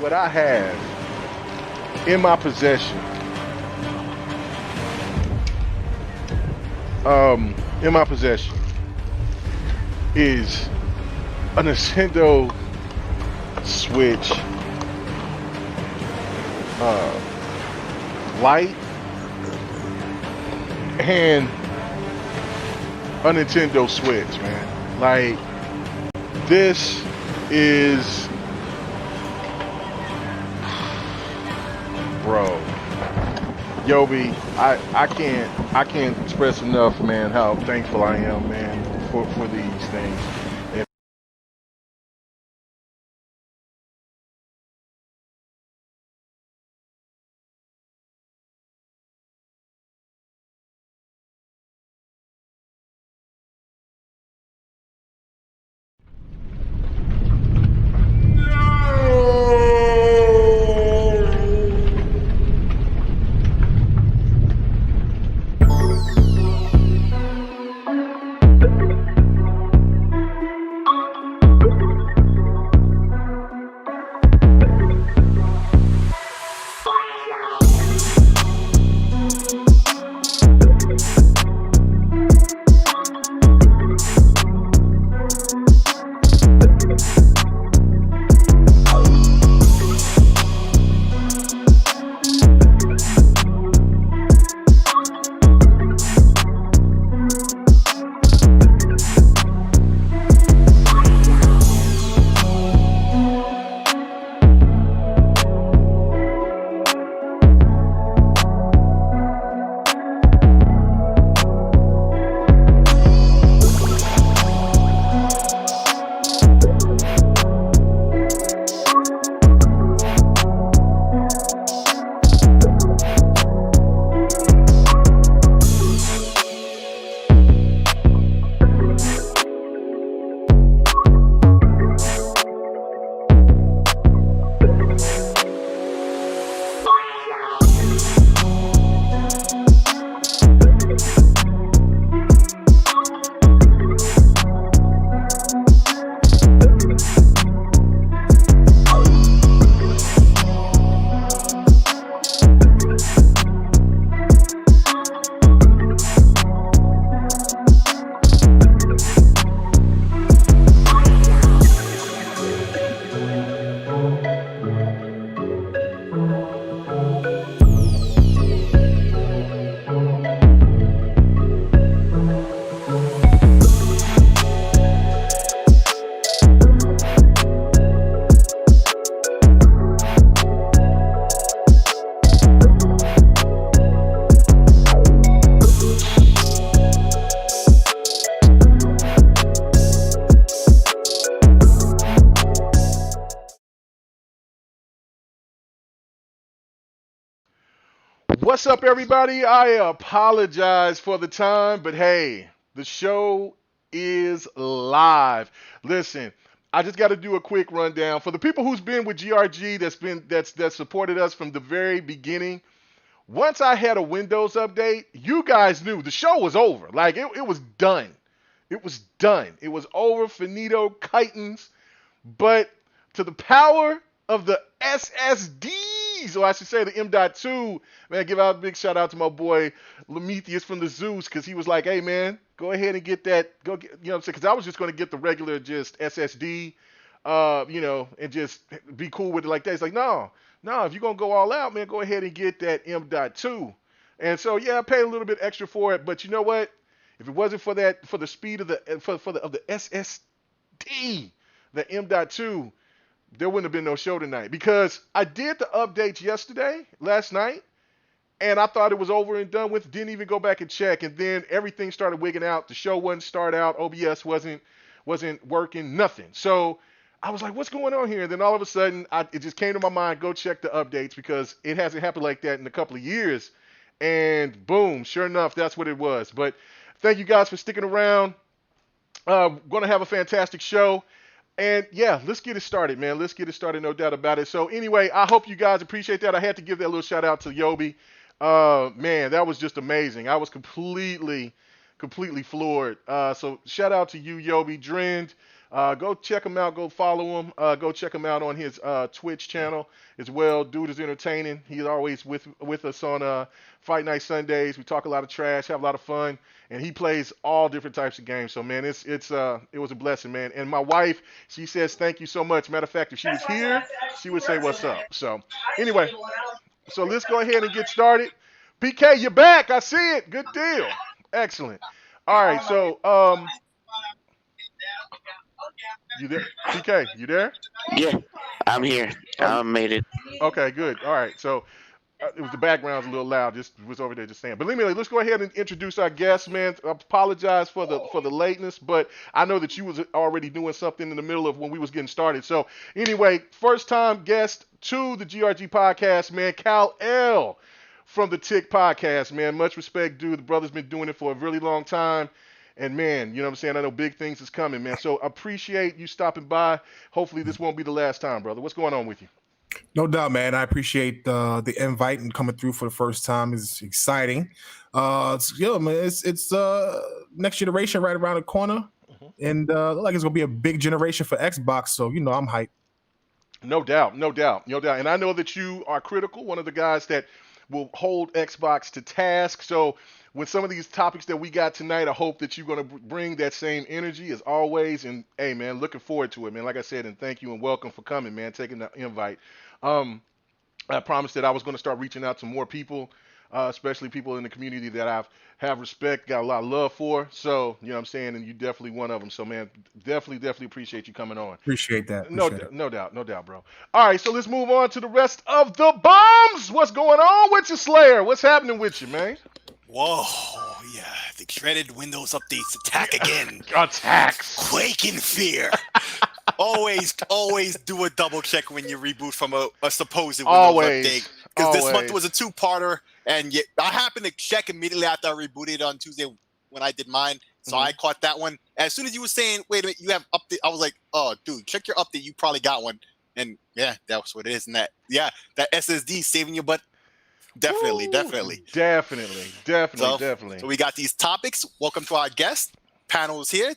what I have in my possession, in my possession is a Nintendo Switch Lite and a Nintendo Switch, man. Like, this is, bro, Yobi, I can't express enough, man, how thankful I am, man, for these things. And what's up, everybody? I apologize for the time, but hey, the show is live. Listen, I just got to do a quick rundown for the people who's been with GRG, that's supported us from the very beginning. Once I had a Windows update, you guys knew the show was over. Like, it was done. It was done. It was over, finito, chitons. But to the power of the SSDs, or I should say the M.2, man, give out a big shout out to my boy Lemetheus from the Zeus, because he was like, hey, man, go ahead and get that, you know what I'm saying? Because I was just going to get the regular just SSD, and just be cool with it like that. He's like, no, if you're going to go all out, man, go ahead and get that M.2. And so, yeah, I paid a little bit extra for it, but you know what? If it wasn't for that, for the speed of the SSD, the M.2, there wouldn't have been no show tonight, because I did the updates last night, and I thought it was over and done with. Didn't even go back and check, and then everything started wigging out. The show wouldn't start out. OBS wasn't working. Nothing. So I was like, what's going on here? And then all of a sudden, it just came to my mind, go check the updates, because it hasn't happened like that in a couple of years. And boom, sure enough, that's what it was. But thank you guys for sticking around. Going to have a fantastic show. And yeah, let's get it started, man. Let's get it started, no doubt about it. So anyway, I hope you guys appreciate that. I had to give that little shout out to Yobi. Man, that was just amazing. I was completely floored. So shout out to you, Yobi. Drend, Go check him out. Go follow him. Go check him out on his Twitch channel as well. Dude is entertaining. He's always with us on Fight Night Sundays. We talk a lot of trash, have a lot of fun, and he plays all different types of games. So man, it was a blessing, man. And my wife, she says thank you so much. Matter of fact, if she was here, she would say what's up. So anyway, so let's go ahead and get started. PK, you're back. I see it. Good deal. Excellent. All right, so you there? PK, you there? Yeah, I'm Oh, here. oh, I made it. okay, good. All right, so it was the background's a little loud. Just was over there just saying. But anyway, let's go ahead and introduce our guest, man. I apologize for the lateness, but I know that you was already doing something in the middle of when we was getting started. So anyway, first time guest to the GRG podcast, man, Cal L from the Tick podcast, man. Much respect, dude. The brother's been doing it for a really long time. And man, you know what I'm saying? I know big things is coming, man. So appreciate you stopping by. Hopefully this won't be the last time, brother. What's going on with you? No doubt, man. I appreciate the invite and coming through for the first time is exciting. Man, it's next generation right around the corner, and look like it's gonna be a big generation for Xbox. So I'm hyped. No doubt, no doubt, no doubt. And I know that you are critical, one of the guys that will hold Xbox to task. So with some of these topics that we got tonight, I hope that you're going to bring that same energy as always. And hey, man, looking forward to it, man. Like I said, and thank you and welcome for coming, man, taking the invite. Um, I promised that I was going to start reaching out to more people, especially people in the community that have respect, got a lot of love for. So, you know what I'm saying? And you definitely one of them. So, man, definitely appreciate you coming on. Appreciate that. No, Appreciate it. no doubt, bro. All right, so let's move on to the rest of the bombs. What's going on with you, Slayer? What's happening with you, man? Whoa, yeah, the dreaded Windows updates attack again. Attacks. Quake in fear. always do a double check when you reboot from a supposed Windows update. Because this month was a two-parter, and I happened to check immediately after I rebooted on Tuesday when I did mine. So I caught that one. As soon as you were saying, wait a minute, you have update, I was like, oh, dude, check your update. You probably got one. And yeah, that was what it is. And that SSD saving your butt. Definitely. So we got these topics. Welcome to our guest. Panel is here.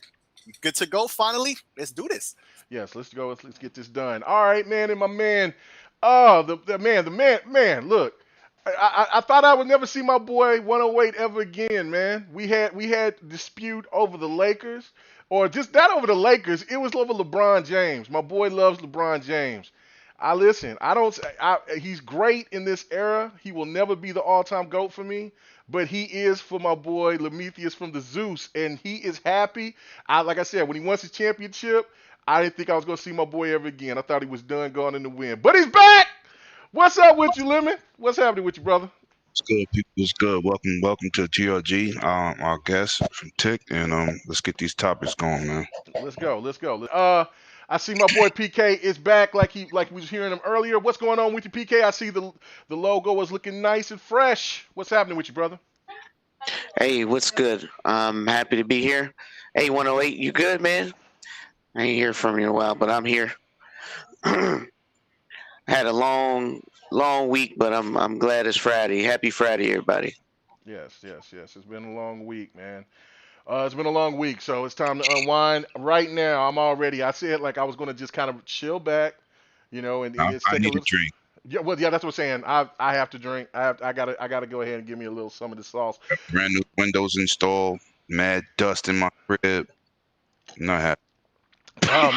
Good to go. Finally, let's do this. Yes, let's go. Let's get this done. All right, man, and my man. Oh, the man. Look, I thought I would never see my boy 108 ever again, man. We had dispute over the Lakers, or just not over the Lakers. It was over LeBron James. My boy loves LeBron James. He's great in this era. He will never be the all-time GOAT for me, but he is for my boy Lemetheus from the Zeus, and he is happy. Like I said, when he wants his championship, I didn't think I was going to see my boy ever again. I thought he was done gone in the wind, but he's back. What's up with you, Lemon? What's happening with you, brother? It's good, people. It's good. Welcome to GRG, our guest from Tick, and let's get these topics going, man. Let's go. I see my boy PK is back, like we was hearing him earlier. What's going on with you, PK? I see the logo is looking nice and fresh. What's happening with you, brother? Hey, what's good? I'm happy to be here. Hey, 108, you good, man? I ain't hear from you in a while, but I'm here. Had a long week, but I'm glad it's Friday. Happy Friday, everybody. Yes. It's been a long week, man. It's been a long week, so it's time to unwind. Right now, I said like I was going to just kind of chill back, and I take need a drink. Yeah, well, yeah, that's what I'm saying. I have to drink. I gotta go ahead and give me a little some of the sauce. Brand new Windows installed. Mad dust in my crib. Not happy. Oh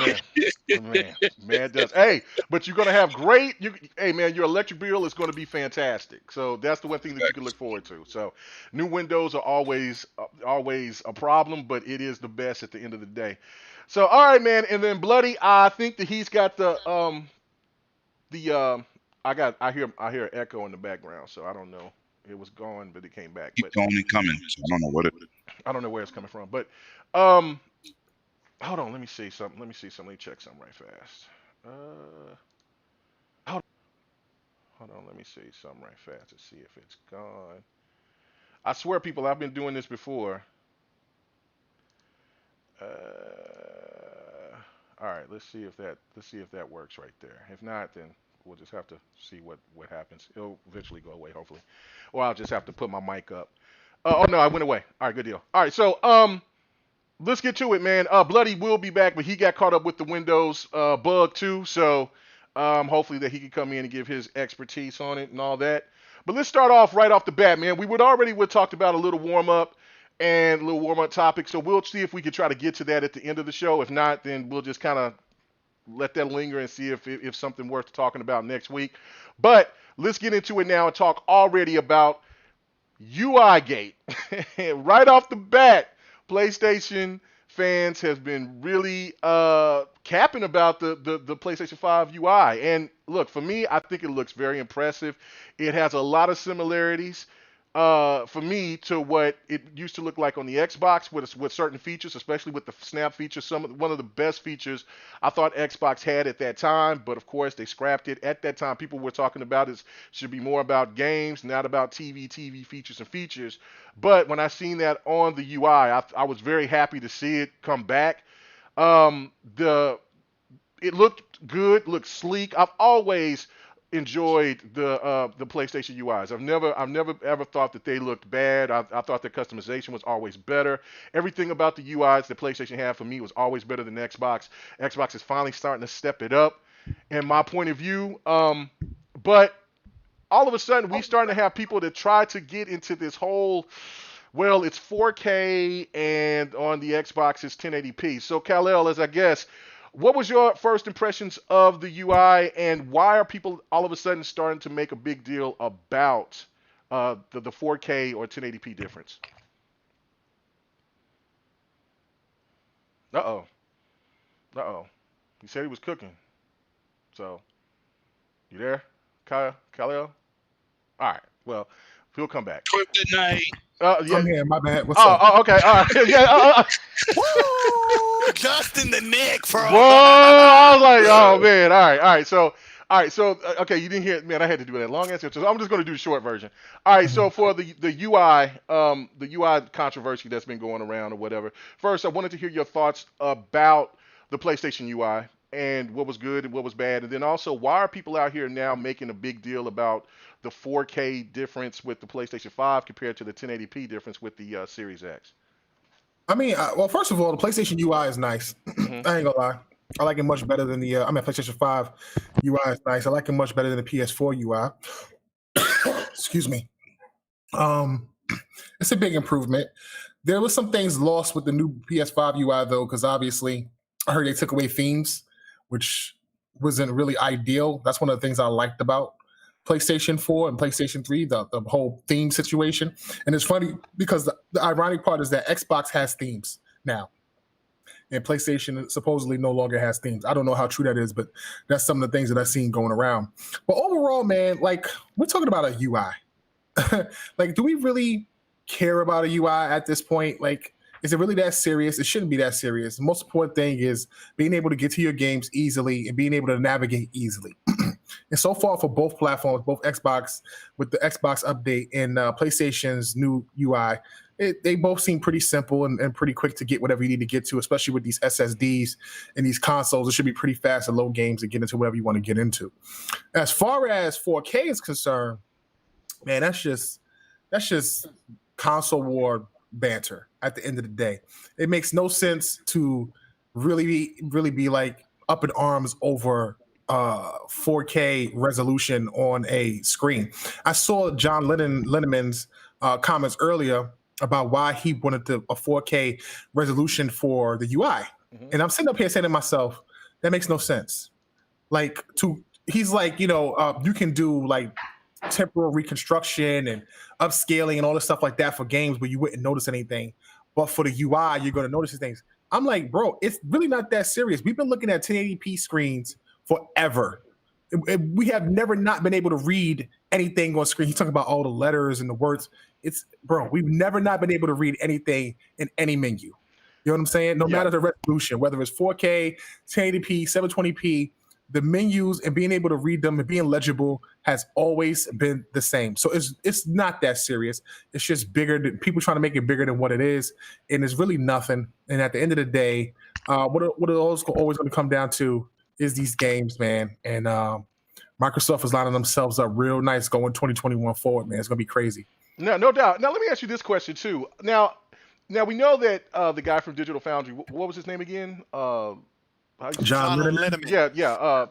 man, does. Hey, but you're gonna have great. Hey man, your electric bill is gonna be fantastic. So that's the one thing that you can look forward to. So new windows are always a problem, but it is the best at the end of the day. So all right, man, and then Bloody, I think that he's got I hear an echo in the background, so I don't know. It was gone, but it came back. Keep going and coming. So I don't know what it is. I don't know where it's coming from, but hold on, let me see something. Let me check something right fast. Hold on, let me see something right fast to see if it's gone. I swear, people, I've been doing this before. All right, let's see if that works right there. If not, then we'll just have to see what happens. It'll eventually go away, hopefully, or I'll just have to put my mic up. Oh no, I went away. All right, good deal. All right, so let's get to it, man. Bloody will be back, but he got caught up with the Windows bug too. So hopefully that he can come in and give his expertise on it and all that. But let's start off right off the bat, man. We talked about a little warm up and a little warm up topic. So we'll see if we can try to get to that at the end of the show. If not, then we'll just kind of let that linger and see if something worth talking about next week. But let's get into it now and talk already about UI Gate. Right off the bat, PlayStation fans have been really capping about the PlayStation 5 UI. And look, for me, I think it looks very impressive. It has a lot of similarities for me to what it used to look like on the Xbox with certain features, especially with the snap feature. One of the best features I thought Xbox had at that time, but of course they scrapped it. At that time, people were talking about it should be more about games, not about TV features and features. But when I seen that on the UI, I was very happy to see it come back. It looked good, looked sleek. I've always enjoyed the PlayStation UIs. I've never ever thought that they looked bad. I thought their customization was always better. Everything about the UIs that PlayStation had for me was always better than Xbox. Xbox is finally starting to step it up, in my point of view. But all of a sudden, we starting to have people that try to get into this whole, well, it's 4K and on the Xbox it's 1080p. So Kal-El, as I guess, what was your first impressions of the UI, and why are people all of a sudden starting to make a big deal about the 4K or 1080p difference? Uh-oh. Uh-oh. He said he was cooking. So, you there, Kal-El? All right. Well, he'll come back. Good night. Yeah. I'm here. My bad. What's up? Oh, okay. All right. Yeah. Woo! Justin the Nick, bro. Whoa! I was like, oh man. All right. So, okay, you didn't hear it, man. I had to do that long answer, so I'm just going to do the short version. All right. So for the UI, the UI controversy that's been going around or whatever. First, I wanted to hear your thoughts about the PlayStation UI and what was good and what was bad, and then also why are people out here now making a big deal about the 4K difference with the PlayStation 5 compared to the 1080p difference with the Series X? I mean, well, first of all, the PlayStation UI is nice. Mm-hmm. I ain't gonna lie. I like it much better than the. PlayStation 5 UI is nice. I like it much better than the PS4 UI. Excuse me. It's a big improvement. There was some things lost with the new PS5 UI though, because obviously I heard they took away themes, which wasn't really ideal. That's one of the things I liked about PlayStation 4 and PlayStation 3, the whole theme situation. And it's funny because the ironic part is that Xbox has themes now, and PlayStation supposedly no longer has themes. I don't know how true that is, but that's some of the things that I've seen going around. But overall, man, like, we're talking about a UI. Like, do we really care about a UI at this point? Like, is it really that serious? It shouldn't be that serious. The most important thing is being able to get to your games easily and being able to navigate easily. And so far for both platforms, both Xbox with the Xbox update and PlayStation's new UI, they both seem pretty simple and pretty quick to get whatever you need to get to, especially with these SSDs and these consoles. It should be pretty fast to load games and get into whatever you want to get into. As far as 4K is concerned, man, that's just console war banter at the end of the day. It makes no sense to really be like up in arms over 4K resolution on a screen. I saw John Linneman's comments earlier about why he wanted a 4K resolution for the UI. Mm-hmm. And I'm sitting up here saying to myself, that makes no sense. Like, he's like, you can do like temporal reconstruction and upscaling and all this stuff like that for games where you wouldn't notice anything. But for the UI, you're going to notice these things. I'm like, bro, it's really not that serious. We've been looking at 1080p screens forever. We have never not been able to read anything on screen. He's talking about all the letters and the words. We've never not been able to read anything in any menu. You know what I'm saying? No matter the resolution, whether it's 4K, 1080p, 720p, the menus and being able to read them and being legible has always been the same. So it's not that serious. It's just bigger. People trying to make it bigger than what it is, and it's really nothing. And at the end of the day, what it always going to come down to is these games, man. And Microsoft is lining themselves up real nice going 2021 forward, man. It's going to be crazy. No doubt. Now, let me ask you this question, too. Now, Now we know that the guy from Digital Foundry, what was his name again? How you say? John John Linneman. Linneman. Yeah, yeah.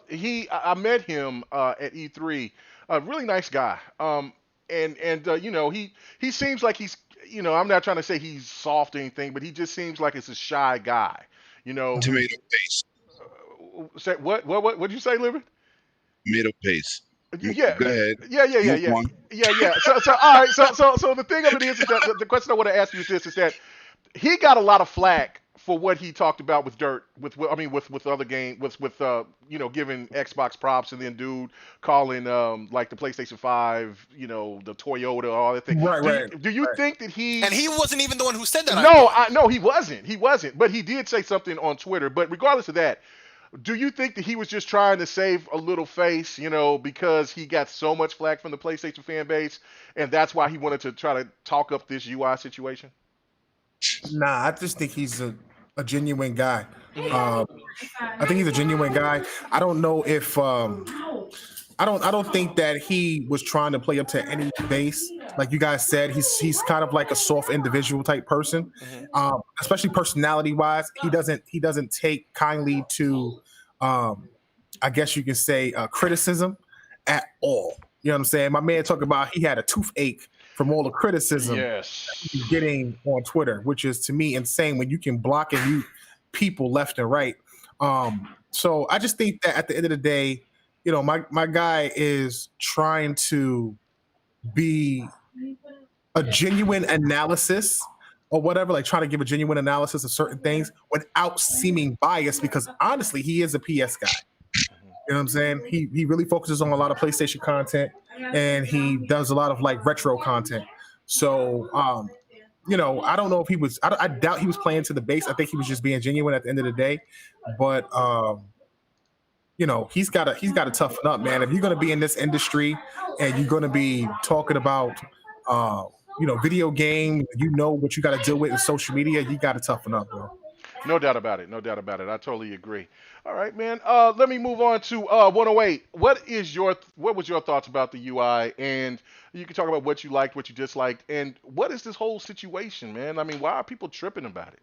I met him at E3. A really nice guy. And you know, he seems like he's, you know, I'm not trying to say he's soft or anything, but he just seems like it's a shy guy. You know, Tomato paste. say what did you say, Living? Tomato paste. Yeah, Go ahead. yeah, Move on. yeah. So all right, so the thing of it is that the question I want to ask you is this: is that he got a lot of flack for what he talked about with Dirt, I mean with other game, with you know, giving Xbox props, and then dude calling like the PlayStation 5, you know, the Toyota, all that thing. Right, Do you right, do you right. think that And he? he wasn't even the one who said that, I No, thought. no, he wasn't, but he did say something on Twitter. But regardless of that, do you think that he was just trying to save a little face, you know, because he got so much flack from the PlayStation fan base, and that's why he wanted to try to talk up this UI situation? Nah, I just think he's a genuine guy. Hmm. Um, I think he's a genuine guy. I don't know if I don't think that he was trying to play up to any base. Like you guys said, he's kind of like a soft individual type person. Hmm. Especially personality wise. He doesn't take kindly to I guess you can say criticism at all. You know what I'm saying? My man talked about he had a toothache from all the criticism he's Yes. getting on Twitter, which is to me insane when you can block and mute people left and right. So I just think that at the end of the day, you know, my guy is trying to be a genuine analysis or whatever, like trying to give a genuine analysis of certain things without seeming biased, because honestly, he is a PS guy. You know what I'm saying? He really focuses on a lot of PlayStation content, and he does a lot of like retro content. So you know, I don't know if he was. I doubt he was playing to the base. I think he was just being genuine at the end of the day. But you know, he's got to toughen up, man. If you're going to be in this industry and you're going to be talking about uh, you know, video games, you know what you got to deal with in social media. You got to toughen up, bro. No doubt about it. No doubt about it. I totally agree. All right, man. Let me move on to 108. What was your thoughts about the UI? And you can talk about what you liked, what you disliked, and what is this whole situation, man? I mean, why are people tripping about it?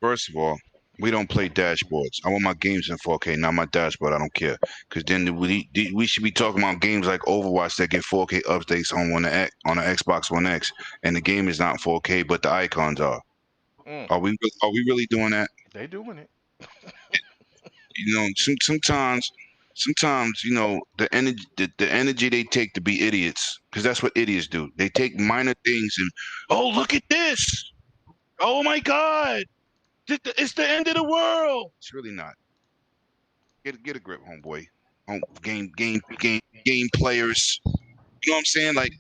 First of all, we don't play dashboards. I want my games in 4K, not my dashboard. I don't care. Because then we should be talking about games like Overwatch that get 4K updates on the Xbox One X, and the game is not 4K, but the icons are. Mm, Are we really doing that? they doing it. You know, sometimes you know the energy they take to be idiots, because that's what idiots do. They take minor things and, oh, look at this. Oh my God, it's the end of the world. It's really not. Get a grip, homeboy. Game players. You know what I'm saying? Like,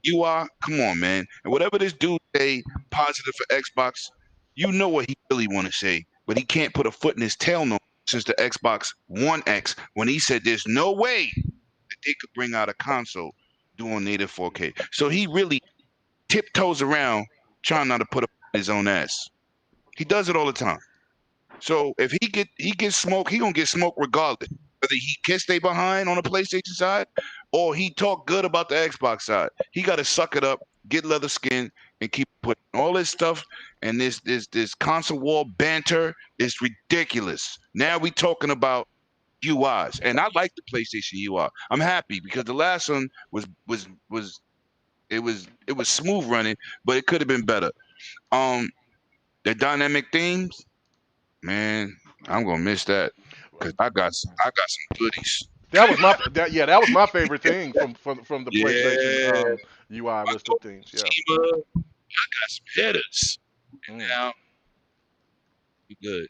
you are. Come on, man. And whatever this dude say positive for Xbox, you know what he really want to say, but he can't put a foot in his tail no since the Xbox One X when he said there's no way that they could bring out a console doing native 4K. So he really tiptoes around trying not to put up his own ass. He does it all the time. So if he gets smoke, he gonna get smoke regardless. Whether he can stay behind on the PlayStation side or he talk good about the Xbox side. He gotta suck it up, get leather skin, and keep putting all this stuff and this console war banter is ridiculous. Now we talking about UIs. And I like the PlayStation UI. I'm happy because the last one was smooth running, but it could have been better. Um the dynamic themes, man, I'm gonna miss that because I got some goodies. That was my favorite thing from the PlayStation Yeah, UI I was the told things. Yeah. Tima, I got some hitters. And Mm. now we good.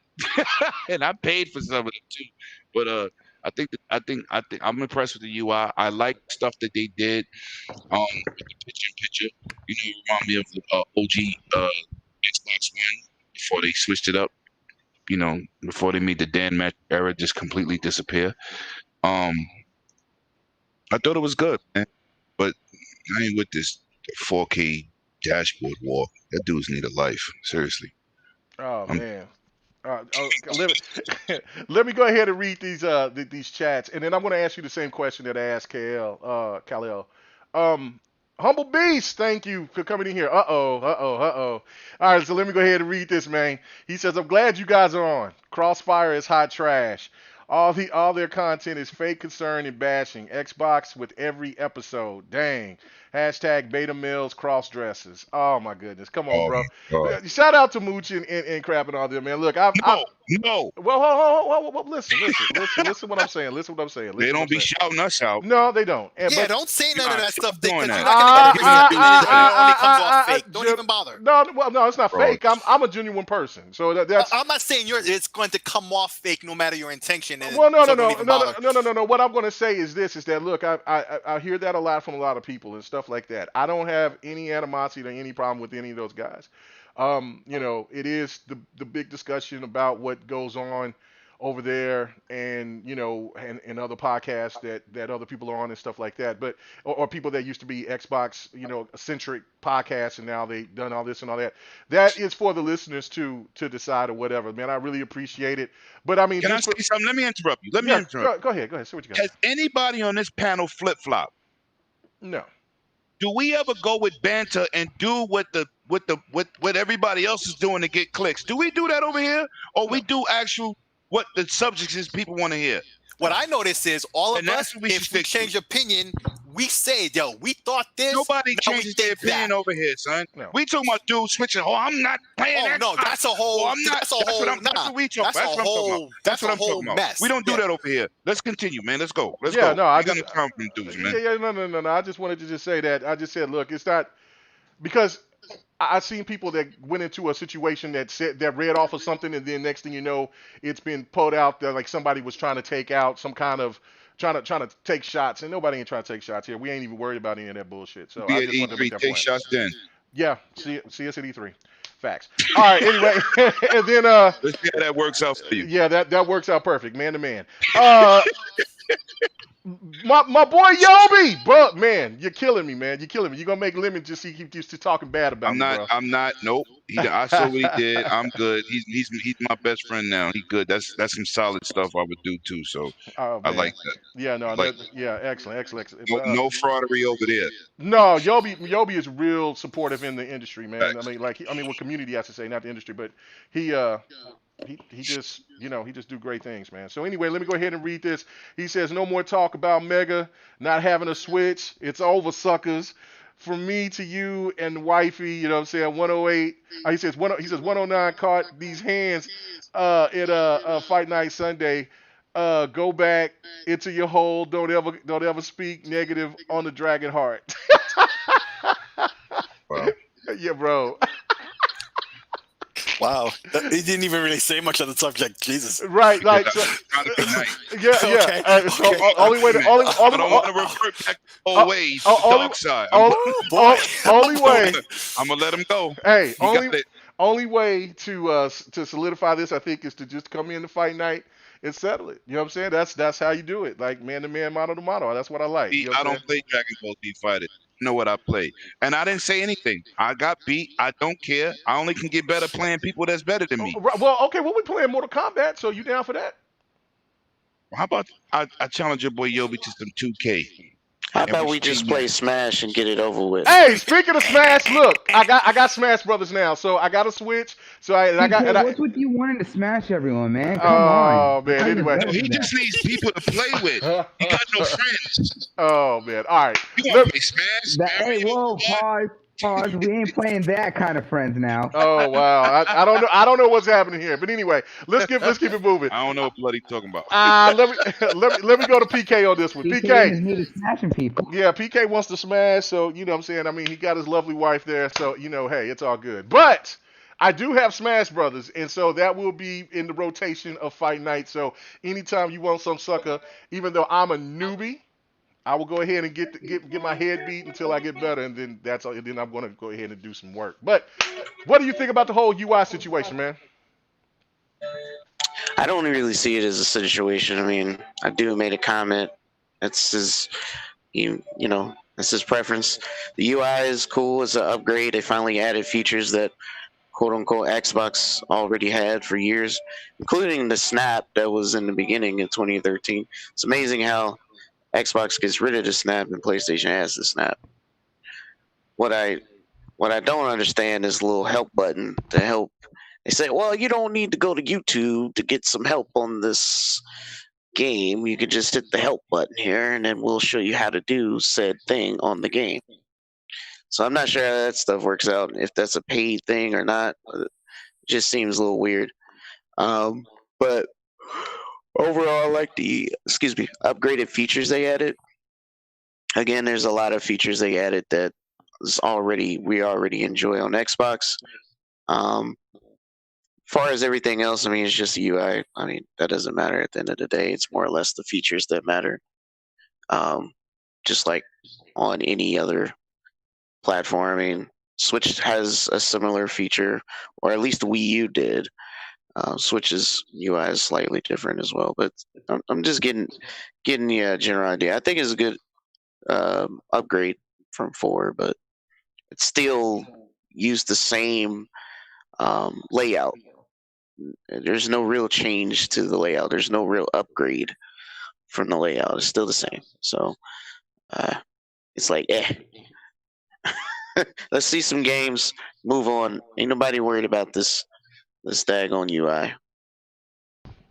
And I paid for some of them too. But I think I'm impressed with the UI. I like stuff that they did with the picture in picture. You know, it remind me of the OG Xbox One before they switched it up. You know, before they made the Dan Match era just completely disappear. Um, I thought it was good, man. But I ain't with this 4K dashboard war. That dude's need a life. Seriously. Oh I'm man. Let me go ahead and read these chats, and then I'm going to ask you the same question that I asked KL Khalil. Um, Humble Beast, thank you for coming in here. Uh-oh. All right, so let me go ahead and read this, man. He says, I'm glad you guys are on. Crossfire is hot trash. All their content is fake concern and bashing. Xbox with every episode. Dang. Hashtag beta males cross dresses. Oh my goodness. Come on, bro. Shout out to Mooch and Crap and all them, man. Look, No. Well, hold on. Listen what I'm saying. They don't be shouting us out. No, they don't. Yeah, don't say none of that stuff, Dick, because doing you're that. not going to get it. It only comes off fake. Don't even bother. No, it's not Bro. fake. I'm a genuine person. So that's. I'm not saying it's going to come off fake no matter your intention. Well, no. No. What I'm going to say is this: is that look, I hear that a lot from a lot of people and stuff like that. I don't have any animosity or any problem with any of those guys. It is the big discussion about what goes on over there, and and other podcasts that other people are on and stuff like that. But or people that used to be Xbox centric podcasts, and now they've done all this and all that. That is for the listeners to decide or whatever. Man, I really appreciate it. But I mean, Can I say something? Let me interrupt you. Go ahead. Say what you got. Has anybody on this panel flip flop? No. Do we ever go with banter and do what everybody else is doing to get clicks? Do we do that over here, or we do actual what the subjects is people want to hear? What I notice is all of us, if we change opinion, we say, yo, we thought this. Nobody changes their opinion over here, son. No. We talking about dudes switching. Oh, I'm not playing. Oh no, that's a whole. That's what we talk about. That's what I'm talking about. That's what I'm talking about. Mess. We don't do that over here. Let's continue, man. Let's go. Let's Yeah, go. no, I We got just- to come from dudes, man. No. I just wanted to just say that. I just said, look, it's not because I've seen people that went into a situation that read off of something, and then next thing you know, it's been pulled out that like somebody was trying to take out some kind of trying to take shots, and nobody ain't trying to take shots here. We ain't even worried about any of that bullshit. So Be I at just wanted to make E3, that take point. shots then. Yeah, see us at E3. Facts. All right. Anyway, and then Let's see how that works out for you. yeah, that works out perfect, man to man. My boy Yobi, bro, man, you're killing me, man. You're killing me. You're gonna make Lemon just keep just talking bad about me, bro. I'm not. Nope. I saw what he did. I'm good. He's my best friend now. He good. That's some solid stuff I would do too. So Oh, I man. like that. Yeah, no, like yeah, excellent. No fraudery over there. No, Yobi is real supportive in the industry, man. I mean, what community has to say, not the industry, but he just he just do great things, man. So anyway, let me go ahead and read this. He says, no more talk about Mega not having a Switch. It's over, suckers. From me to you and wifey, you know what I'm saying? 108. He says 109 caught these hands at Fight Night Sunday. Go back into your hole. Don't ever speak negative on the Dragon Heart. Wow. Yeah, bro. Wow, he didn't even really say much on the subject. Jesus. Right, like so, yeah. Okay, So okay. only way to I don't want to revert back always to the dark side. only way. I'm gonna let him go. Hey, He got it. only way to solidify this, I think, is to just come in to Fight Night and settle it. You know what I'm saying? That's how you do it, like man to man, mano to mano. That's what I like. You know I don't play Dragon Ball Z Fighter. You know what I play, and I didn't say anything. I got beat. I don't care. I only can get better playing people that's better than me. Well, okay. Well, we playing Mortal Kombat, so you down for that? How about I challenge your boy Yobi to some 2K? How about we just play Smash and get it over with? Hey, speaking of Smash, look, I got Smash Brothers now, so I got a Switch. So what's with you wanting to smash everyone, man? Come Oh on. man. Anyway, He just needs people to play with. He got no friends. Oh man. All right. You want to play Smash? Hey, whoa, pause. We ain't playing that kind of friends now. Oh wow. I don't know what's happening here, but anyway, let's keep it moving. I don't know what bloody talking about. Let me go to PK on this one. PK is new to smashing people. Yeah, PK wants to smash, so you know what I'm saying. I mean, he got his lovely wife there, so hey, it's all good. But I do have Smash Brothers, and so that will be in the rotation of Fight Night. So anytime you want some sucker, even though I'm a newbie, I will go ahead and get my head beat until I get better, and then that's all. Then I'm going to go ahead and do some work. But what do you think about the whole UI situation, man? I don't really see it as a situation. I mean, I do made a comment. It's his, that's his preference. The UI is cool. It's an upgrade. They finally added features that quote unquote Xbox already had for years, including the snap that was in the beginning in 2013. It's amazing how Xbox gets rid of the snap and PlayStation has the snap. what I don't understand is the little help button to help. They say, well, you don't need to go to YouTube to get some help on this game. You could just hit the help button here, and then we'll show you how to do said thing on the game. So I'm not sure how that stuff works out, if that's a paid thing or not. It just seems a little weird. But overall, I like the upgraded features they added. Again, there's a lot of features they added that we already enjoy on Xbox. Far as everything else, I mean, it's just the UI. I mean, that doesn't matter at the end of the day. It's more or less the features that matter. Just like on any other platform. I mean, Switch has a similar feature, or at least the Wii U did. Switch's UI is slightly different as well, but I'm just getting the general idea. I think it's a good upgrade from 4, but it still used the same layout. There's no real change to the layout. There's no real upgrade from the layout. It's still the same. So it's like, let's see some games, move on. Ain't nobody worried about this daggone UI.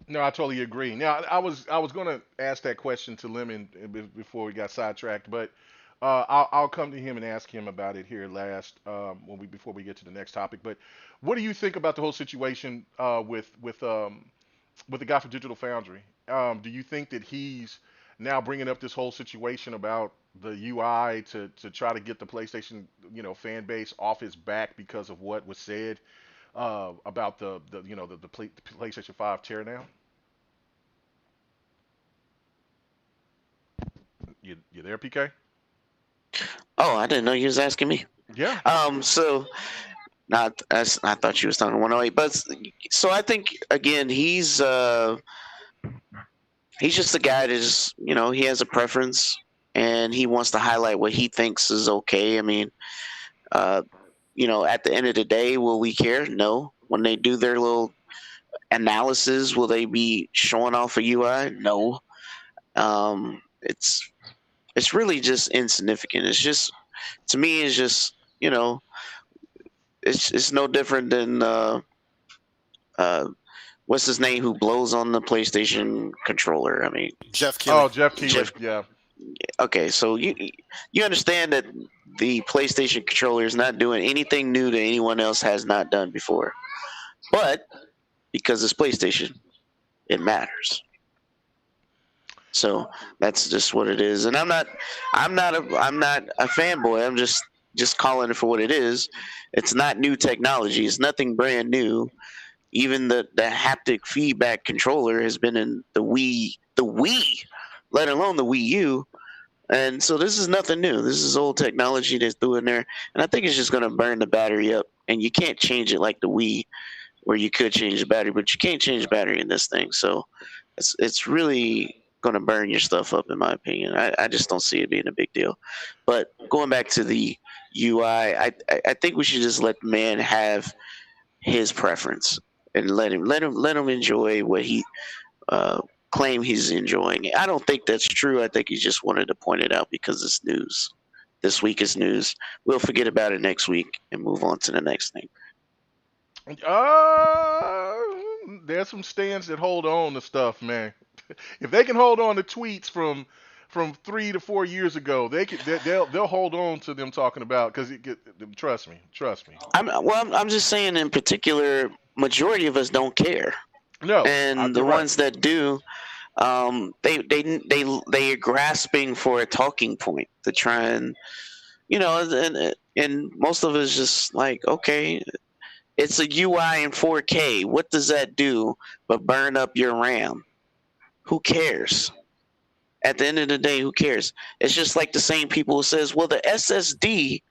No, I totally agree. Now, I was going to ask that question to Lemon before we got sidetracked, but I'll come to him and ask him about it here last before we get to the next topic. But what do you think about the whole situation with the guy from Digital Foundry? Do you think that he's now bringing up this whole situation about the UI to try to get the PlayStation fan base off his back because of what was said about the PlayStation 5 teardown? You there, PK? Oh, I didn't know you was asking me. Yeah. So I thought you was talking 108, but so I think again he's just a guy that just he has a preference and he wants to highlight what he thinks is okay. I mean, at the end of the day, will we care? No. When they do their little analysis, will they be showing off a UI? No. It's really just insignificant. It's just, to me, it's just it's no different than what's his name who blows on the PlayStation controller. I mean, Jeff Keighley. Oh, Jeff Keighley. Yeah. Okay, so you understand that the PlayStation controller is not doing anything new that anyone else has not done before, but because it's PlayStation, it matters. So that's just what it is, and I'm not a fanboy. I'm just calling it for what it is. It's not new technology. It's nothing brand new. Even the haptic feedback controller has been in the Wii, let alone the Wii U. And so this is nothing new. This is old technology that's through in there, and I think it's just going to burn the battery up. And you can't change it like the Wii, where you could change the battery, but you can't change the battery in this thing. So it's really going to burn your stuff up, in my opinion. I just don't see it being a big deal. But going back to the UI, I think we should just let the man have his preference and let him enjoy what he claim he's enjoying. I don't think that's true. I think he just wanted to point it out because it's news. This week is news. We'll forget about it next week and move on to the next thing. There's some stands that hold on to stuff, man. If they can hold on to tweets from 3 to 4 years ago, they'll hold on to them talking about, because trust me. I'm just saying, in particular, majority of us don't care. No, and the ones that do, they are grasping for a talking point to try and and most of us just like, okay, it's a UI in 4K. What does that do but burn up your RAM? Who cares? At the end of the day, who cares? It's just like the same people who says, well, the SSD,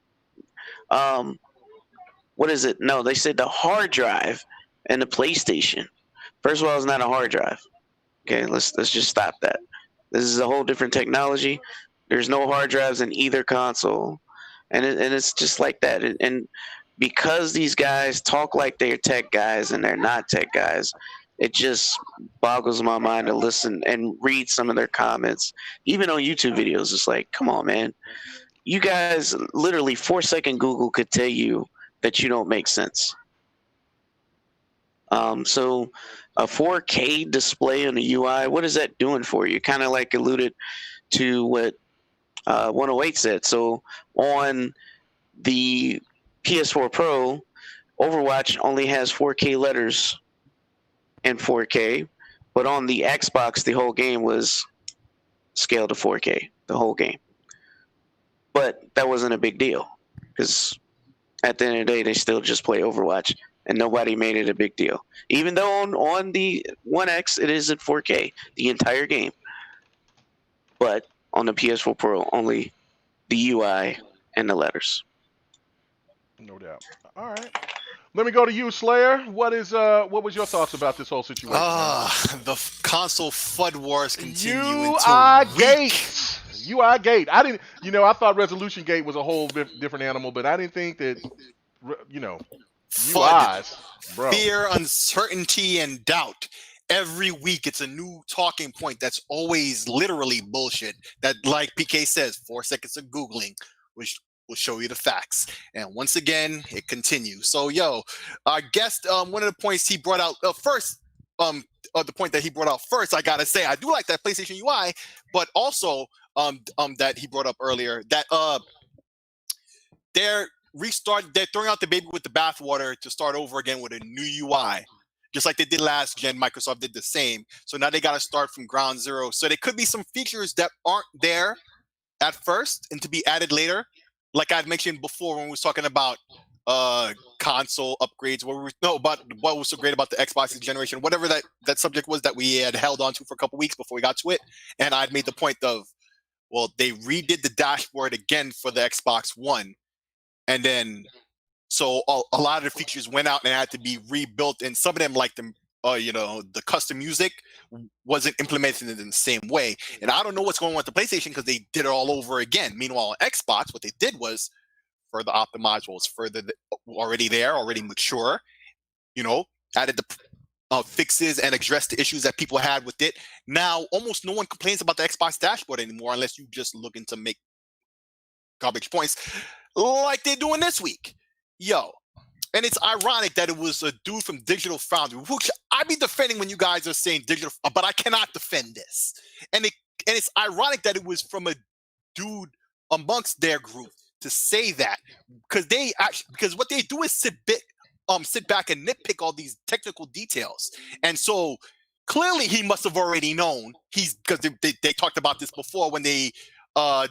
what is it? No, they said the hard drive and the PlayStation. First of all, it's not a hard drive. Okay, let's just stop that. This is a whole different technology. There's no hard drives in either console, and it's just like that. And because these guys talk like they're tech guys and they're not tech guys, it just boggles my mind to listen and read some of their comments, even on YouTube videos. It's like, come on, man. you guys literally 4-second Google could tell you that you don't make sense. So a 4K display on the UI, what is that doing for you? Kind of like alluded to what 108 said. So on the PS4 Pro, Overwatch only has 4K letters in 4K, but on the Xbox, the whole game was scaled to 4K, the whole game. But that wasn't a big deal because at the end of the day, they still just play Overwatch, and nobody made it a big deal. Even though on the One X, it is at 4K, the entire game. But on the PS4 Pro, only the UI and the letters. No doubt. All right. Let me go to you, Slayer. What was your thoughts about this whole situation? The console FUD wars continue UI into Gate. UI Gate. I thought Resolution Gate was a whole different animal, but I didn't think that, FUD, UIs, bro. fear, uncertainty, and doubt. Every week, it's a new talking point that's always literally bullshit. That, like PK says, 4 seconds of Googling, which will show you the facts. And once again, it continues. So, our guest, one of the points he brought out first, the point that he brought out first, I gotta say, I do like that PlayStation UI, but also that he brought up earlier that they're throwing out the baby with the bathwater to start over again with a new UI. Just like they did last gen, Microsoft did the same. So now they got to start from ground zero. So there could be some features that aren't there at first and to be added later. Like I'd mentioned before when we was talking about console upgrades, about what was so great about the Xbox generation, whatever that subject was that we had held on to for a couple weeks before we got to it. And I'd made the point of, well, they redid the dashboard again for the Xbox One. And then so a lot of the features went out and had to be rebuilt, and some of them, like the custom music, wasn't implemented in the same way. And I don't know what's going on with the PlayStation because they did it all over again. Meanwhile, on Xbox, what they did was further optimized what was already mature. Added the fixes and addressed the issues that people had with it. Now, almost no one complains about the Xbox dashboard anymore unless you just looking to make garbage points like they're doing this week. And it's ironic that it was a dude from Digital Foundry, which I be defending when you guys are saying digital, but I cannot defend this. And it's ironic that it was from a dude amongst their group to say that, because what they do is sit back and nitpick all these technical details. And so clearly he must have already known. Because they talked about this before when they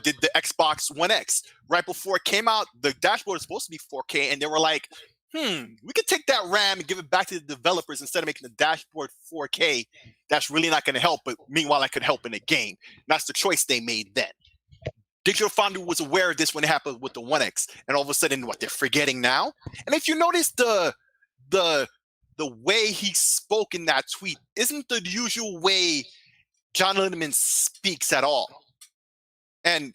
did the Xbox One X. Right before it came out, the dashboard is supposed to be 4K, and they were like, we could take that RAM and give it back to the developers instead of making the dashboard 4K. That's really not going to help, but meanwhile, that could help in the game. That's the choice they made then. Digital Foundry was aware of this when it happened with the One X, and all of a sudden, they're forgetting now? And if you notice the way he spoke in that tweet isn't the usual way John Lindemann speaks at all. And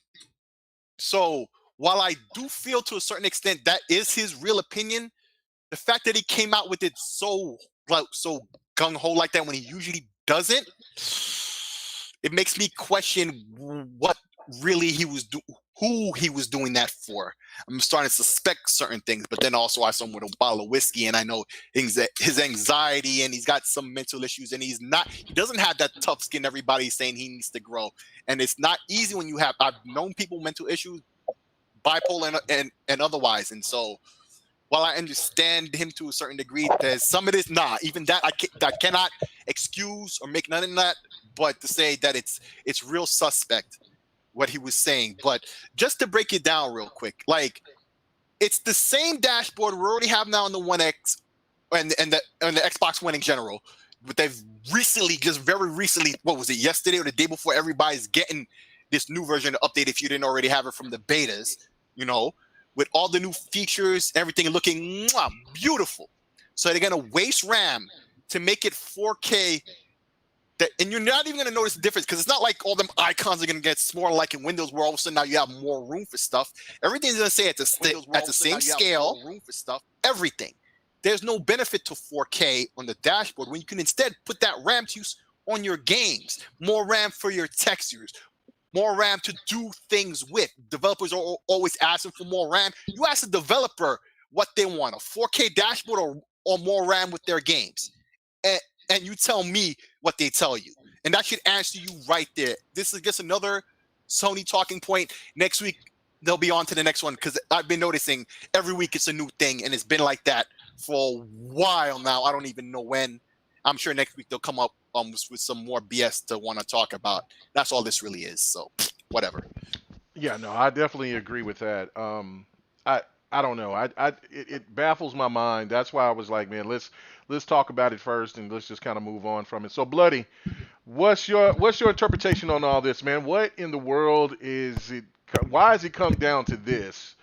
so while I do feel to a certain extent that is his real opinion, the fact that he came out with it so gung-ho like that when he usually doesn't, it makes me question what really who he was doing that for. I'm starting to suspect certain things, but then also I saw him with a bottle of whiskey, and I know his anxiety, and he's got some mental issues, and he doesn't have that tough skin everybody's saying he needs to grow. And it's not easy when I've known people with mental issues, bipolar and otherwise. And so while I understand him to a certain degree, there's some of this, even that I cannot excuse or make none of that, but to say that it's real suspect what he was saying. But just to break it down real quick, like, it's the same dashboard we already have now on the One X and the Xbox One in general. But they've very recently, what was it, yesterday or the day before, everybody's getting this new version of the update if you didn't already have it from the betas, with all the new features, everything looking beautiful. So they're going to waste RAM to make it 4K. And you're not even going to notice the difference because it's not like all them icons are going to get smaller like in Windows where all of a sudden now you have more room for stuff. Everything's going to stay at the same scale, room for stuff, everything. There's no benefit to 4K on the dashboard when you can instead put that RAM to use on your games. More RAM for your textures, more RAM to do things with. Developers are always asking for more RAM. You ask the developer what they want, a 4K dashboard or more RAM with their games. And you tell me what they tell you. And that should answer you right there. This is just another Sony talking point. Next week, they'll be on to the next one because I've been noticing every week it's a new thing, and it's been like that for a while now. I don't even know when. I'm sure next week they'll come up with some more BS to want to talk about. That's all this really is. So, whatever. Yeah, no, I definitely agree with that. I don't know. It baffles my mind. That's why I was like, man, let's talk about it first and let's just kind of move on from it. So, Bloody, what's your interpretation on all this, man? What in the world is it? Why has it come down to this?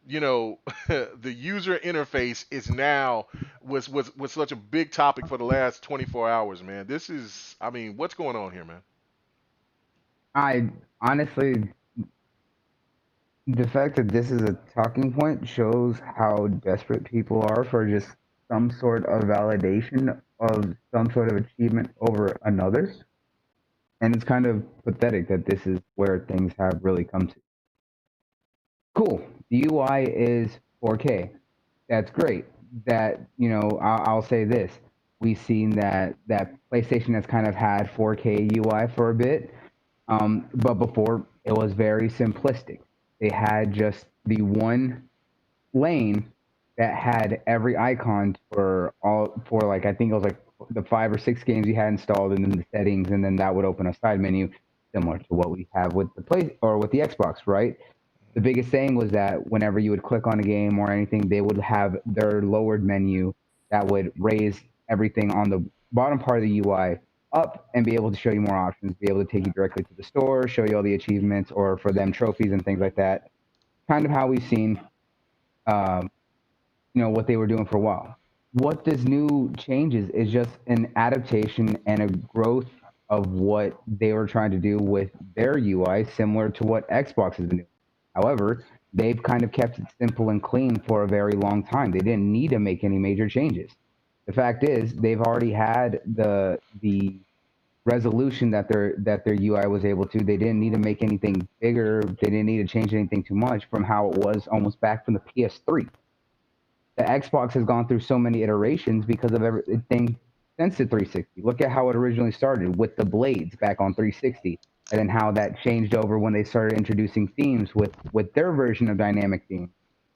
You know, the user interface is now was such a big topic for the last 24 hours, man. This is, I mean, what's going on here, man? I honestly, the fact that this is a talking point shows how desperate people are for just some sort of validation of some sort of achievement over another. And it's kind of pathetic that this is where things have really come to. Cool. The UI is 4K. That's great. That, I'll say this. We've seen that PlayStation has kind of had 4K UI for a bit. But before, it was very simplistic. They had just the one lane that had every icon for like, I think it was like the 5 or 6 games you had installed, and then the settings, and then that would open a side menu similar to what we have with the with the Xbox, right? The biggest thing was that whenever you would click on a game or anything, they would have their lowered menu that would raise everything on the bottom part of the UI up and be able to show you more options, be able to take you directly to the store, show you all the achievements, or for them trophies and things like that. Kind of how we've seen, what they were doing for a while. What this new changes is just an adaptation and a growth of what they were trying to do with their UI, similar to what Xbox has been doing. However, they've kind of kept it simple and clean for a very long time. They didn't need to make any major changes. The fact is, they've already had the resolution that their UI was able to. They didn't need to make anything bigger. They didn't need to change anything too much from how it was almost back from the PS3. The Xbox has gone through so many iterations because of everything since the 360. Look at how it originally started with the blades back on 360, and then how that changed over when they started introducing themes with their version of dynamic themes.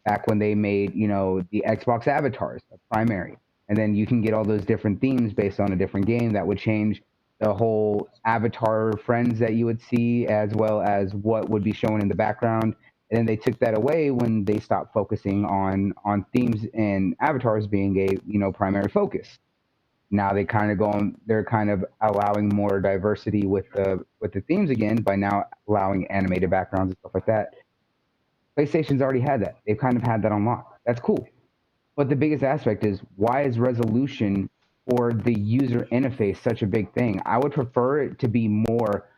Back when they made, the Xbox avatars a primary, and then you can get all those different themes based on a different game that would change the whole avatar friends that you would see, as well as what would be shown in the background. And then they took that away when they stopped focusing on themes and avatars being a primary focus. Now they're kind of allowing more diversity with the themes again by now allowing animated backgrounds and stuff like that. PlayStation's already had that. They've kind of had that on lock. That's cool. But the biggest aspect is, why is resolution or the user interface such a big thing? I would prefer it to be more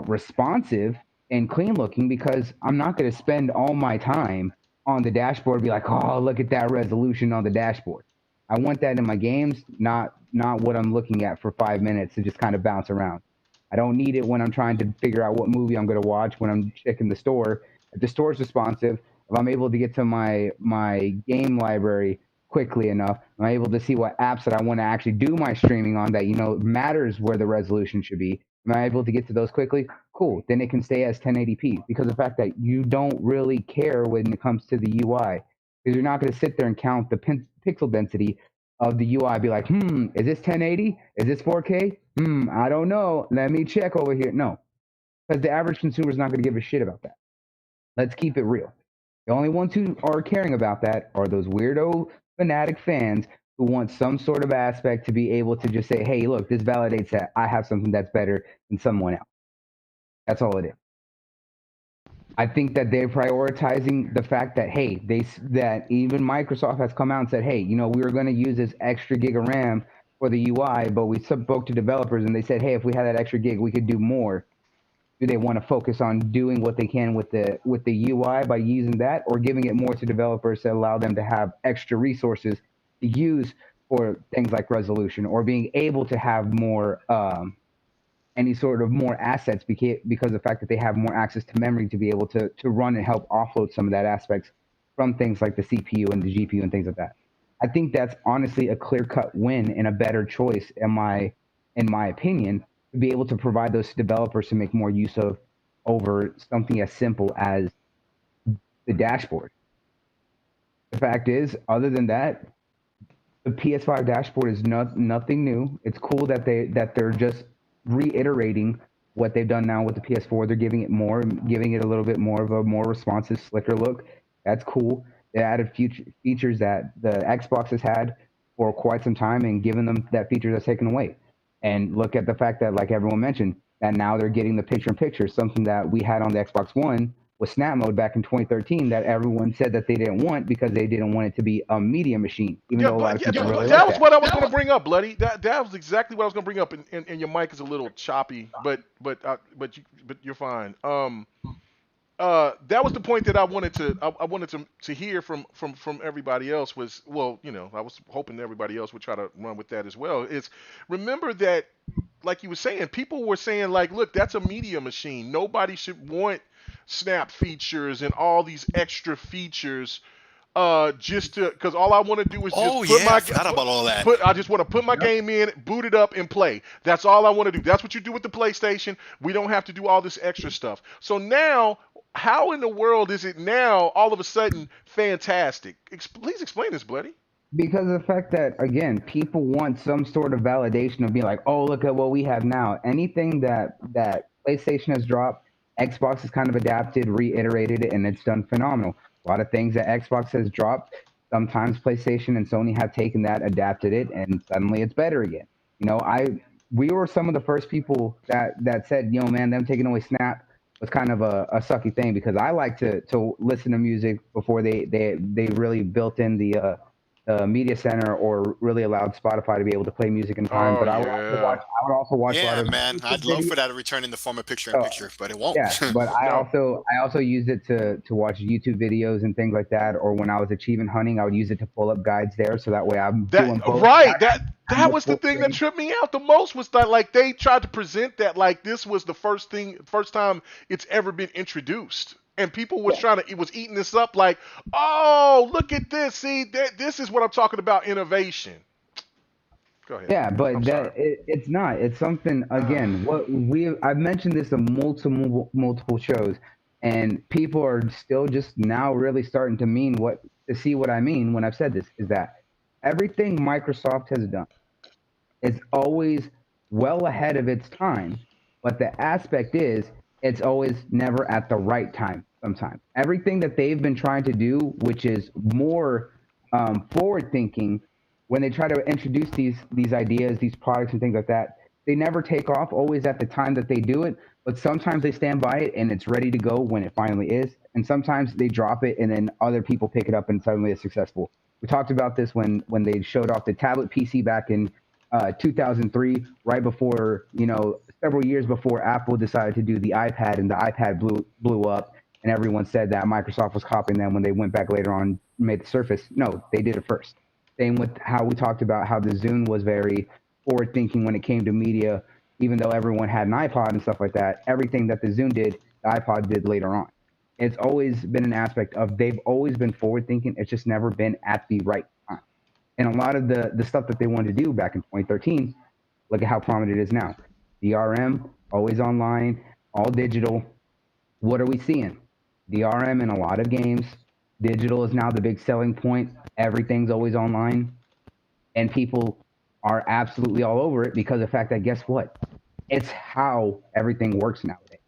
responsive and clean looking, because I'm not going to spend all my time on the dashboard and be like, oh, look at that resolution on the dashboard. I want that in my games, not what I'm looking at for 5 minutes to just kind of bounce around. I don't need it when I'm trying to figure out what movie I'm going to watch, when I'm checking the store. If the store is responsive, if I'm able to get to my game library quickly enough, I'm able to see what apps that I want to actually do my streaming on that, matters where the resolution should be. Am I able to get to those quickly? Cool. Then it can stay as 1080p, because of the fact that you don't really care when it comes to the UI, because you're not going to sit there and count the pixel density of the UI. Be like, is this 1080? Is this 4K? I don't know. Let me check over here. No, because the average consumer is not going to give a shit about that. Let's keep it real. The only ones who are caring about that are those weirdo fanatic fans who want some sort of aspect to be able to just say, hey, look, this validates that I have something that's better than someone else. That's all it is. I think that they're prioritizing the fact that, hey, that even Microsoft has come out and said, hey, we were going to use this extra gig of RAM for the UI, but we spoke to developers and they said, hey, if we had that extra gig, we could do more. Do they want to focus on doing what they can with the UI by using that, or giving it more to developers to allow them to have extra resources to use for things like resolution, or being able to have more any sort of more assets because of the fact that they have more access to memory to be able to run and help offload some of that aspects from things like the CPU and the GPU and things like that. I think that's honestly a clear-cut win and a better choice, in my opinion, to be able to provide those to developers to make more use of over something as simple as the dashboard. The fact is, other than that, the PS5 dashboard is nothing new. It's cool that they're just reiterating what they've done now with the PS4. They're giving it a little bit more of a more responsive, slicker look. That's cool. They added features that the Xbox has had for quite some time and given them that feature that's taken away. And look at the fact that, like everyone mentioned, that now they're getting the picture-in-picture, something that we had on the Xbox One with Snap Mode back in 2013 that everyone said that they didn't want because they didn't want it to be a media machine. Even though a lot of people really that like was what I was going to bring up, Bloody. That was exactly what I was going to bring up. And your mic is a little choppy, but you're fine. That was the point that I wanted to hear from everybody else was, well, I was hoping everybody else would try to run with that as well. Is remember that, like you were saying, people were saying like, look, that's a media machine. Nobody should want snap features and all these extra features just to, because all I want to do is I forgot about all that. I just want to put my game in, boot it up, and play. That's all I want to do. That's what you do with the PlayStation. We don't have to do all this extra stuff. So now, how in the world is it now all of a sudden fantastic? Please explain this, Bloody. Because of the fact that, again, people want some sort of validation of being like, oh, look at what we have now. Anything that PlayStation has dropped, Xbox has kind of adapted, reiterated it, and it's done phenomenal. A lot of things that Xbox has dropped, sometimes PlayStation and Sony have taken that, adapted it, and suddenly it's better again. We were some of the first people that said, man, them taking away Snap was kind of a sucky thing, because I like to listen to music before they really built in the media center or really allowed Spotify to be able to play music in time. But I would also watch a lot of man. I'd love for that to return in the form of picture-in-picture, but it won't. Yeah, but I also used it to watch YouTube videos and things like that. Or when I was achievement hunting, I would use it to pull up guides there, so that way I'm doing both. Right. That was the thing that tripped me out the most, was that like they tried to present that like this was the first time it's ever been introduced. And people was it was eating this up like, oh, look at this. See, this is what I'm talking about, innovation. Go ahead. Yeah, but it's not. It's something, again, I've mentioned this in multiple shows, and people are still just now really starting to see what I mean when I've said this, is that everything Microsoft has done is always well ahead of its time, but the aspect is, it's always never at the right time sometimes. Everything that they've been trying to do, which is more forward-thinking, when they try to introduce these ideas, these products and things like that, they never take off always at the time that they do it, but sometimes they stand by it and it's ready to go when it finally is. And sometimes they drop it and then other people pick it up and suddenly it's successful. We talked about this when they showed off the tablet PC back in 2003, right before, several years before Apple decided to do the iPad, and the iPad blew up, and everyone said that Microsoft was copying them when they went back later on and made the Surface. No, they did it first. Same with how we talked about how the Zune was very forward-thinking when it came to media, even though everyone had an iPod and stuff like that. Everything that the Zune did, the iPod did later on. It's always been an aspect of they've always been forward-thinking. It's just never been at the right time. And a lot of the stuff that they wanted to do back in 2013, look at how prominent it is now. DRM, always online, all digital. What are we seeing? DRM in a lot of games. Digital is now the big selling point. Everything's always online. And people are absolutely all over it because of the fact that, guess what? It's how everything works nowadays.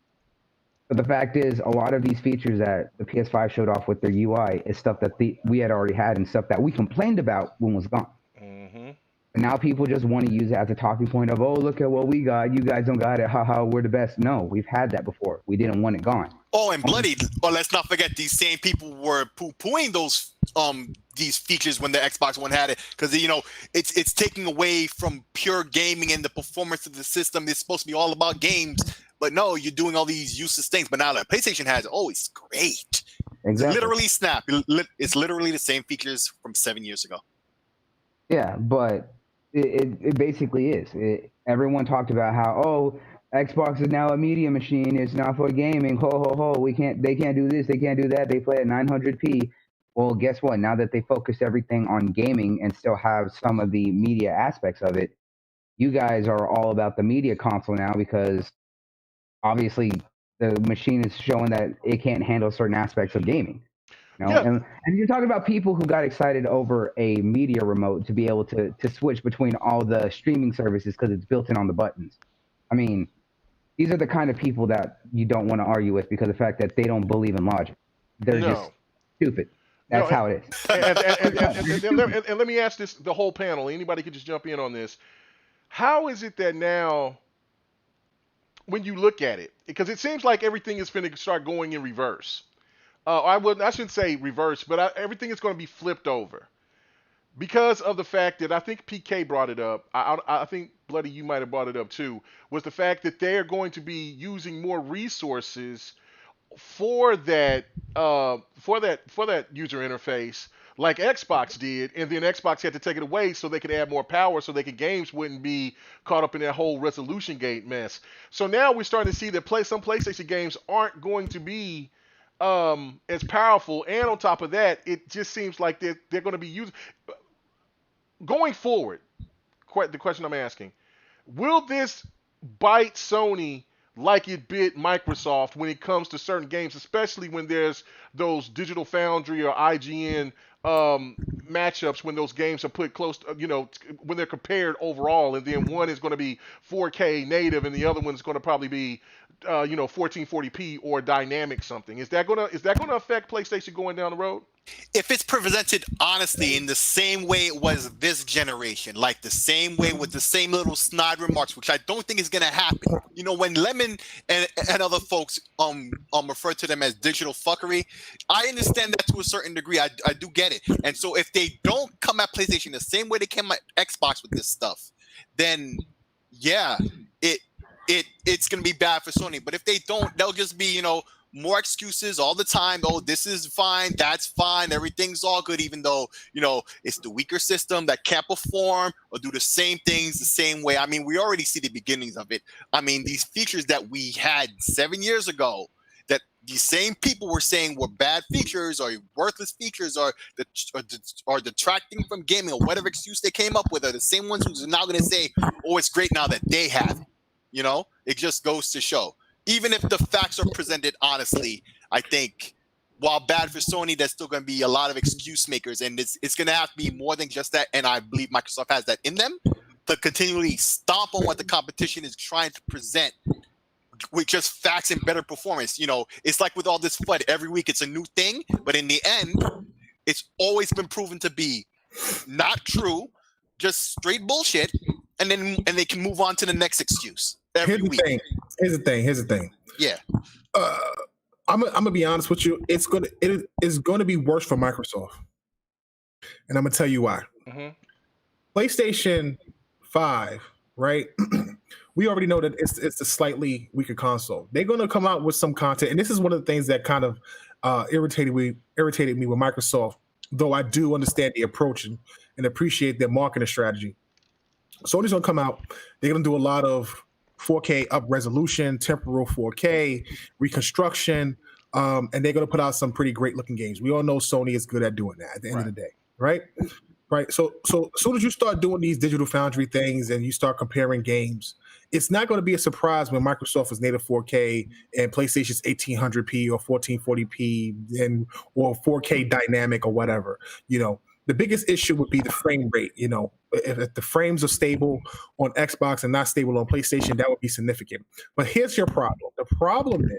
But the fact is, a lot of these features that the PS5 showed off with their UI is stuff that we had already had and stuff that we complained about when it was gone. Mm-hmm. And now people just want to use it as a talking point of, oh, look at what we got. You guys don't got it. Haha, we're the best. No, we've had that before. We didn't want it gone. Oh, and Bloody, let's not forget these same people were poo-pooing these features when the Xbox One had it, because it's taking away from pure gaming and the performance of the system. It's supposed to be all about games, but no, you're doing all these useless things. But now that PlayStation has it, it's great. Exactly. It's literally Snap. It's literally the same features from 7 years ago. Yeah, but it basically is. Everyone talked about how, Xbox is now a media machine. It's not for gaming. Ho ho ho. They can't do this. They can't do that. They play at 900p. Well, guess what? Now that they focus everything on gaming and still have some of the media aspects of it, you guys are all about the media console now because obviously the machine is showing that it can't handle certain aspects of gaming. You know? Yeah. And you're talking about people who got excited over a media remote to be able to switch between all the streaming services because it's built in on the buttons. I mean, these are the kind of people that you don't want to argue with because of the fact that they don't believe in logic. They're just stupid. That's how it is. And let me ask this, the whole panel. Anybody could just jump in on this. How is it that now, when you look at it, because it seems like everything is going to start going in reverse. I shouldn't say reverse, but everything is going to be flipped over because of the fact that I think PK brought it up. I think Bloody, you might have brought it up too. Was the fact that they are going to be using more resources for that user interface, like Xbox did, and then Xbox had to take it away so they could add more power, so games wouldn't be caught up in that whole resolution gate mess. So now we're starting to see that some PlayStation games aren't going to be as powerful, and on top of that, it just seems like they're going to be used going forward. The question I'm asking: will this bite Sony like it bit Microsoft when it comes to certain games, especially when there's those Digital Foundry or IGN matchups, when those games are put close to, when they're compared overall, and then one is going to be 4K native and the other one's going to probably be 1440p or dynamic something. Is that going to affect PlayStation going down the road? If it's presented honestly in the same way it was this generation, like the same way with the same little snide remarks, which I don't think is going to happen. When Lemon and other folks refer to them as digital fuckery, I understand that to a certain degree. I do get it. And so if they don't come at PlayStation the same way they came at Xbox with this stuff, then yeah, it's going to be bad for Sony. But if they don't, they'll just be, more excuses all the time. Oh, this is fine, that's fine, everything's all good, even though, it's the weaker system that can't perform or do the same things the same way. I mean, we already see the beginnings of it. I mean, these features that we had 7 years ago that these same people were saying were bad features or worthless features or detracting from gaming or whatever excuse they came up with are the same ones who's now going to say, oh, it's great now that they have it. It just goes to show. Even if the facts are presented honestly, I think while bad for Sony, there's still going to be a lot of excuse makers, and it's going to have to be more than just that. And I believe Microsoft has that in them to continually stomp on what the competition is trying to present with just facts and better performance. It's like with all this FUD, every week it's a new thing, but in the end, it's always been proven to be not true, just straight bullshit, and they can move on to the next excuse. Here's the thing. Yeah. I'm gonna be honest with you. It is going to be worse for Microsoft, and I'm gonna tell you why. Mm-hmm. PlayStation 5, right? We already know that it's a slightly weaker console. They're going to come out with some content, and this is one of the things that kind of irritated me with Microsoft. Though I do understand the approach and appreciate their marketing strategy. Sony's going to come out. They're going to do a lot of 4K up resolution, temporal 4K, reconstruction, and they're going to put out some pretty great looking games. We all know Sony is good at doing that at the end of the day, right? Right. So as soon as you start doing these Digital Foundry things and you start comparing games, it's not going to be a surprise when Microsoft is native 4K and PlayStation's 1800p or 1440p or 4K dynamic or whatever. The biggest issue would be the frame rate. If the frames are stable on Xbox and not stable on PlayStation, that would be significant. But here's your problem. The problem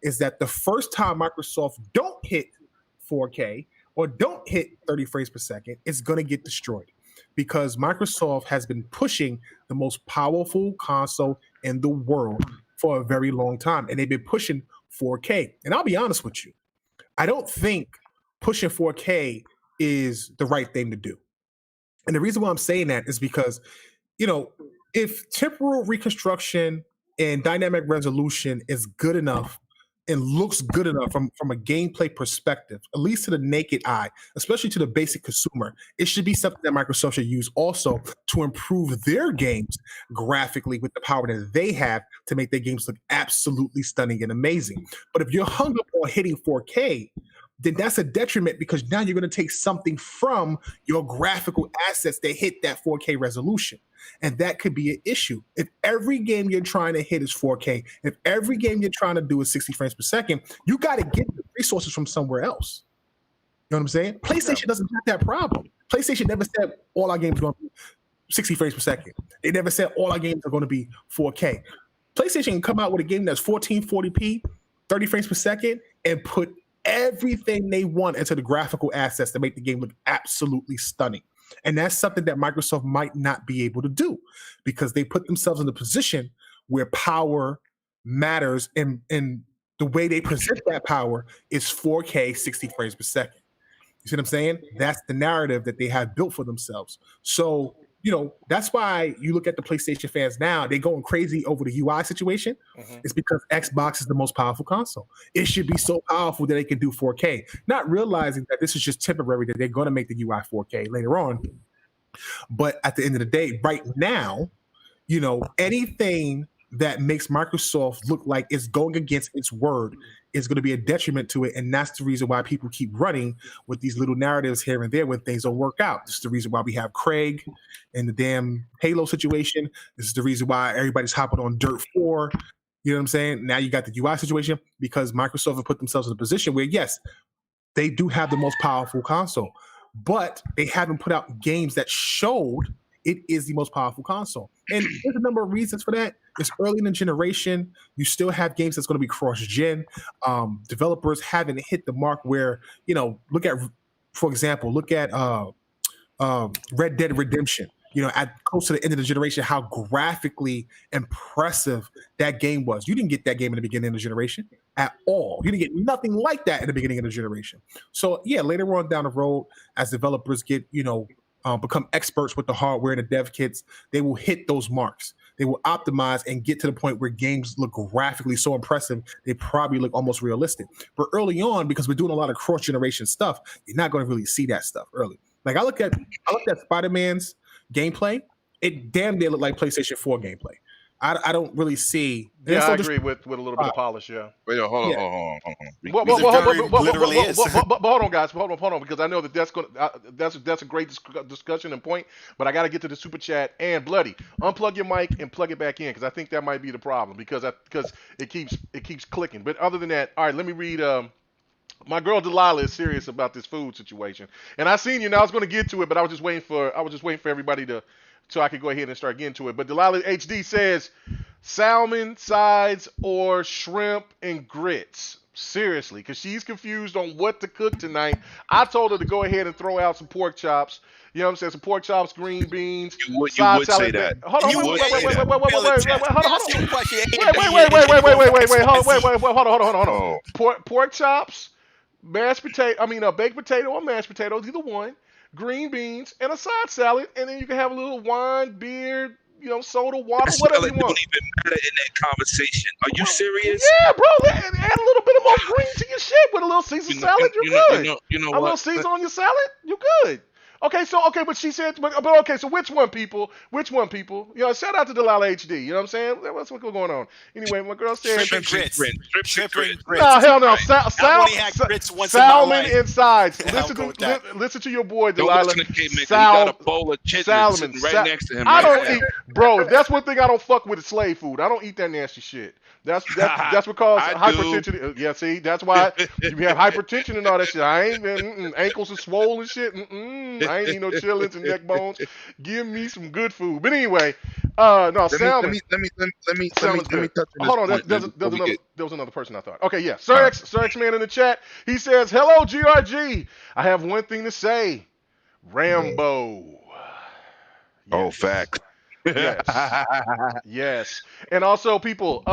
is that the first time Microsoft don't hit 4K or don't hit 30 frames per second, it's going to get destroyed because Microsoft has been pushing the most powerful console in the world for a very long time, and they've been pushing 4K. And I'll be honest with you, I don't think pushing 4K is the right thing to do. And the reason why I'm saying that is because, if temporal reconstruction and dynamic resolution is good enough and looks good enough from a gameplay perspective, at least to the naked eye, especially to the basic consumer, it should be something that Microsoft should use also to improve their games graphically with the power that they have to make their games look absolutely stunning and amazing. But if you're hung up on hitting 4K, then that's a detriment because now you're going to take something from your graphical assets that hit that 4K resolution. And that could be an issue. If every game you're trying to hit is 4K, if every game you're trying to do is 60 frames per second, you got to get the resources from somewhere else. You know what I'm saying? PlayStation doesn't have that problem. PlayStation never said all our games are going to be 60 frames per second. They never said all our games are going to be 4K. PlayStation can come out with a game that's 1440p, 30 frames per second, and put everything they want into the graphical assets to make the game look absolutely stunning. And that's something that Microsoft might not be able to do because they put themselves in a position where power matters and the way they present that power is 4K 60 frames per second. You see what I'm saying? That's the narrative that they have built for themselves. So, you know, that's why you look at the PlayStation fans now, they're going crazy over the UI situation. It's because Xbox is the most powerful console. It should be so powerful that they can do 4K, not realizing that this is just temporary, that they're going to make the UI 4K later on. But at the end of the day, right now, you know, anything that makes Microsoft look like it's going against its word is going to be a detriment to it. And that's the reason why people keep running with these little narratives here and there when things don't work out. This is the reason why we have Craig and the damn Halo situation. This is the reason why everybody's hopping on Dirt 4. You know what I'm saying? Now you got the UI situation because Microsoft have put themselves in a position where, yes, they do have the most powerful console, but they haven't put out games that showed it is the most powerful console. And there's a number of reasons for that. It's early in the generation. You still have games that's going to be cross-gen. Developers haven't hit the mark where, you know, look at Red Dead Redemption. You know, at close to the end of the generation, how graphically impressive that game was. You didn't get that game in the beginning of the generation at all. You didn't get nothing like that in the beginning of the generation. So, yeah, later on down the road, as developers get, you know, become experts with the hardware and the dev kits, they will hit those marks. They will optimize and get to the point where games look graphically so impressive, they probably look almost realistic. But early on, because we're doing a lot of cross-generation stuff, you're not going to really see that stuff early. Like I looked at Spider-Man's gameplay, it damn near looked like PlayStation 4 gameplay. I don't really see. Yeah, I agree with a little bit of polish. Yeah. Wait, hold on. But hold on, guys. Hold on, because I know that's a great discussion and point. But I got to get to the super chat and Bloody. Unplug your mic and plug it back in because I think that might be the problem because it keeps clicking. But other than that, all right, let me read. My girl Delilah is serious about this food situation, and I seen you. Now I was going to get to it, but I was just waiting for everybody so I could go ahead and start getting to it. But Delilah HD says salmon sides or shrimp and grits. Seriously, because she's confused on what to cook tonight. I told her to go ahead and throw out some pork chops. You know what I'm saying? Some pork chops, green beans. You would salad, say that. Hold on, You would say that. Hold on. Pork chops, mashed potato. Baked potato or mashed potatoes, either one. Green beans and a side salad, and then you can have a little wine, beer, you know, soda, water, whatever you want. Don't even matter in that conversation. Are you serious? Yeah, bro. Add a little bit of more green to your shit with a little Caesar salad. You're good. You know a what? little Caesar on your salad. You good. Okay, but she said, but okay, so which one, people? You know, shout out to Delilah HD. You know what I'm saying? What's going on? Anyway, my girl said Shrimp and grits. No, hell no. Salmon and sides. Yeah, listen to your boy, Don't Delilah. listen to K-Man, you got a bowl of chitlins sitting right next to him. I don't eat, bro. If that's one thing I don't fuck with, is slave food. I don't eat that nasty shit. That's because hypertension. Yeah, see, that's why you have hypertension and all that shit. I ain't ankles are swollen and shit. I ain't eat no chillins and neck bones. Give me some good food. But anyway, no salmon. Let me touch on this. Hold on, there was another person I thought. Okay, yeah, Sir X Man in the chat. He says, "Hello, GRG. I have one thing to say. Rambo." Yes. Oh, fact. Yes. And also, people,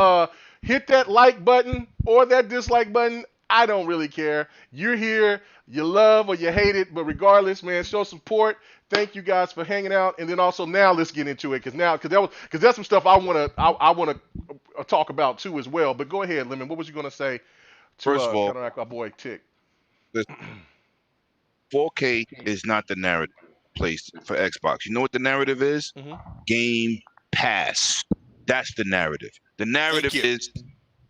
hit that like button or that dislike button. I don't really care. You're here, you love or you hate it, but regardless, man, show support. Thank you guys for hanging out. And then also now let's get into it because that's some stuff I wanna talk about too as well. But go ahead, Lemon. What was you gonna say First of all, counteract our boy Tick. 4K is not the narrative placed for Xbox. You know what the narrative is? Mm-hmm. Game Pass. That's the narrative. The narrative is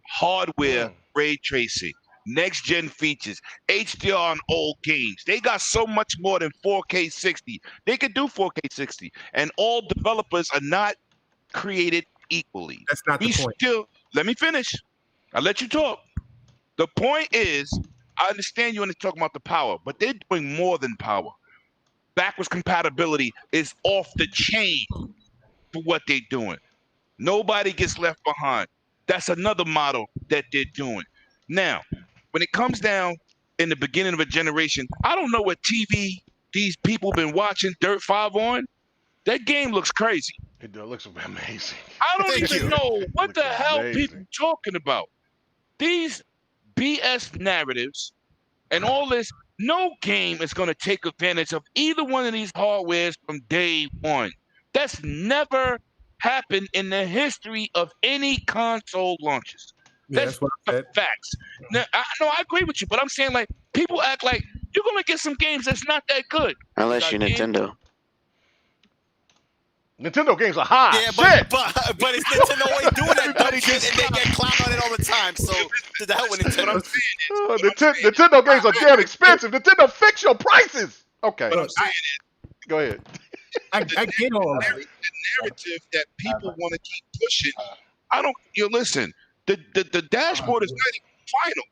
hardware, ray tracing, next gen features, HDR on old games. They got so much more than 4K 60. They could do 4K 60, and all developers are not created equally. That's not the point. Let me finish. I'll let you talk. The point is, I understand you want to talk about the power, but they're doing more than power. Backwards compatibility is off the chain for what they're doing. Nobody gets left behind. That's another model that they're doing. Now, when it comes down in the beginning of a generation, I don't know what TV these people been watching Dirt 5 on. That game looks crazy. It looks amazing. I don't even know what the hell people talking about. These BS narratives and all this, no game is going to take advantage of either one of these hardwares from day one. That's never happened in the history of any console launches. That's what I said. Facts. Now, I agree with you, but I'm saying, like, people act like you're going to get some games that's not that good. Unless you're Nintendo. Nintendo games are high. Yeah, but it's Nintendo always doing that dumb shit, and they get clowned on it all the time. So to the hell with Nintendo. Nintendo games are damn expensive. Nintendo, fix your prices. Okay. What I'm saying is, go ahead. I get all that. The narrative that people want to keep pushing. Listen. The dashboard is not even final.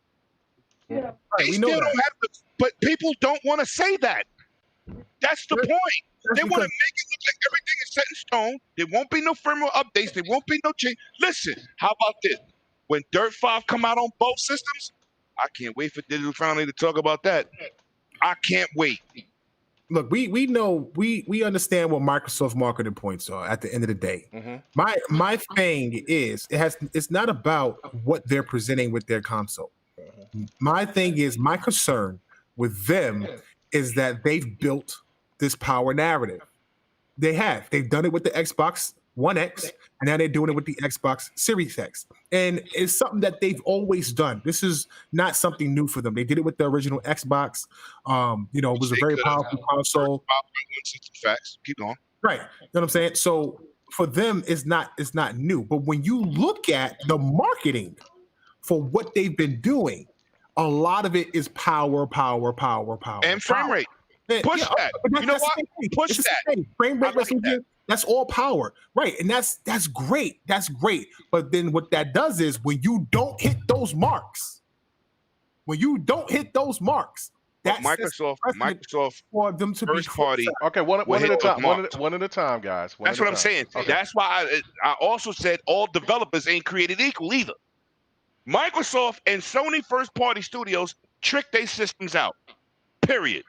Yeah, they still don't have to, but people don't want to say that. That's the point. They want to make it look like everything is set in stone. There won't be no firmware updates. There won't be no change. Listen, how about this? When Dirt 5 come out on both systems, I can't wait for Digital Foundry to talk about that. I can't wait. Look, we know we understand what Microsoft's marketing points are at the end of the day. Mm-hmm. My thing is it's not about what they're presenting with their console. Mm-hmm. My thing is, my concern with them is that they've built this power narrative. They've done it with the Xbox One X, and now they're doing it with the Xbox Series X. And it's something that they've always done. This is not something new for them. They did it with the original Xbox. It was a very powerful console. Facts. Keep going. Right. You know what I'm saying? So for them, it's not new. But when you look at the marketing for what they've been doing, a lot of it is power. And frame rate. Push that. You know what? Push that. Frame rate resolution. That's all power, right? And that's great. That's great. But then what that does is when you don't hit those marks, that's Microsoft for them to first be party. Okay, one at a time. One at a time, guys. That's what I'm saying. Okay. That's why I also said all developers ain't created equal either. Microsoft and Sony first party studios trick their systems out. Period.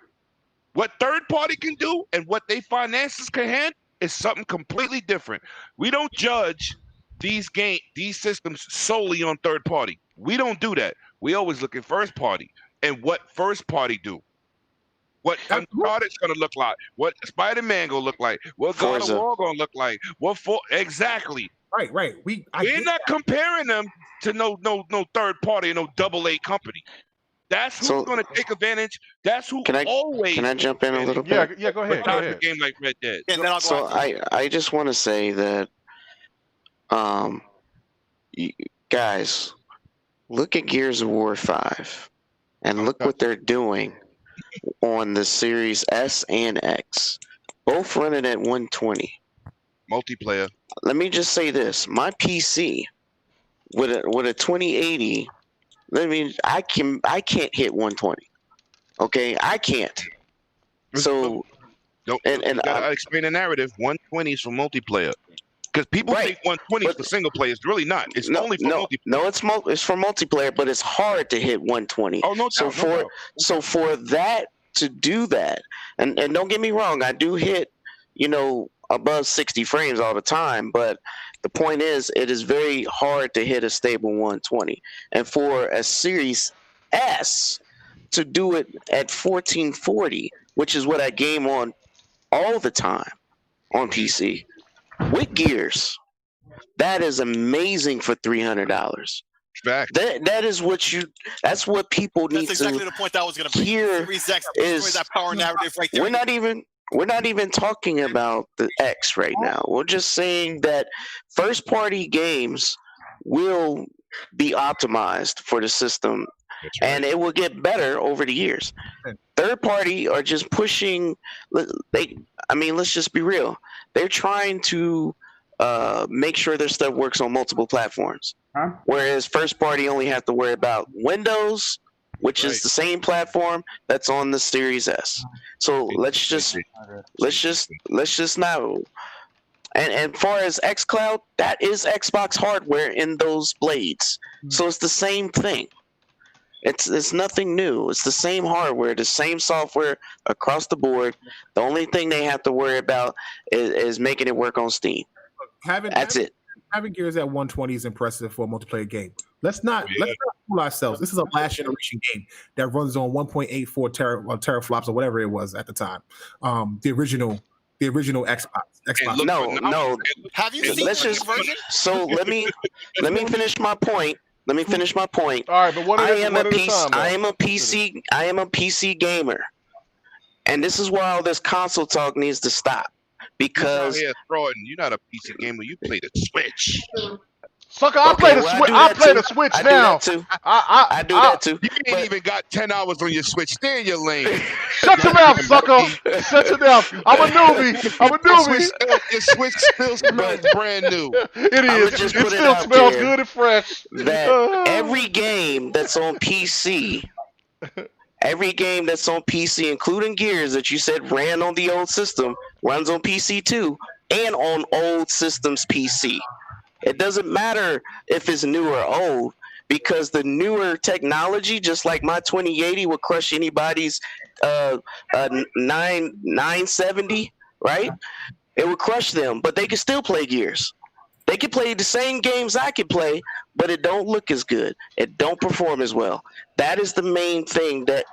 What third party can do and what they finances can handle is something completely different. We don't judge these systems solely on third party. We don't do that. We always look at first party and what first party do. What Uncharted's gonna look like, what Spider-Man gonna look like, what God of War gonna look like, exactly. Right. We're not comparing them to no third party, no AA company. That's who's going to take advantage. That's who always. Can I jump in a little bit? Yeah, go ahead. A game like Red Dead. So I just want to say that, guys, look at Gears of War 5, and look what they're doing on the Series S and X, both running at 120. Multiplayer. Let me just say this: my PC with a 2080. I mean, I can't hit 120. Okay, I can't. So, and I explain the narrative. 120 is for multiplayer, because people think 120 is for single player. It's really not. It's only for multiplayer. No, it's for multiplayer, but it's hard to hit 120. Oh no! So for that to do that, and don't get me wrong, I do hit above 60 frames all the time, but the point is, it is very hard to hit a stable 120. And for a Series S to do it at 1440, which is what I game on all the time on PC, with Gears, that is amazing for $300. Fact. That is what you. That's what people need That's exactly to the point that I was going to hear. Series X Is that power narrative right there. We're not even talking about the X right now. We're just saying that first party games will be optimized for the system, and it will get better over the years. Third party are just pushing. Let's just be real. They're trying to make sure their stuff works on multiple platforms. Whereas first party only have to worry about Windows, which is the same platform that's on the Series S. So let's just not. And far as xCloud, that is Xbox hardware in those blades. So it's the same thing. It's nothing new. It's the same hardware, the same software across the board. The only thing they have to worry about is making it work on Steam. That's it. Having Gears at 120 is impressive for a multiplayer game. Let's not fool ourselves. This is a last generation game that runs on 1.84 teraflops or whatever it was at the time. The original Xbox. No. Have you seen the version? So let me finish my point. All right, but I am a PC gamer, and this is where all this console talk needs to stop. Because you're not a PC gamer. You play the Switch. Sucker, I play the Switch. I play the Switch now. I do that too. You ain't even got 10 hours on your Switch. Stay in your lane. Shut your mouth, sucker. Shut your mouth. I'm a newbie. Your Switch still smells brand new. It is. It still smells good and fresh. That every game that's on PC, including Gears that you said ran on the old system, runs on PC too, and on old systems PC. It doesn't matter if it's new or old, because the newer technology, just like my 2080 would crush anybody's 970, right? It would crush them, but they can still play Gears. They can play the same games I can play, but it don't look as good. It don't perform as well. That is the main thing that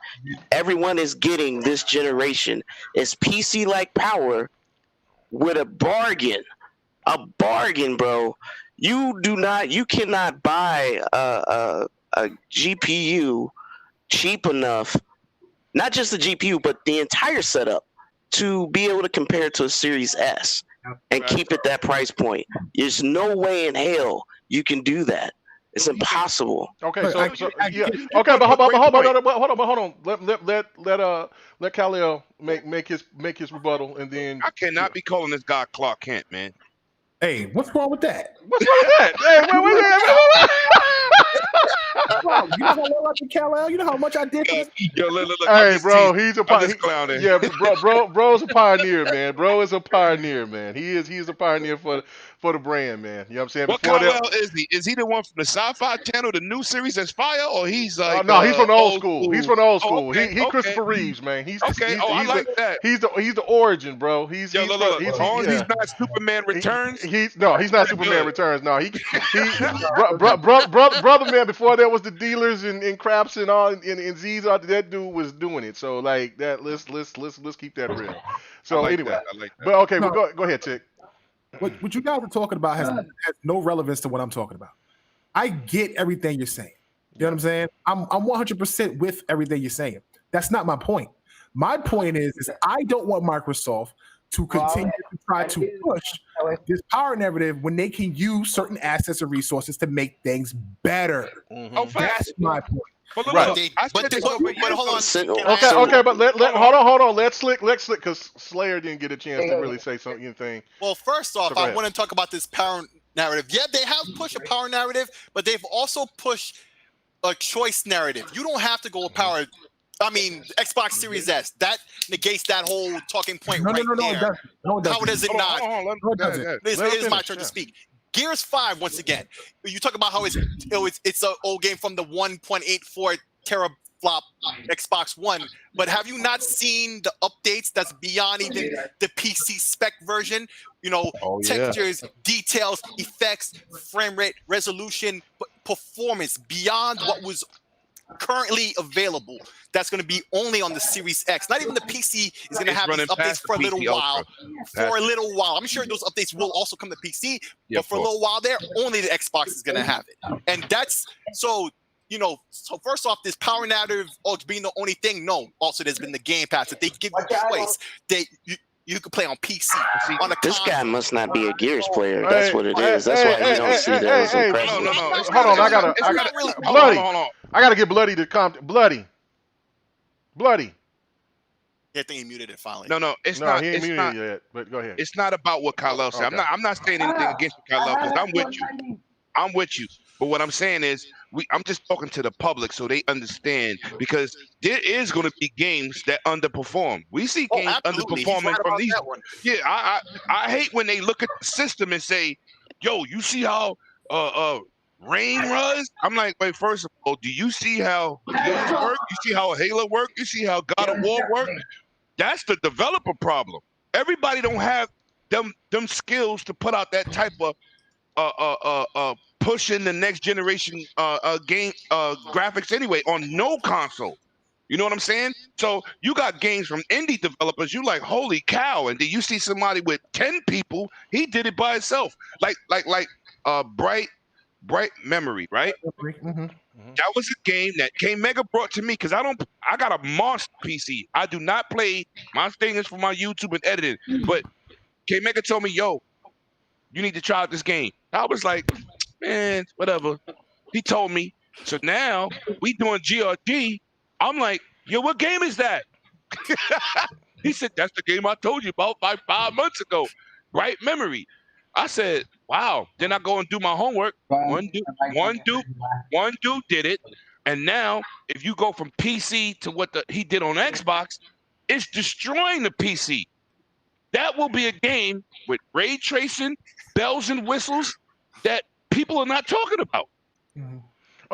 everyone is getting this generation. Is PC-like power with a bargain. A bargain, bro. You cannot buy a GPU cheap enough, not just the GPU, but the entire setup, to be able to compare to a Series S and keep it that price point. There's no way in hell you can do that. It's impossible. Okay, yeah. Okay, but hold on. Let Khalil make his rebuttal, and then I cannot be calling this guy Clark Kent, man. Hey, what's wrong with that? Hey, wait. You know how well I did Kal-El? You know how much I did for this? Hey, bro, he's a pioneer. Yeah, bro's a pioneer, man. Bro is a pioneer, man. He is a pioneer for the brand, man. You know what I'm saying? What Kal-El is he? Is he the one from the Sci-Fi Channel, the new series that's fire, or he's like? No, he's from the old school. He's from the old school. Okay, he Christopher Reeves, man. He's I like that. He's the origin, bro. He's not Superman Returns. He's not Superman Returns. No, brother, man. Before there was the dealers and craps and all and Z's, that dude was doing it. So like that. Let's keep that real. So anyway, but okay, well, go ahead, Tick. What you guys are talking about has no relevance to what I'm talking about. I get everything you're saying. You know what I'm saying? I'm 100% with everything you're saying. That's not my point. My point is I don't want Microsoft to continue to try to push this power narrative when they can use certain assets and resources to make things better. Mm-hmm. That's my point. But hold on. Okay, but hold on. Let Slick, because Slayer didn't get a chance to really say anything. Well, first off, I want to talk about this power narrative. Yeah, they have pushed a power narrative, but they've also pushed a choice narrative. You don't have to go with power. I mean, Xbox Series S. That negates that whole talking point there. How does it not? It is my turn to speak. Gears 5, once again, you talk about how it's an old game from the 1.84 teraflop Xbox One, but have you not seen the updates that's beyond even the PC spec version? You know, textures, details, effects, frame rate, resolution, performance beyond what was currently available that's going to be only on the Series X. Not even the PC is going to have these updates for a little while. For a little while. I'm sure those updates will also come to PC, but for a little while there, only the Xbox is going to have it. And that's so, so first off, this power narrative being the only thing. No, also there's been the Game Pass that they give you choice. You can play on PC. On this guy must not be a Gears player. That's what it is. That's why you don't see that as impressive. No. Hold on, I gotta Bloody. I gotta get Bloody to come. Bloody. Yeah, I think he muted it finally. No, it's not. He ain't muted yet. But go ahead. It's not about what Kyle said. Okay. I'm not saying anything against Kyle because I'm with you. But what I'm saying is, I'm just talking to the public so they understand, because there is going to be games that underperform. We see games underperforming from these. Yeah, I hate when they look at the system and say, "Yo, you see how Rain runs?" I'm like, wait, first of all, do you see how Gears work? You see how Halo work? You see how God of War work? That's the developer problem. Everybody don't have them skills to put out that type of pushing the next generation game graphics anyway on no console. You know what I'm saying? So you got games from indie developers, you like, holy cow, and then you see somebody with 10 people, he did it by himself. Like Bright Memory, right? Mm-hmm. That was a game that Kamiya brought to me because I got a monster PC. I do not play. My thing is for my YouTube and editing. But Kamiya told me, yo, you need to try out this game. I was like, man, whatever. He told me. So now we doing GRG. I'm like, yo, what game is that? He said, that's the game I told you about like 5 months ago. Bright Memory. I said, wow. Then I go and do my homework. One dude did it. And now if you go from PC to what he did on Xbox, it's destroying the PC. That will be a game with ray tracing, bells and whistles that people are not talking about. Mm-hmm.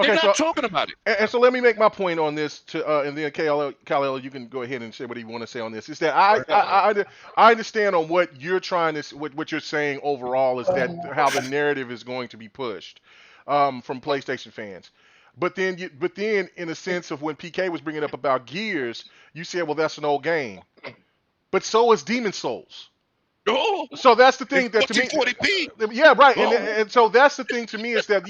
They're not talking about it. And so let me make my point on this, and then Kyle, you can go ahead and say what you want to say on this. Is that I understand on what you're trying to, what you're saying overall is that how the narrative is going to be pushed from PlayStation fans. But then in a sense of when PK was bringing up about Gears, you said, well, that's an old game. But so is Demon Souls. Oh, so that's the thing that to me. 40p. Yeah, right. And so that's the thing to me is that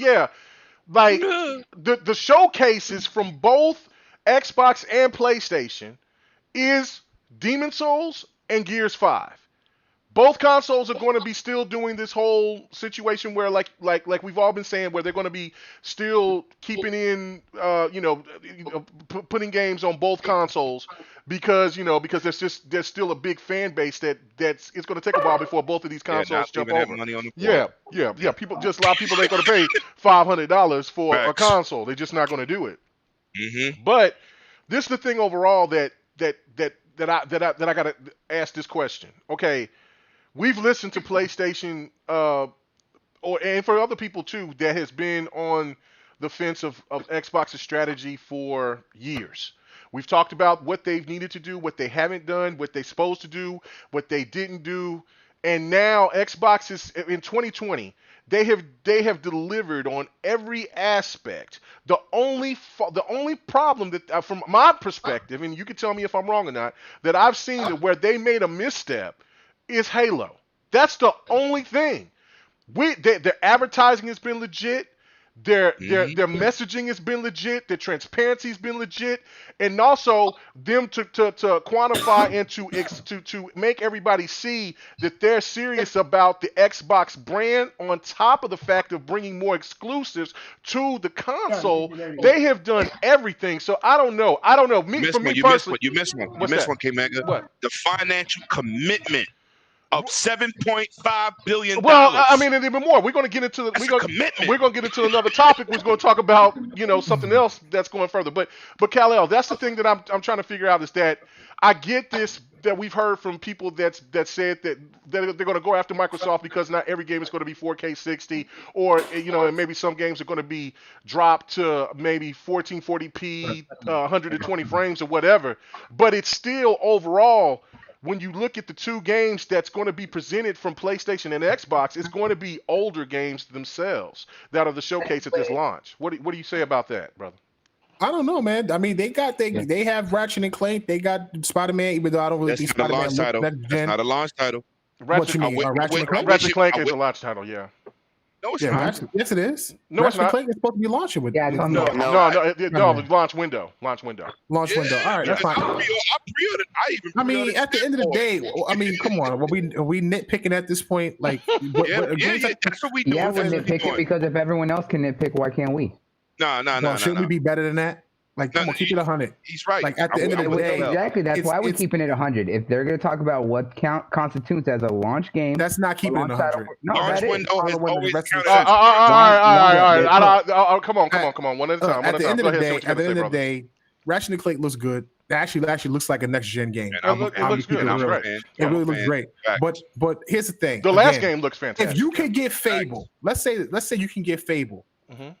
like the showcases from both Xbox and PlayStation is Demon Souls and Gears 5. Both consoles are going to be still doing this whole situation where like we've all been saying, where they're going to be still keeping in putting games on both consoles because there's still a big fan base that's it's going to take a while before both of these consoles jump over. Yeah. People, just a lot of people ain't going to pay $500 for a console. They're just not going to do it. Mm-hmm. But this is the thing overall that I got to ask this question. Okay. We've listened to PlayStation, and for other people too, that has been on the fence of Xbox's strategy for years. We've talked about what they've needed to do, what they haven't done, what they're supposed to do, what they didn't do, and now Xbox is in 2020. They have delivered on every aspect. The only problem that, from my perspective, and you can tell me if I'm wrong or not, that I've seen where they made a misstep is Halo. That's the only thing. Their advertising has been legit. Their messaging has been legit. Their transparency has been legit, and also them to quantify and to make everybody see that they're serious about the Xbox brand. On top of the fact of bringing more exclusives to the console, they have done everything. So I don't know. You missed one, Kamiya. What? The financial commitment of $7.5 billion. Well, I mean, and even more. We're going to get into another topic. We're going to talk about something else that's going further. But Kal-El, that's the thing that I'm trying to figure out is that I get this, that we've heard from people that said that they're going to go after Microsoft because not every game is going to be 4K 60, or and maybe some games are going to be dropped to maybe 1440p, 120 frames or whatever. But it's still overall, when you look at the two games that's going to be presented from PlayStation and Xbox, it's going to be older games themselves that are the showcase at this launch. What do you say about that, brother? I don't know, man. I mean, they have Ratchet and Clank. They got Spider-Man, even though I don't really think Spider-Man looks next gen. That's not a launch title. What you mean? Ratchet and Clank? Ratchet and Clank is a launch title, yeah. No, it's not. Yes, it is. No, Ratchet it's not. and Clank is supposed to be launching with. Yeah, No, launch window. Launch window. All right, that's fine. I pre-ordered. I mean, at the end of the day, I mean, come on. Are we nitpicking at this point? Like, that's what we do. Yeah, we're nitpicking because if everyone else can nitpick, why can't we? No. Shouldn't we be better than that? Like, come on, keep it 100. He's right. Like, at the end of the day, exactly. That's why we're keeping it 100. If they're going to talk about what constitutes as a launch game, that's not keeping it 100. No, launch window is always counted. All right. Come on. One at a time. At the end of the day, Ratchet and Clank looks good. It actually looks like a next gen game. It looks good. It really looks great. But here's the thing. The last game looks fantastic. If you can get Fable, let's say you can get Fable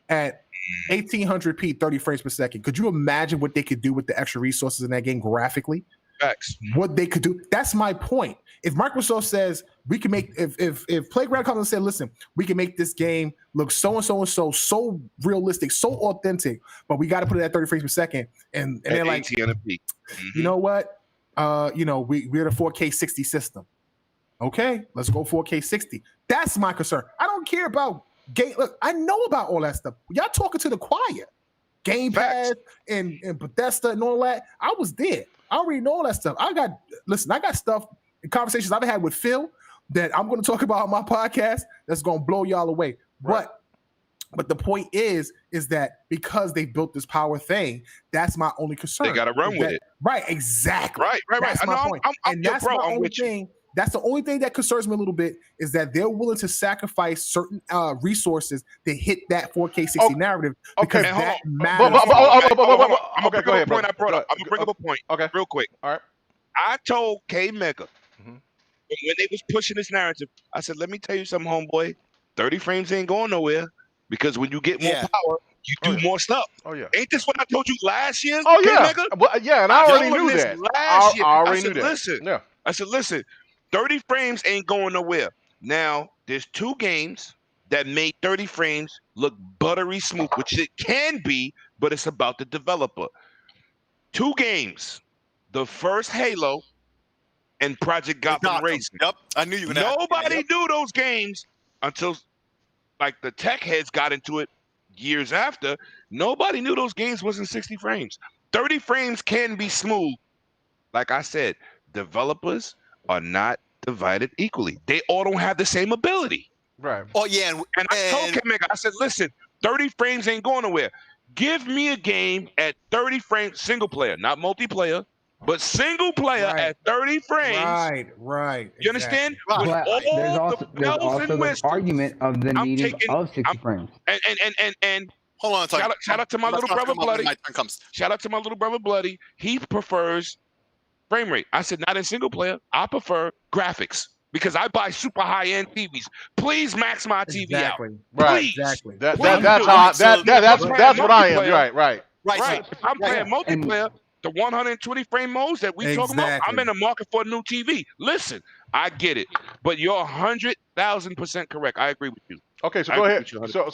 at 1800p 30 frames per second, could you imagine what they could do with the extra resources in that game graphically? Facts. What they could do. That's my point. If Microsoft says we can make, if Playground comes and said, listen, we can make this game look so and so realistic, so authentic, but we got to put it at 30 frames per second, and they're like, you know what? We're the 4K 60 system. Okay, let's go 4K 60. That's my concern. I don't care about game. Look, I know about all that stuff. Y'all talking to the choir. Game Pass and Bethesda and all that. I was there. I already know all that stuff. I got stuff in conversations I've had with Phil that I'm going to talk about on my podcast that's going to blow y'all away. Right. But the point is that because they built this power thing, that's my only concern. They got to run with it. Right, exactly. Right. That's my point. That's my only thing. That's the only thing that concerns me a little bit is that they're willing to sacrifice certain resources to hit that 4K 60 narrative because that matters. I'm going to bring up a point real quick. All right. I told K Mega when they was pushing this narrative, I said, let me tell you something, homeboy. 30 frames ain't going nowhere because when you get more power, you do more stuff. Oh, yeah. Ain't this what I told you last year? Oh, yeah. Well, yeah, and I already knew that. Last year. I already knew that. I said, listen, 30 frames ain't going nowhere. Now, there's two games that made 30 frames look buttery smooth, which it can be, but it's about the developer. Two games. The first Halo and Project Gotham Racing. Yep, I knew you were going to. Nobody knew those games until like the tech heads got into it years after. Nobody knew those games wasn't 60 frames. 30 frames can be smooth. Like I said, developers are not divided equally. They all don't have the same ability. Right. Oh, yeah. And I told Kamiya, I said, listen, 30 frames ain't going nowhere. Give me a game at 30 frames, single player, not multiplayer, but single player at 30 frames. Right. You understand? Right. There's also the argument of the needing of 60 frames. And hold on. Shout out to my little brother Bloody. Shout out to my little brother Bloody. He prefers frame rate. I said, not in single player. I prefer graphics because I buy super high end TVs. Please max my TV out. Right. Please. Exactly. That's what I am. Right. If I'm playing multiplayer, the 120 frame modes that we talking about, I'm in the market for a new TV. Listen, I get it, but you're 100,000% correct. I agree with you. Okay, so go ahead. So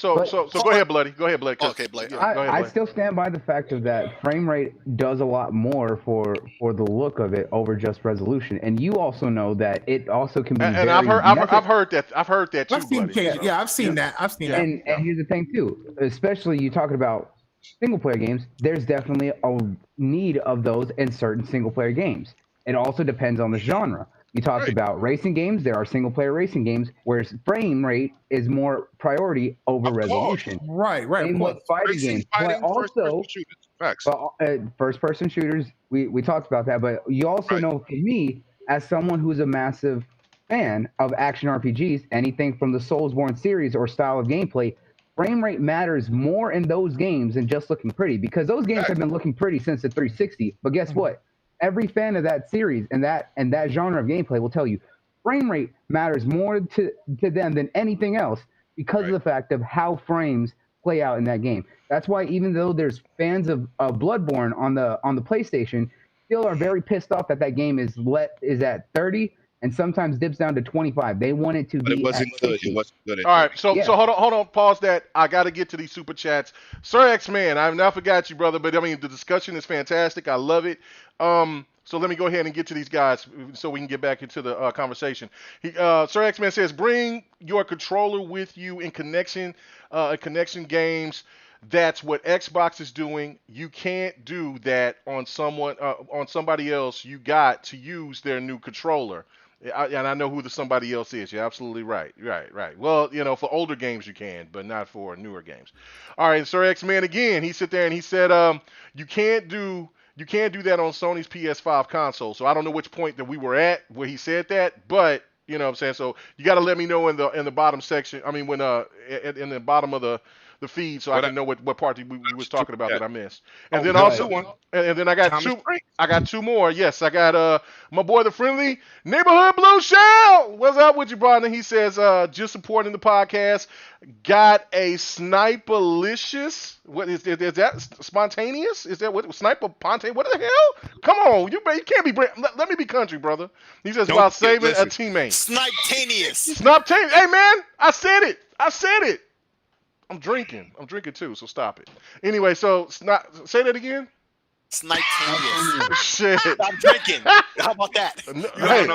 go ahead, Bloody. Go ahead, Bloody. Okay, Blake. I still stand by the fact of that frame rate does a lot more for the look of it over just resolution, and you also know that it also can be. And I've heard that too. I've seen that. And here's the thing too, especially you talking about single player games. There's definitely a need of those in certain single player games. It also depends on the genre. You talked about racing games. There are single player racing games where frame rate is more priority over resolution. Right. Same with fighting games, but also first person shooters. We talked about that, but you also know, for me, as someone who's a massive fan of action RPGs, anything from the Soulsborne series or style of gameplay, frame rate matters more in those games than just looking pretty, because those games have been looking pretty since the 360. But guess what? Every fan of that series and that genre of gameplay will tell you frame rate matters more to them than anything else because of the fact of how frames play out in that game. That's why even though there's fans of Bloodborne on the PlayStation, still are very pissed off that game is at 30 and sometimes dips down to 25. They want it to But be it wasn't at good. 60. It wasn't good at All right, doing. so Yeah. so hold on, pause that. I got to get to these super chats. Sir X Man, I've not forgot you, brother, but I mean the discussion is fantastic. I love it. So let me go ahead and get to these guys so we can get back into the conversation. Sir X Man says, bring your controller with you in connection games. That's what Xbox is doing. You can't do that on somebody else. You got to use their new controller. And I know who the somebody else is. You're absolutely right. Right. Well, for older games you can, but not for newer games. All right, Sir X Man again. He sit there and he said, you can't do that on Sony's PS5 console. So I don't know which point that we were at where he said that, but you know what I'm saying. So you got to let me know in the bottom section. I mean, when in the bottom of the feed, so I can know what part we was talking about that I missed. And then also, and then I got two. I got two more. Yes, I got my boy the friendly neighborhood blue shell. What's up with you, brother? He says just supporting the podcast. Got a sniperlicious. What is that? Spontaneous? Is that what sniper ponte? What the hell? Come on, you can't be. Let me be country, brother. He says while saving a teammate. Snipertaneous. Hey man, I said it. I'm drinking too, so stop it. Anyway, so say that again. Snipertaneous. Shit. I'm drinking. How about that? No. Hey,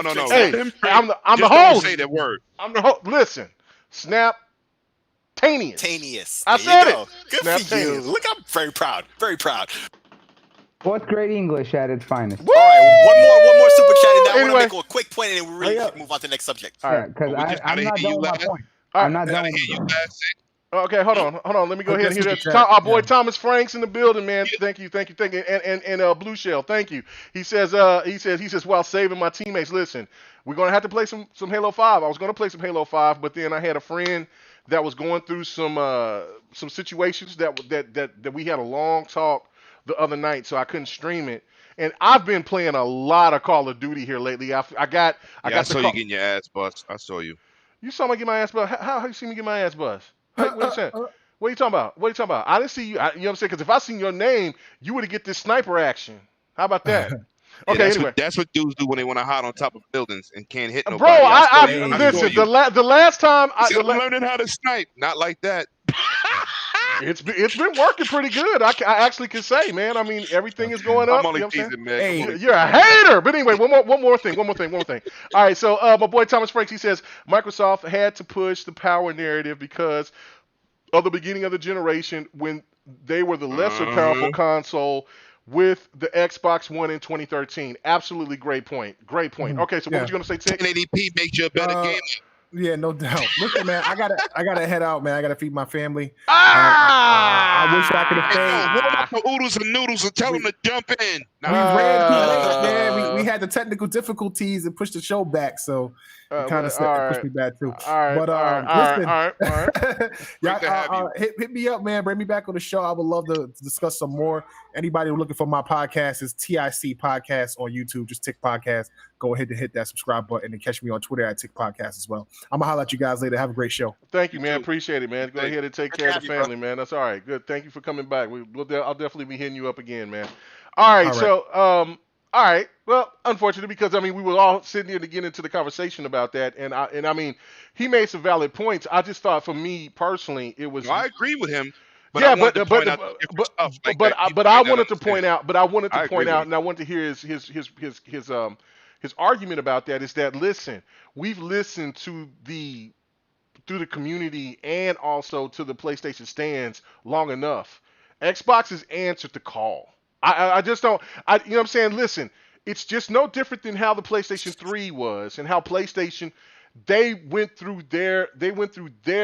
I'm the host. Don't say that word. I'm the host. Listen, snaptaneous. I There said you go. it. Good for you. Look, I'm very proud. Very proud. Fourth grade English at its finest. Woo! All right, one more super chat, and I Anyway. want to make a quick point, and then we really move on to the next subject. All right. Because I'm not done with my point. All I'm not I done gotta with hear my you point. guys say. Okay, hold on. Let me go ahead and hear that. Chat. Our boy Yeah. Thomas Franks in the building, man. Thank you. And Blue Shell, thank you. He says while saving my teammates. Listen, we're gonna have to play some Halo 5. I was gonna play some Halo 5, but then I had a friend that was going through some situations that we had a long talk the other night, so I couldn't stream it. And I've been playing a lot of Call of Duty here lately. I saw you getting your ass bust. I saw you. You saw me get my ass bust. How you see me get my ass bust? What are you saying? What are you talking about? I didn't see you. You know what I'm saying? Because if I seen your name, you would have get this sniper action. How about that? Okay, anyway. That's what dudes do when they want to hide on top of buildings and can't hit nobody. Bro, listen. The last time I'm learning how to snipe, not like that. It's been working pretty good. I actually can say, man. I mean, everything is going up. I'm only you know teasing, man. Hey, you're a hater. But anyway, one more thing. All right, so my boy Thomas Franks, he says Microsoft had to push the power narrative because of the beginning of the generation when they were the lesser powerful console with the Xbox One in 2013. Absolutely great point. Okay, so what were you going to say, Tim? 1080p makes you a better gamer. Yeah, no doubt. Listen, man, I gotta head out, man. I gotta feed my family. I wish I could have stayed. What about the oodles and noodles and tell them to jump in? We ran too late, man. We had the technical difficulties and pushed the show back, so it kind of pushed me back too. Listen, hit me up, man. Bring me back on the show. I would love to discuss some more. Anybody looking for my podcast is TIC Podcast on YouTube. Just Tick Podcast. Go ahead and hit that subscribe button and catch me on Twitter at Tick Podcast as well. I'm gonna holler at you guys later. Have a great show. Thank you, man. Appreciate it, man. Go ahead and take care of the family, man. That's all right. Good. Thank you for coming back. I'll definitely be hitting you up again, man. All right. So, all right. Well, unfortunately, because I mean, we were all sitting here to get into the conversation about that, and I mean, he made some valid points. I just thought, for me personally, it was. No, I agree with him. But yeah, I but I wanted to point out, and I wanted to hear his argument about that is that, listen, we've listened to through the community and also to the PlayStation stands long enough. Xbox has answered the call. I just don't. You know what I'm saying? Listen, it's just no different than how the PlayStation 3 was and how PlayStation. They went through their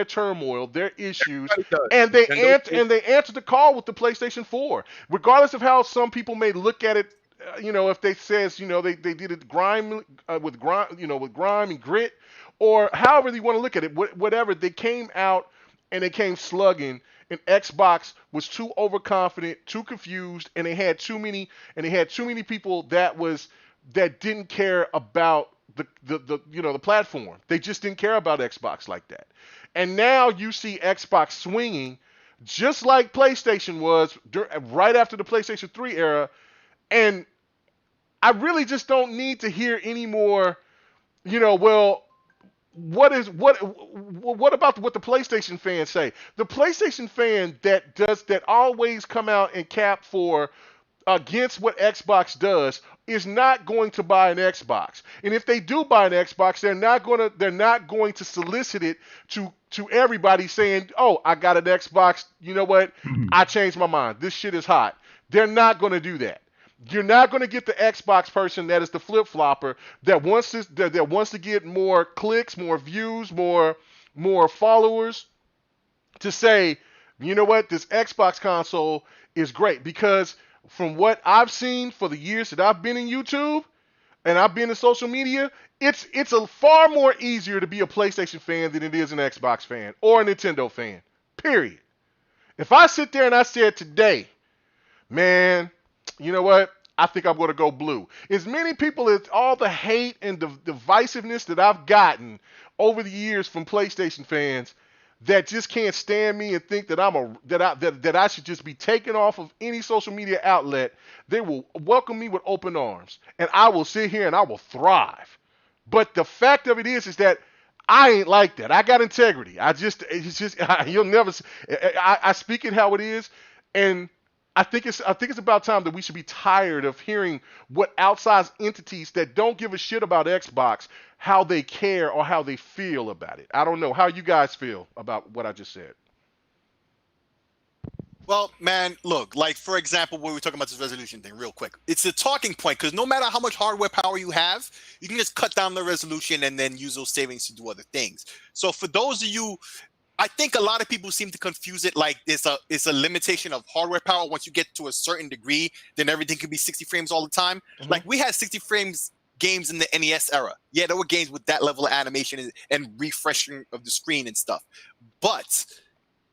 turmoil, their issues, and they answered the call with the PlayStation 4. Regardless of how some people may look at it, if they says they did it with grime and grit, or however you want to look at it, whatever, they came out and they came slugging. And Xbox was too overconfident, too confused, and they had too many people that didn't care about the platform. They just didn't care about Xbox like that. And now you see Xbox swinging just like PlayStation was right after the PlayStation 3 era. And I really just don't need to hear any more Well, what about what the PlayStation fans say? The PlayStation fan that always come out and cap for against what Xbox does is not going to buy an Xbox. And if they do buy an Xbox, they're not going to solicit it to everybody saying, "Oh, I got an Xbox. You know what? I changed my mind. This shit is hot." They're not going to do that. You're not going to get the Xbox person that is the flip flopper that wants to get more clicks, more views, more followers to say, "You know what? This Xbox console is great." Because from what I've seen for the years that I've been in YouTube and I've been in social media, it's a far more easier to be a PlayStation fan than it is an Xbox fan or a Nintendo fan. Period. If I sit there and I said today, man, you know what? I think I'm going to go blue. As many people as all the hate and the divisiveness that I've gotten over the years from PlayStation fans that just can't stand me and think that I should just be taken off of any social media outlet, they will welcome me with open arms, and I will sit here and I will thrive. But the fact of it is that I ain't like that. I got integrity. It's just you'll never. I speak it how it is, and I think it's about time that we should be tired of hearing what outside entities that don't give a shit about Xbox, how they care or how they feel about it. I don't know how you guys feel about what I just said. Well, man, look, like for example, when we're talking about this resolution thing, real quick, it's a talking point because no matter how much hardware power you have, you can just cut down the resolution and then use those savings to do other things. So for those of you, I think a lot of people seem to confuse it like it's a limitation of hardware power. Once you get to a certain degree, then everything can be 60 frames all the time. Mm-hmm. Like we had 60 frames games in the NES era. Yeah, there were games with that level of animation and refreshing of the screen and stuff. But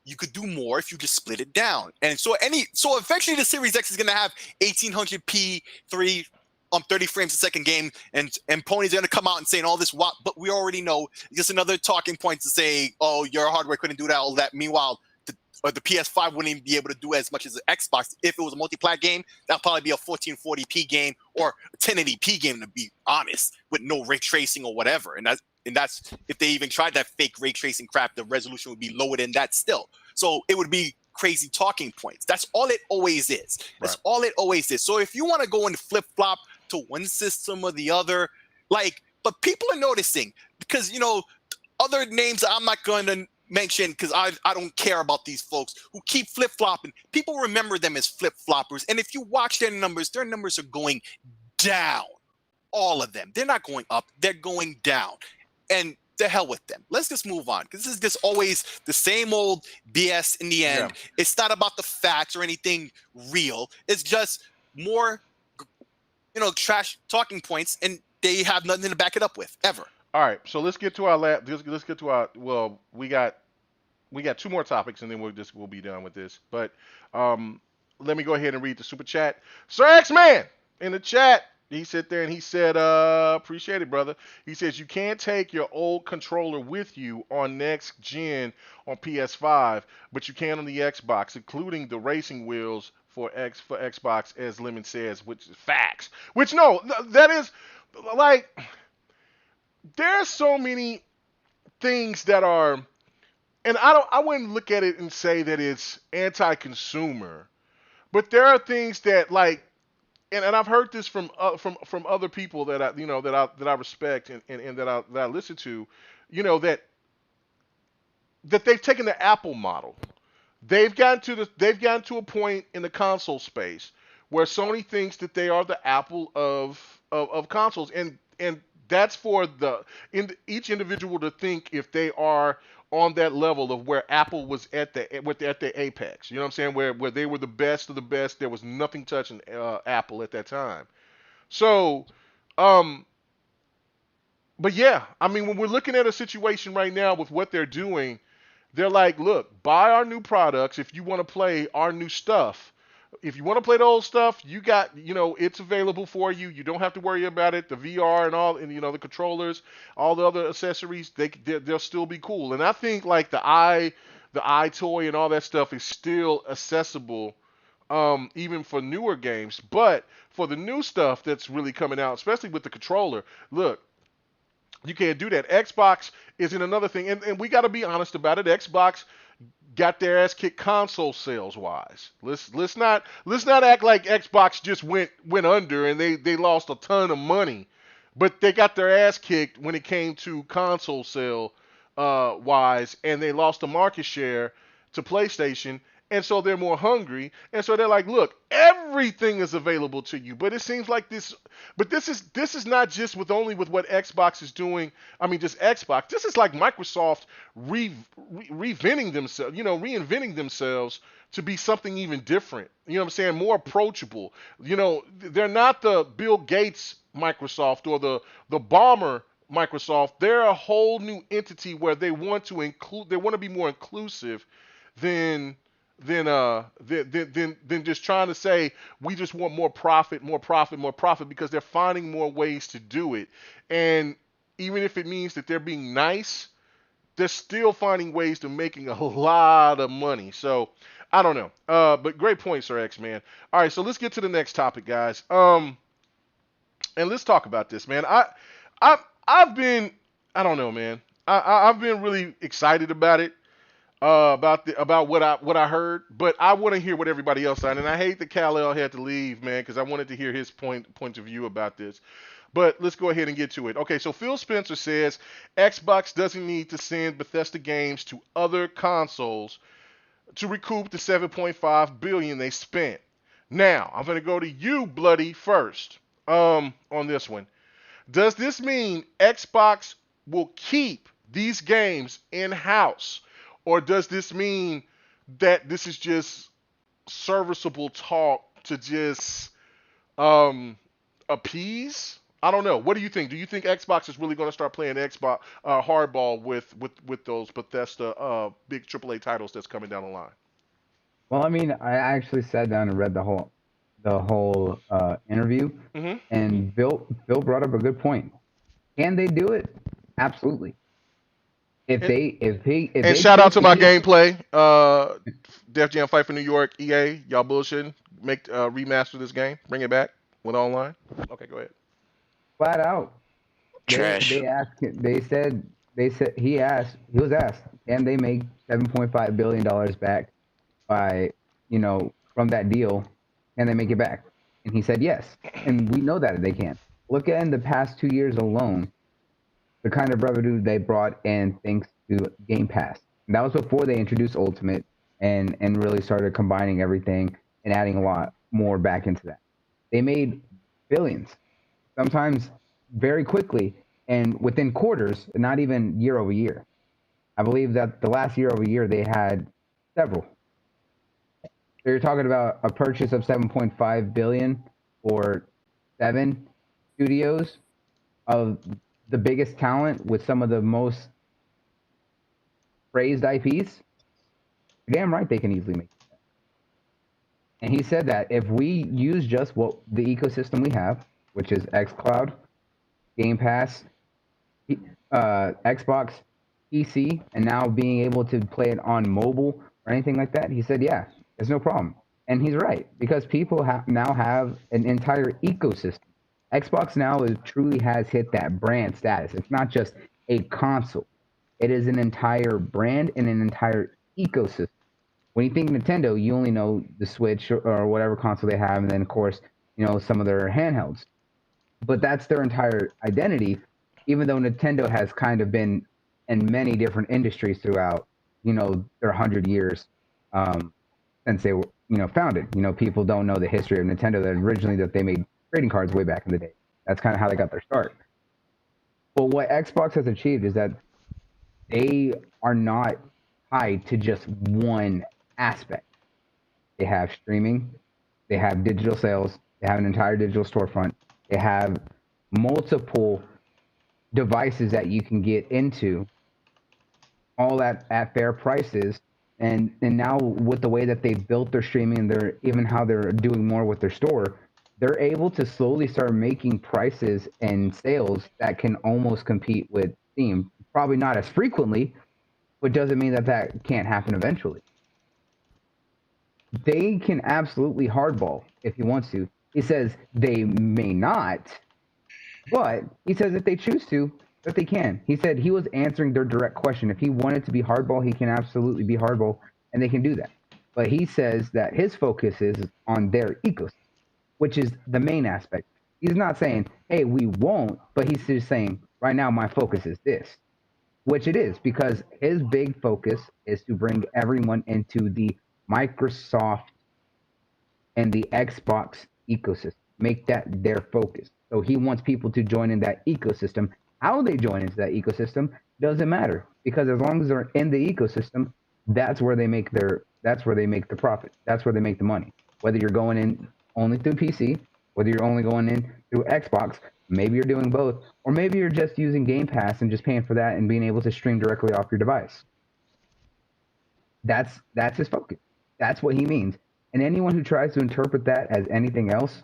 you could do more if you just split it down. And so eventually the Series X is going to have 1800p 30 frames a second game, and Pony's going to come out and saying all this, but we already know just another talking point to say, oh, your hardware couldn't do that, all that. Meanwhile, the PS5 wouldn't even be able to do as much as the Xbox. If it was a multi-plat game, that'd probably be a 1440p game or a 1080p game, to be honest, with no ray tracing or whatever. And that's if they even tried that fake ray tracing crap, the resolution would be lower than that still. So it would be crazy talking points. That's all it always is. That's Right. all it always is. So if you want to go and flip flop to one system or the other, but people are noticing because other names I'm not going to mention because I don't care about these folks who keep flip flopping. People remember them as flip floppers, and if you watch their numbers are going down. All of them. They're not going up. They're going down. And the hell with them. Let's just move on because this is just always the same old BS in the end. Yeah. It's not about the facts or anything real. It's just more, trash talking points, and they have nothing to back it up with ever. All right, so let's get to our let's get to our. Well, we got two more topics, and then we'll be done with this. But let me go ahead and read the super chat. Sir X-Man in the chat. He sat there and he said, appreciate it, brother. He says, you can't take your old controller with you on next gen on PS5, but you can on the Xbox, including the racing wheels for Xbox, as Lemon says, which is facts. Which, no, that is, like, there are so many things that are, and I wouldn't look at it and say that it's anti-consumer, but there are things that, like, and I've heard this from other people that I respect and that I listen to, that they've taken the Apple model. They've gotten to a point in the console space where Sony thinks that they are the Apple of consoles, and that's for each individual to think if they are on that level of where Apple was at the apex. You know what I'm saying? Where they were the best of the best. There was nothing touching Apple at that time. So, but yeah, I mean, when we're looking at a situation right now with what they're doing, they're like, look, buy our new products if you want to play our new stuff. If you want to play the old stuff, you got, it's available for you. You don't have to worry about it. The VR and all, and the controllers, all the other accessories, they'll still be cool. And I think like the iToy and all that stuff is still accessible, even for newer games. But for the new stuff that's really coming out, especially with the controller, look, You can't do that. Xbox is in another thing, and we got to be honest about it. Xbox got their ass kicked console sales wise. Let's not act like Xbox just went under and they lost a ton of money, but they got their ass kicked when it came to console sale wise, and they lost the market share to PlayStation. And so they're more hungry, and so they're like, "Look, everything is available to you." But it seems like this is not just with what Xbox is doing. I mean, just Xbox. This is like Microsoft reinventing themselves to be something even different. You know what I'm saying? More approachable. They're not the Bill Gates Microsoft or the bomber Microsoft. They're a whole new entity where they want to include. They want to be more inclusive than than just trying to say we just want more profit, more profit, more profit, because they're finding more ways to do it. And even if it means that they're being nice, they're still finding ways to making a lot of money. So I don't know. But great point, Sir X, man. All right, so let's get to the next topic, guys. And let's talk about this, man. I've been, I don't know, man. I've been really excited about it. About what I heard, but I want to hear what everybody else said, and I hate that Kal-El had to leave, man, because I wanted to hear his point of view about this. But let's go ahead and get to it. Okay, so Phil Spencer says Xbox doesn't need to send Bethesda games to other consoles to recoup the 7.5 billion they spent. Now I'm gonna go to you, Bloody, first. On this one, does this mean Xbox will keep these games in house? Or does this mean that this is just serviceable talk to just appease? I don't know. What do you think? Do you think Xbox is really going to start playing Xbox hardball with those Bethesda big AAA titles that's coming down the line? Well, I mean, I actually sat down and read the whole interview, and Bill brought up a good point. Can they do it? Absolutely. If they shout out to my gameplay, Def Jam Fight for New York, EA, y'all bullshitting. Remaster this game, bring it back with online. Okay, go ahead. Flat out, trash. They he was asked, can they make $7.5 billion back by from that deal? Can they make it back? And he said yes, and we know that they can. Look at in the past 2 years alone, the kind of revenue they brought in thanks to Game Pass. And that was before they introduced Ultimate and really started combining everything and adding a lot more back into that. They made billions, sometimes very quickly and within quarters, not even year over year. I believe that the last year over year they had several. So you're talking about a purchase of 7.5 billion for 7 studios of the biggest talent with some of the most praised IPs. You're damn right they can easily make that. And he said that if we use just what the ecosystem we have, which is xCloud, Game Pass, Xbox, PC, and now being able to play it on mobile or anything like that, he said, yeah, there's no problem. And he's right, because people now have an entire ecosystem. Xbox now truly has hit that brand status. It's not just a console. It is an entire brand and an entire ecosystem. When you think Nintendo, you only know the Switch or whatever console they have, and then, of course, some of their handhelds. But that's their entire identity, even though Nintendo has kind of been in many different industries throughout, their 100 years since they were, founded. People don't know the history of Nintendo, that originally that they made trading cards way back in the day. That's kind of how they got their start. But what Xbox has achieved is that they are not tied to just one aspect. They have streaming, they have digital sales, they have an entire digital storefront, they have multiple devices that you can get into, all that at fair prices. And now with the way that they've built their streaming and even how they're doing more with their store, they're able to slowly start making prices and sales that can almost compete with Steam. Probably not as frequently, but doesn't mean that can't happen eventually. They can absolutely hardball if he wants to. He says they may not, but he says if they choose to, But they can. He said he was answering their direct question. If he wanted to be hardball, he can absolutely be hardball, and they can do that. But he says that his focus is on their ecosystem, which is the main aspect. He's not saying, hey, we won't, but he's just saying, right now my focus is this, which it is, because his big focus is to bring everyone into the Microsoft and the Xbox ecosystem, make that their focus. So he wants people to join in that ecosystem. How they join into that ecosystem doesn't matter, because as long as they're in the ecosystem, that's where they make the profit. That's where they make the money. Whether you're going in only through PC, whether you're only going in through Xbox, maybe you're doing both, or maybe you're just using Game Pass and just paying for that and being able to stream directly off your device. That's his focus. That's what he means. And anyone who tries to interpret that as anything else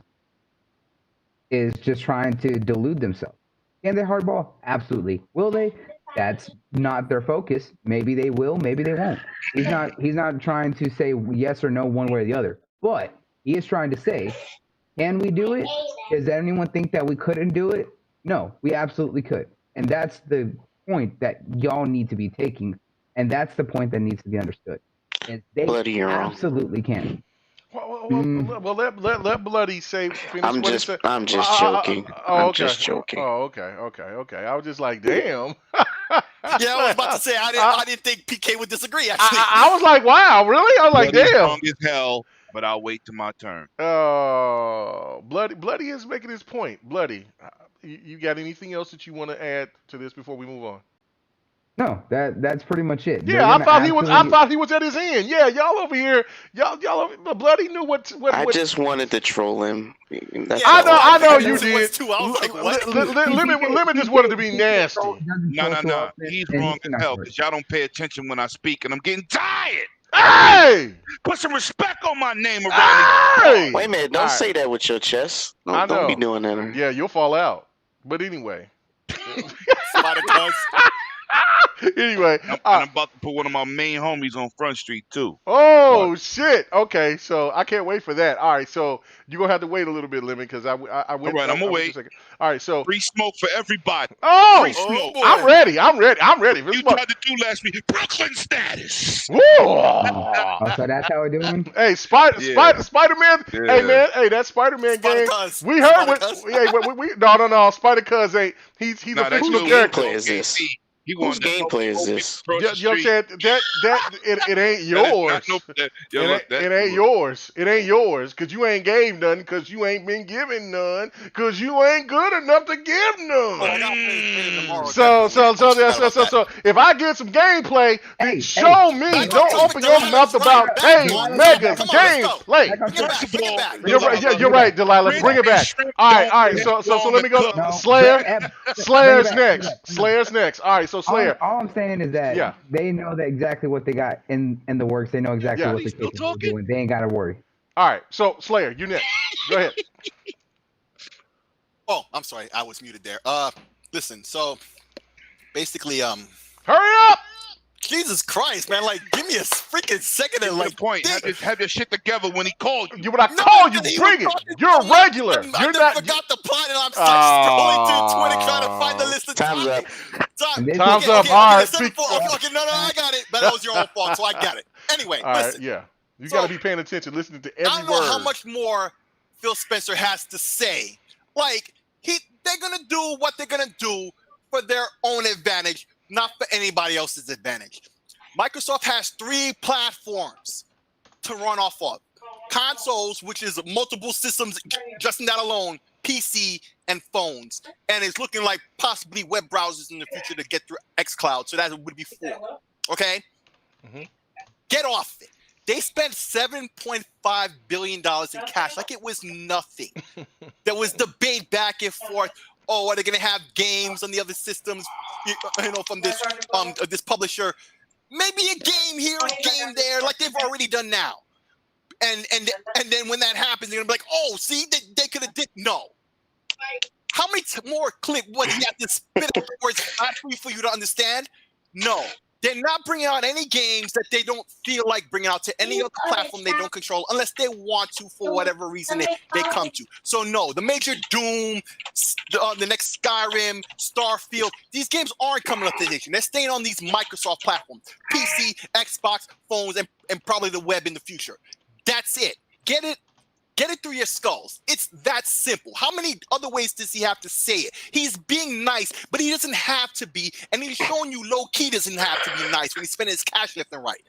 is just trying to delude themselves. Can they hardball? Absolutely. Will they? That's not their focus. Maybe they will, maybe they won't. He's not trying to say yes or no one way or the other. But he is trying to say, can we do it? Does anyone think that we couldn't do it? No, we absolutely could. And that's the point that y'all need to be taking. And that's the point that needs to be understood. And they absolutely can. Well, let Bloody say. I'm just joking. I'm just joking. Oh, okay. I was just like, damn. Yeah, I was about to say I didn't think PK would disagree. Actually, I was like, wow, really? I was like, Bloody's damn. Strong as hell, but I'll wait till my turn. Oh, Bloody is making his point. Bloody, you got anything else that you want to add to this before we move on? No, that's pretty much it. Yeah, I thought he was at his end. Yeah, y'all over here, y'all Bloody knew what. I just wanted to troll him. I know you did. Too. I was like, what? Lemon just wanted to be nasty. No. He's wrong as hell because y'all don't pay attention when I speak, and I'm getting tired. Hey! Put some respect on my name around Hey! Wait a minute, don't say that with your chest. Don't be doing that. Yeah, you'll fall out. But anyway. Spider Cuz. Anyway, I'm about to put one of my main homies on Front Street too. Oh shit! Okay, so I can't wait for that. All right, so you're gonna have to wait a little bit, Lemon, because I went. All right, I'm gonna wait. All right, so free smoke for everybody. Oh, free smoke. I'm ready. You tried to do last week. Brooklyn status. Woo! So that's how we're doing. Hey, Spider-Man. Yeah. Hey man, that Spider-Man game. We heard what. No. Spider Cuz ain't. He's a fictional character. Whose gameplay is this? You know what I'm saying? It ain't yours. It ain't yours. It ain't yours because you ain't gave none, because you ain't been given none, because you ain't good enough to give none. So if I get some gameplay, then show me. Don't open your mouth about Megas gameplay. You're right, Delilah. Bring it back. All right. So let me go. Slayer's next. All right. So Slayer. All I'm saying is that they know that exactly what they got in the works. They know exactly what they're capable of doing. They ain't got to worry. All right. So Slayer, you next. Go ahead. Oh, I'm sorry. I was muted there. Listen. So basically, hurry up. Jesus Christ, man! Like, give me a freaking second and like point. Have your shit together when he called you. When I call you, bring it. You're a regular. I forgot the plot, and I'm scrolling through Twitter trying to find the list of times up. Time's up. All right. Okay, no, I got it. But that was your own fault, so I got it. Anyway, listen. Yeah. You got to be paying attention, listening to every word. I don't know how much more Phil Spencer has to say. Like, they're gonna do what they're gonna do for their own advantage, not for anybody else's advantage. Microsoft has 3 platforms to run off of. Consoles, which is multiple systems, just in that alone, PC and phones. And it's looking like possibly web browsers in the future to get through xCloud. So that would be 4. Okay? Mm-hmm. Get off it. They spent $7.5 billion in cash like it was nothing. There was debate back and forth. Oh, are they going to have games on the other systems, from this publisher? Maybe a game here, a game there, like they've already done now. And then when that happens, they're going to be like, oh, see, they could have did. No. How many more clip would he have to spit out words for you to understand? No. They're not bringing out any games that they don't feel like bringing out to any other platform they don't control unless they want to for whatever reason they come to. So no, the major Doom, the next Skyrim, Starfield, these games aren't coming up to PlayStation. They're staying on these Microsoft platforms, PC, Xbox, phones, and probably the web in the future. That's it. Get it through your skulls. It's that simple. How many other ways does he have to say it? He's being nice, but he doesn't have to be. And he's showing you low-key doesn't have to be nice when he's spending his cash left and right.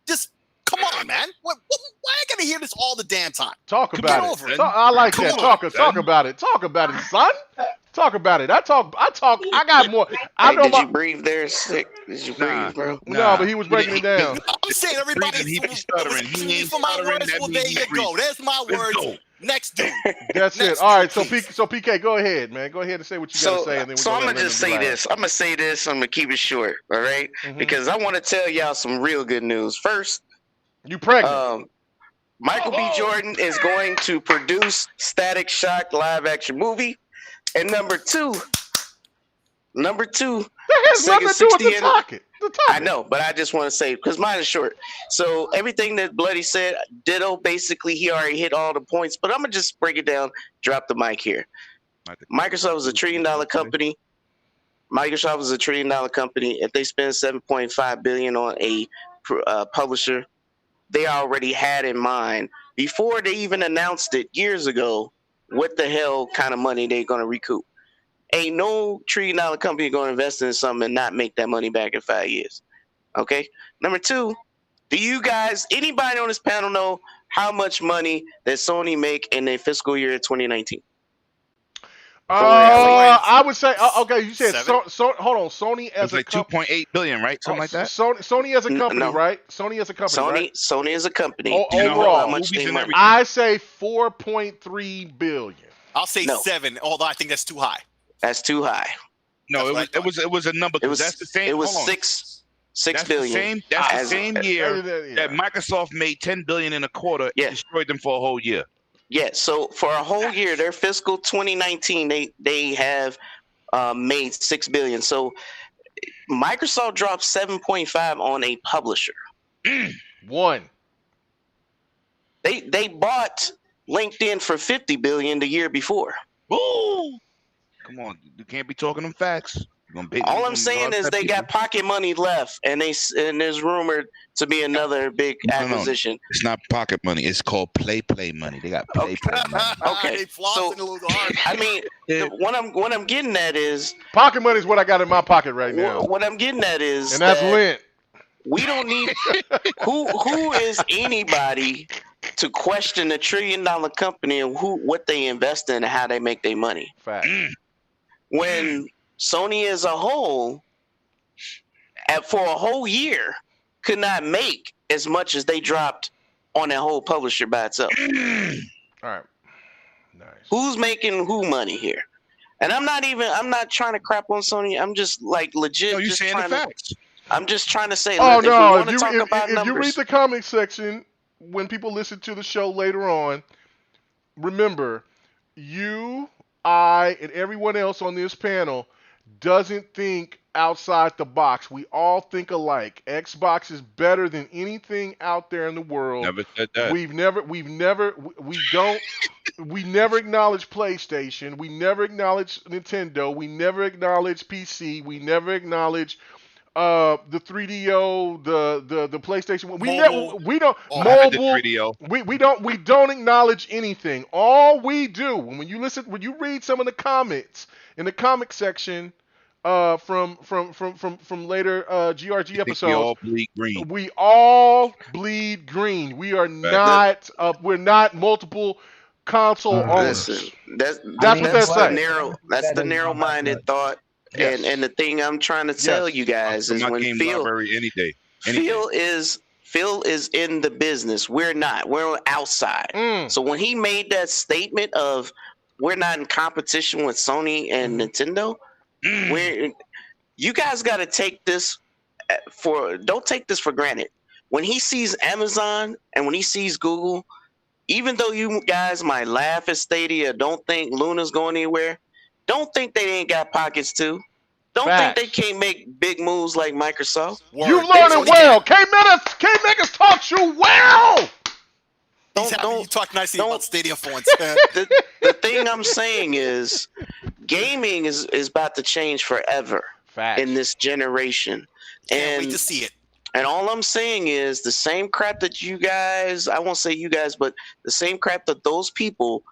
Just, come on, man. Why I gotta hear this all the damn time? Talk about over it. I like that. Talk about it. Talk about it, son. Talk about it. I got more. Did you breathe there, Sick? Did you breathe, bro? No, but he was breaking it down. I'm saying everybody. He be stuttering. He ain't for my stuttering. words. That Well, means there he you go. breathe. There's my words. Next dude. That's Next it. All right. dude, So PK, go ahead, man. Go ahead and say what you got to say, and then I'm gonna just say this. I'm gonna say this. I'm gonna keep it short, all right? Because I want to tell y'all some real good news. First, you pregnant? Michael B. Jordan is going to produce Static Shock live action movie, and number two. That has nothing to do with the topic. I know, but I just want to say, because mine is short. So everything that Bloody said, ditto, basically, he already hit all the points. But I'm going to just break it down, drop the mic here. Microsoft is $1 trillion company. Microsoft is $1 trillion company. If they spend $7.5 billion on a publisher, they already had in mind, before they even announced it years ago, what the hell kind of money they're going to recoup. Ain't no $1 trillion company going to invest in something and not make that money back in 5 years. Okay. Number two, do you guys, anybody on this panel, know how much money that Sony make in their fiscal year 2019? I would say okay. You said hold on. Sony as a company, 2.8 billion, right? Something like that. Sony as a company, right? Sony as a company, right? Sony as a company. Overall, how much they money? I say 4.3 billion. I'll say 7, although I think that's too high. That's too high. No, it was a number. That's the same. It was six billion. That's the same year that Microsoft made $10 billion in a quarter. Yeah. And destroyed them for a whole year. Yeah. So for a whole year, their fiscal 2019, they have made $6 billion. So Microsoft dropped 7.5 on a publisher. One. They bought LinkedIn for $50 billion the year before. Ooh. Come on, you can't be talking them facts. All I'm saying is they got pocket money left, and there's rumored to be another big acquisition. No, it's not pocket money. It's called play money. They got play money. Okay, so I mean, what I'm getting at is pocket money is what I got in my pocket right now. What I'm getting at is, and that's lint. We don't need who is anybody to question a $1 trillion company and what they invest in and how they make their money. Fact. When Sony as a whole, for a whole year, could not make as much as they dropped on that whole publisher by itself. All right. Nice. Who's making who money here? And I'm not trying to crap on Sony. I'm just like legit. No, you're saying the facts. I'm just trying to say. Oh, look, no. if you read the comment section, when people listen to the show later on, remember, you, I, and everyone else on this panel doesn't think outside the box. We all think alike. Xbox is better than anything out there in the world. Never said that. We never acknowledge PlayStation. We never acknowledge Nintendo. We never acknowledge PC. We never acknowledge the 3DO, the PlayStation. We don't mobile. We don't acknowledge anything. All we do when you read some of the comments in the comic section from later GRG episodes, we all bleed green. We all bleed green. We are not we're not multiple console owners. That's what they're saying. That's the narrow-minded thought. Yes. And the thing I'm trying to tell you guys is when Phil is in the business, we're not. We're outside. So when he made that statement of we're not in competition with Sony and Nintendo, you guys got to take this don't take this for granted. When he sees Amazon and when he sees Google, even though you guys might laugh at Stadia, don't think Luna's going anywhere, don't think they ain't got pockets too. Don't think they can't make big moves like Microsoft. You learning well. K-Megas taught you well. He's happy you talk nicely about Stadia phones. The thing I'm saying is, gaming is about to change forever in this generation. Can't wait to see it. And all I'm saying is the same crap that you guys, I won't say you guys, but the same crap that those people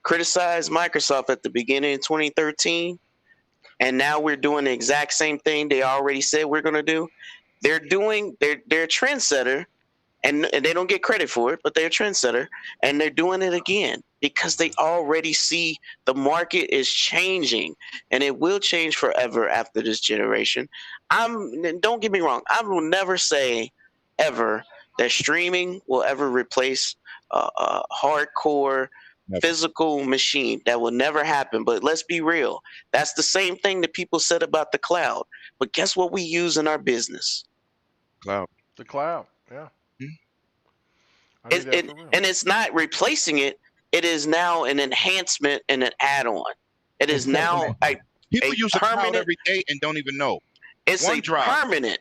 criticized Microsoft at the beginning of 2013, and now we're doing the exact same thing they already said we're going to do. They're a trendsetter, and they don't get credit for it, but they're a trendsetter, and they're doing it again because they already see the market is changing, and it will change forever after this generation. Don't get me wrong, I will never say ever that streaming will ever replace a hardcore physical machine. That will never happen. But let's be real. That's the same thing that people said about the cloud. But guess what we use in our business? Cloud. The cloud. Yeah. And it's not replacing it. It is now an enhancement and an add-on. It is now people use a cloud every day and don't even know. It's permanent.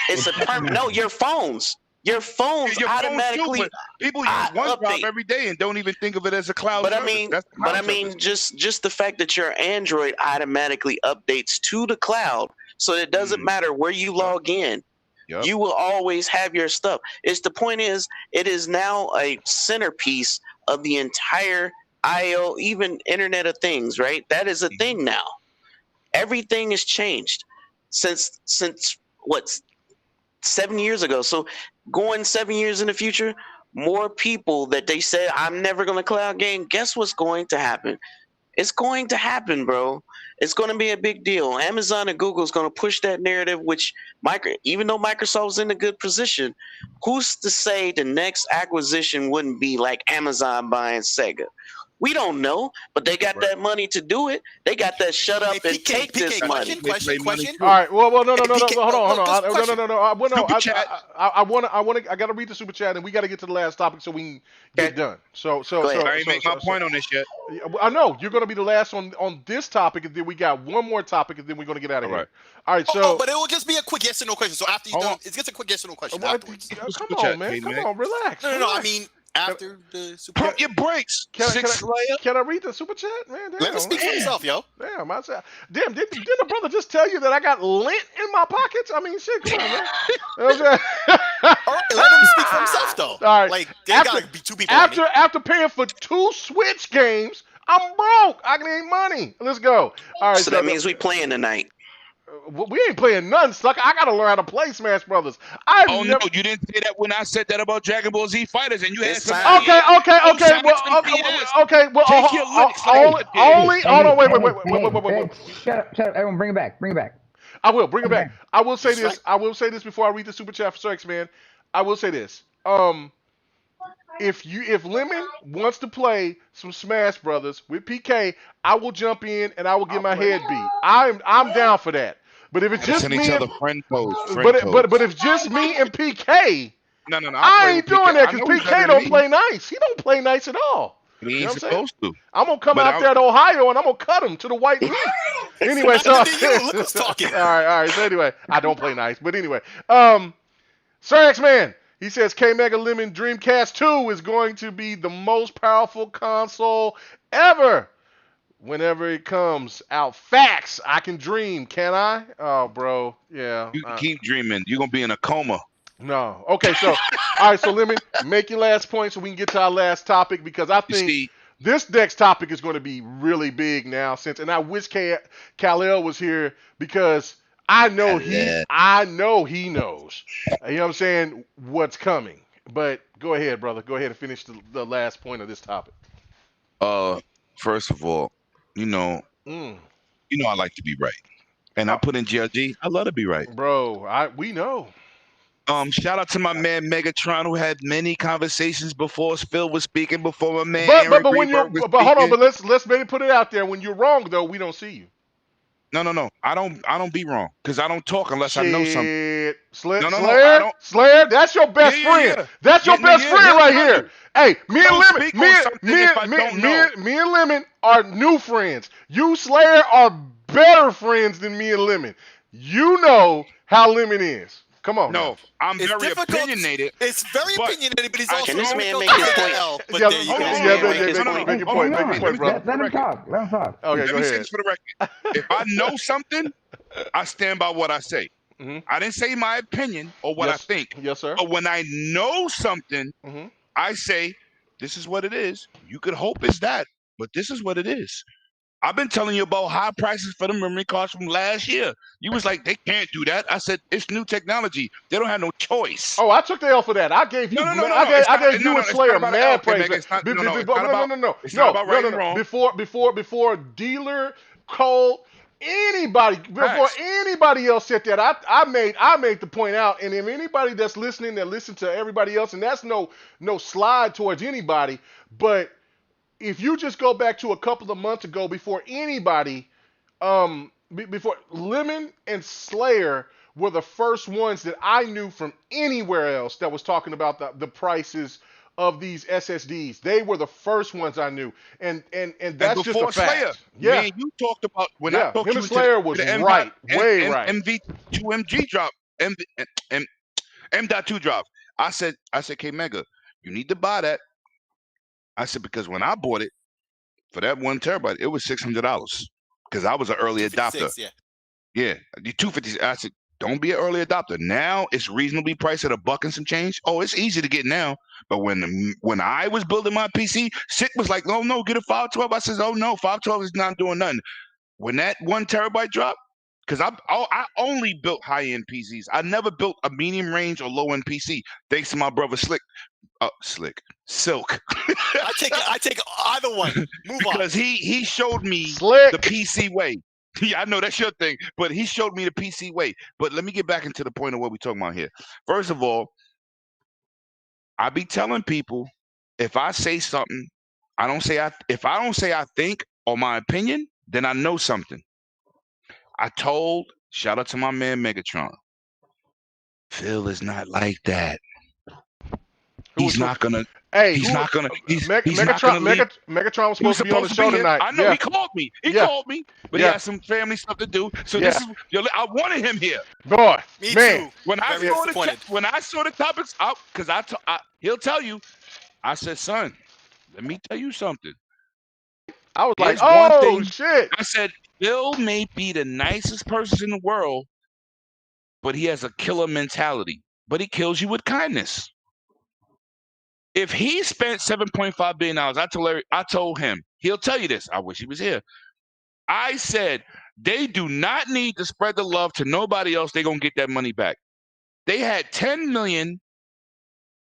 It's a permanent. No, your phones. Your phones automatically. People use OneDrive every day and don't even think of it as a cloud. But I mean, just the fact that your Android automatically updates to the cloud, so it doesn't matter where you log in. Yep. You will always have your stuff. The point is, it is now a centerpiece of the entire IO, even Internet of Things, right? That is a thing now. Everything has changed since what, 7 years ago. So going 7 years in the future, more people that they said, I'm never going to cloud game, guess what's going to happen? It's going to happen, bro. It's going to be a big deal. Amazon and Google is going to push that narrative, which even though Microsoft's in a good position, who's to say the next acquisition wouldn't be like Amazon buying Sega? We don't know, but they got that money to do it. They got that shut up and take this money. Question. All right. Well, no. Hold on. I got to read the super chat, and we got to get to the last topic so we can get done. So I ain't make my point on this yet. I know you're going to be the last on this topic, and then we got one more topic, and then we're going to get out of here. All right. So, but it will just be a quick yes or no question. So after you done, it's just a quick yes or no question. Afterwards. Come on, man. Come on, relax. No. I mean, after the super pump your brakes. Can I read the super chat, man? Damn, let him speak for himself, yo. Damn, didn't the brother just tell you that I got lint in my pockets? I mean, shit, come on, man. All right, let him speak for himself, though. All right, like there gotta be two people. After paying for 2 Switch games, I'm broke. I need money. Let's go. All right, so that means we playing tonight. We ain't playing none, sucker. I gotta learn how to play Smash Brothers. No, you didn't say that when I said that about Dragon Ball Z Fighters, and you had some. Okay. Well, take your licks. Only. Hold on. Wait. Shut up. Everyone, bring it back. I will bring it back. I will say this before I read the super chat for Sex Man. I will say this. If Lemon wants to play some Smash Brothers with PK, I will jump in and I will get my head beat. I'm down for that. But if it's just me, but if just me and PK, no, I ain't doing that because PK don't play nice. He don't play nice at all. He ain't supposed to. I'm gonna come out there to Ohio and I'm gonna cut him to the white meat. Anyway, so look who's talking. All right. So anyway, I don't play nice, but anyway, Sir X-Man. He says K-Mega Lemon Dreamcast 2 is going to be the most powerful console ever. Whenever it comes out. Facts. I can dream, can I? Oh, bro. Yeah. You can keep dreaming. You're going to be in a coma. No. Okay, so, all right, so Lemon, make your last point so we can get to our last topic because I think this next topic is going to be really big now. And I wish Kal-El was here because I know he knows. You know what I'm saying? What's coming. But go ahead, brother. Go ahead and finish the last point of this topic. First of all, you know I like to be right. And I put in GRG, I love to be right. Bro, we know. Shout out to my man Megatron who had many conversations before Phil was speaking, before my man Aaron Greenberg was speaking. Hold on, but let's maybe put it out there. When you're wrong though, we don't see you. No. I don't be wrong because I don't talk unless I know something. Slayer, that's your best friend. Yeah. That's your best friend right here. Hey, me and Lemon are new friends. You Slayer are better friends than me and Lemon. You know how Lemon is. Come on now. No, I'm It's very difficult. opinionated. It's very but opinionated, but he's I also Can this man difficult make to his take point? an L. But Yeah, there you hold go. on, Can hold this on, man make his no, no, point? Make your hold point. on, Make your point, brother. Let him talk. Let him talk. Okay, Let go me say ahead. this for the record. If I know something, I stand by what I say. Mhm. I didn't say my opinion or what I Yes. think. Yes, sir. But when I know something, Mhm. I say, this is what it is. You could hope it's that, but this is what it is. I've been telling you about high prices for the memory cards from last year. You was like, they can't do that. I said, it's new technology. They don't have no choice. Oh, I took the L for that. I gave you. No. I gave you and It's Slayer not about the mad L, praise. Mega. It's not. No. It's No, not about. no. It's not about right and wrong. Before dealer, Colt, before Facts. anybody else said that, I made the point out. And if anybody that's listening that listen to everybody else, and that's no slide towards anybody, but if you just go back to a couple of months ago, before anybody, before Lemon and Slayer were the first ones that I knew from anywhere else that was talking about the prices of these SSDs. They were the first ones I knew, and And that's just a before Slayer, fact. Yeah, me and you talked about when I yeah. talked Him you and into Slayer was the M right, M way M right. MV2MG drop, M.2 drop. I said, K Mega, you need to buy that. I said, because when I bought it for that 1 terabyte, it was $600 because I was an early adopter. 256, yeah. Yeah, the 250. I said, don't be an early adopter. Now it's reasonably priced at $1 and some change. Oh, it's easy to get now. But when I was building my PC, Sick was like, oh no, get a 512. I says, oh no, 512 is not doing nothing. When that 1 terabyte dropped, because I only built high end PCs. I never built a medium range or low end PC. Thanks to my brother Silk. I take either one. Move on. Because he showed me Slick. the PC way. Yeah, I know that's your thing, but he showed me the PC way. But let me get back into the point of what we're talking about here. First of all, I be telling people if I say something, if I don't say I think or my opinion, then I know something. Shout out to my man Megatron. Phil is not like that. He's not gonna leave. Megatron was supposed to be on the show tonight. I know Yeah. he called me. He Yeah. called me, but he Yeah. had some family stuff to do. So Yeah. this is I wanted him here. Boy, Me man. too. When I Very disappointed. when I saw the topics out, because he'll tell you. I said, son, let me tell you something. I was like, Here's one oh thing. shit. I said, Bill may be the nicest person in the world, but he has a killer mentality. But he kills you with kindness. If he spent $7.5 billion, I told him, he'll tell you this. I wish he was here. I said, they do not need to spread the love to nobody else. They're going to get that money back. They had 10 million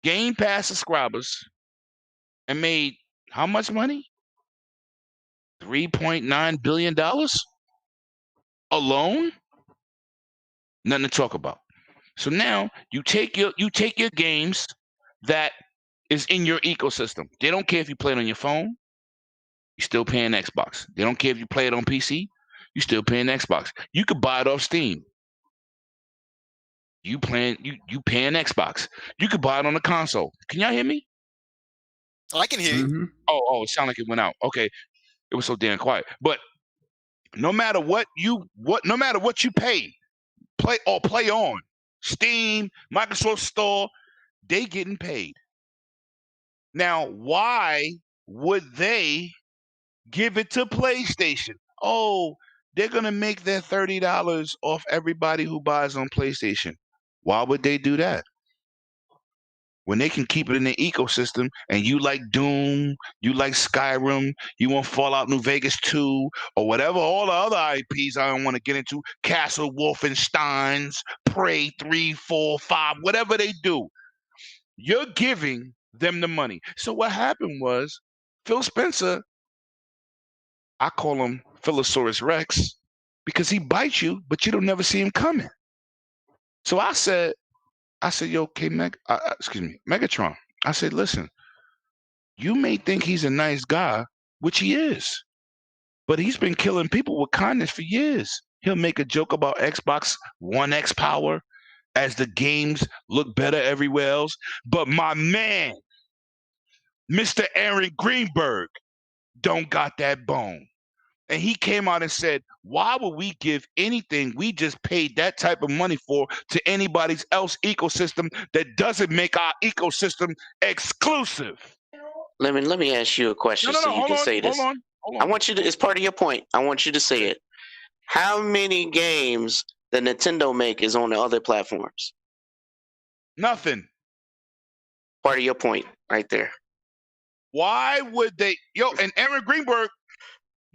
Game Pass subscribers and made how much money? $3.9 billion alone? Nothing to talk about. So now you take your games that is in your ecosystem. They don't care if you play it on your phone. You're still paying Xbox. They don't care if you play it on PC. You're still paying Xbox. You could buy it off Steam. You paying Xbox. You could buy it on the console. Can y'all hear me? I can hear you. Mm-hmm. Oh, it sounded like it went out. Okay. It was so damn quiet. But no matter what you pay on Steam, Microsoft Store, they getting paid. Now, why would they give it to PlayStation? Oh, they're gonna make their $30 off everybody who buys on PlayStation. Why would they do that? When they can keep it in the ecosystem and you like Doom, you like Skyrim, you want Fallout New Vegas 2, or whatever, all the other IPs I don't want to get into, Castle Wolfensteins, Prey 3, 4, 5, whatever they do, you're giving them the money. So what happened was Phil Spencer, I call him Philosaurus Rex, because he bites you, but you don't never see him coming. So I said, yo, Megatron. I said, listen, you may think he's a nice guy, which he is, but he's been killing people with kindness for years. He'll make a joke about Xbox One X power as the games look better everywhere else. But my man, Mr. Aaron Greenberg, don't got that bone. And he came out and said, why would we give anything we just paid that type of money for to anybody's else ecosystem that doesn't make our ecosystem exclusive? Let me ask you a question so you can say this. Hold on. I want you to, it's part of your point. I want you to say it. How many games that Nintendo make is on the other platforms? Nothing. Part of your point right there. Why would they? And Aaron Greenberg,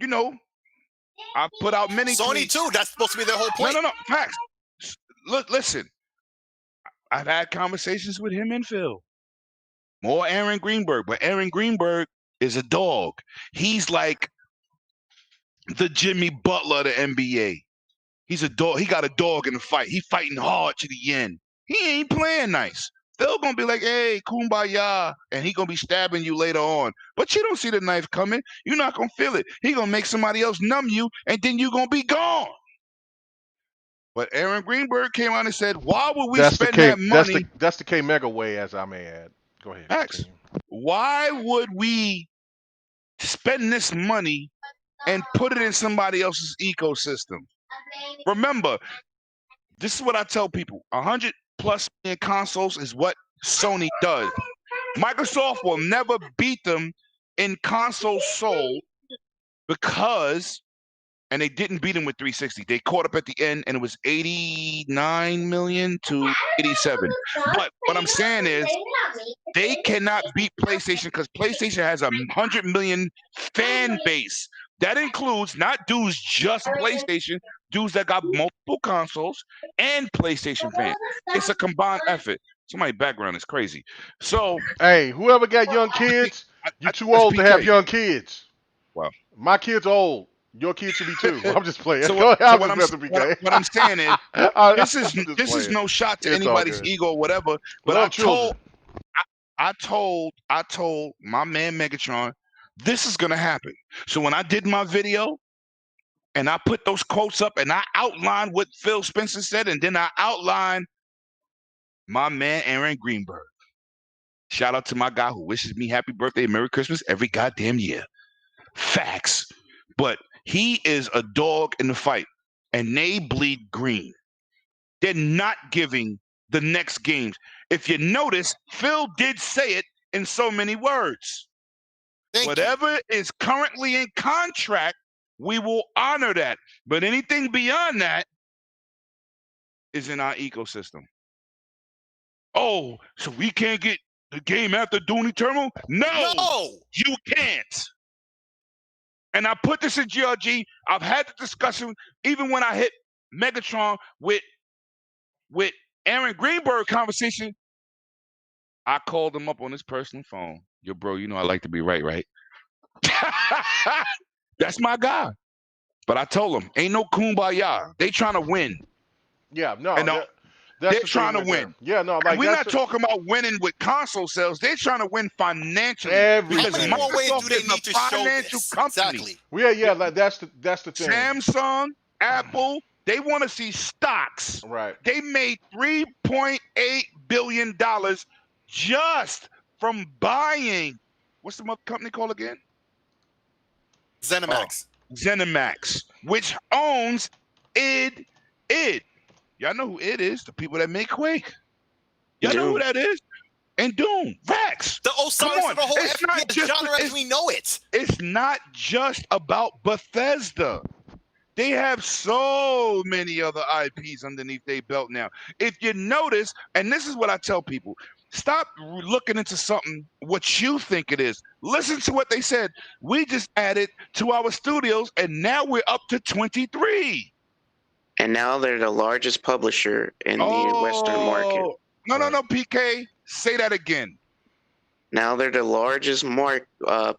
I put out many Sony tweets. too. That's supposed to be their whole point. No. Facts. Look, listen. I've had conversations with him and Phil. More Aaron Greenberg, but Aaron Greenberg is a dog. He's like the Jimmy Butler of the NBA. He's a dog. He got a dog in the fight. He fighting hard to the end. He ain't playing nice. Phil gonna be like, hey, kumbaya, and he gonna be stabbing you later on. But you don't see the knife coming. You're not gonna feel it. He gonna make somebody else numb you, and then you gonna be gone. But Aaron Greenberg came out and said, why would we spend that money? That's the K Mega way, as I may add. Go ahead. Max, why would we spend this money and put it in somebody else's ecosystem? Remember, this is what I tell people. 100+ million consoles is what Sony does. Microsoft will never beat them in console sold because, and they didn't beat them with 360. They caught up at the end, and it was 89 million to 87. But what I'm saying is, they cannot beat PlayStation because PlayStation has 100 million fan base. That includes not dudes just PlayStation, dudes that got multiple consoles and PlayStation fans. It's a combined effort. Somebody's background is crazy. So, hey, whoever got young kids, you're too old to have young kids. Wow. My kid's old. Your kid should be too. I'm just playing. What I'm saying is, this is no shot to anybody's ego or whatever. But I told my man Megatron, this is gonna happen. So when I did my video and I put those quotes up and I outlined what Phil Spencer said, and then I outlined my man Aaron Greenberg. Shout out to my guy who wishes me happy birthday and Merry Christmas every goddamn year. Facts. But he is a dog in the fight, and they bleed green. They're not giving the next games. If you notice, Phil did say it in so many words. Whatever is currently in contract, we will honor that. But anything beyond that is in our ecosystem. Oh, so we can't get the game after Doom Eternal? No, you can't. And I put this in GRG. I've had the discussion even when I hit Megatron with Aaron Greenberg conversation. I called him up on his personal phone. Yo, bro, you know I like to be right? That's my guy. But I told him, ain't no kumbaya. They trying to win. Yeah, no. And they're trying to win. Yeah, no. Like, we're not talking about winning with console sales. They're trying to win financially. Because how many more ways do they need to show this? Exactly. Yeah. Like, that's the thing. Samsung, Apple, they want to see stocks. Right. They made $3.8 billion just from buying. What's the company called again? ZeniMax. ZeniMax, which owns id. Y'all know who id is? The people that make Quake. Y'all know who that is? And Doom. Vax. The Osiris of the whole FPS genre as we know it. It's not just about Bethesda. They have so many other IPs underneath their belt now. If you notice, and this is what I tell people, stop looking into something what you think it is. Listen to what they said. We just added to our studios, and now we're up to 23. And now they're the largest publisher in the Western market. No, PK. Say that again. Now they're the largest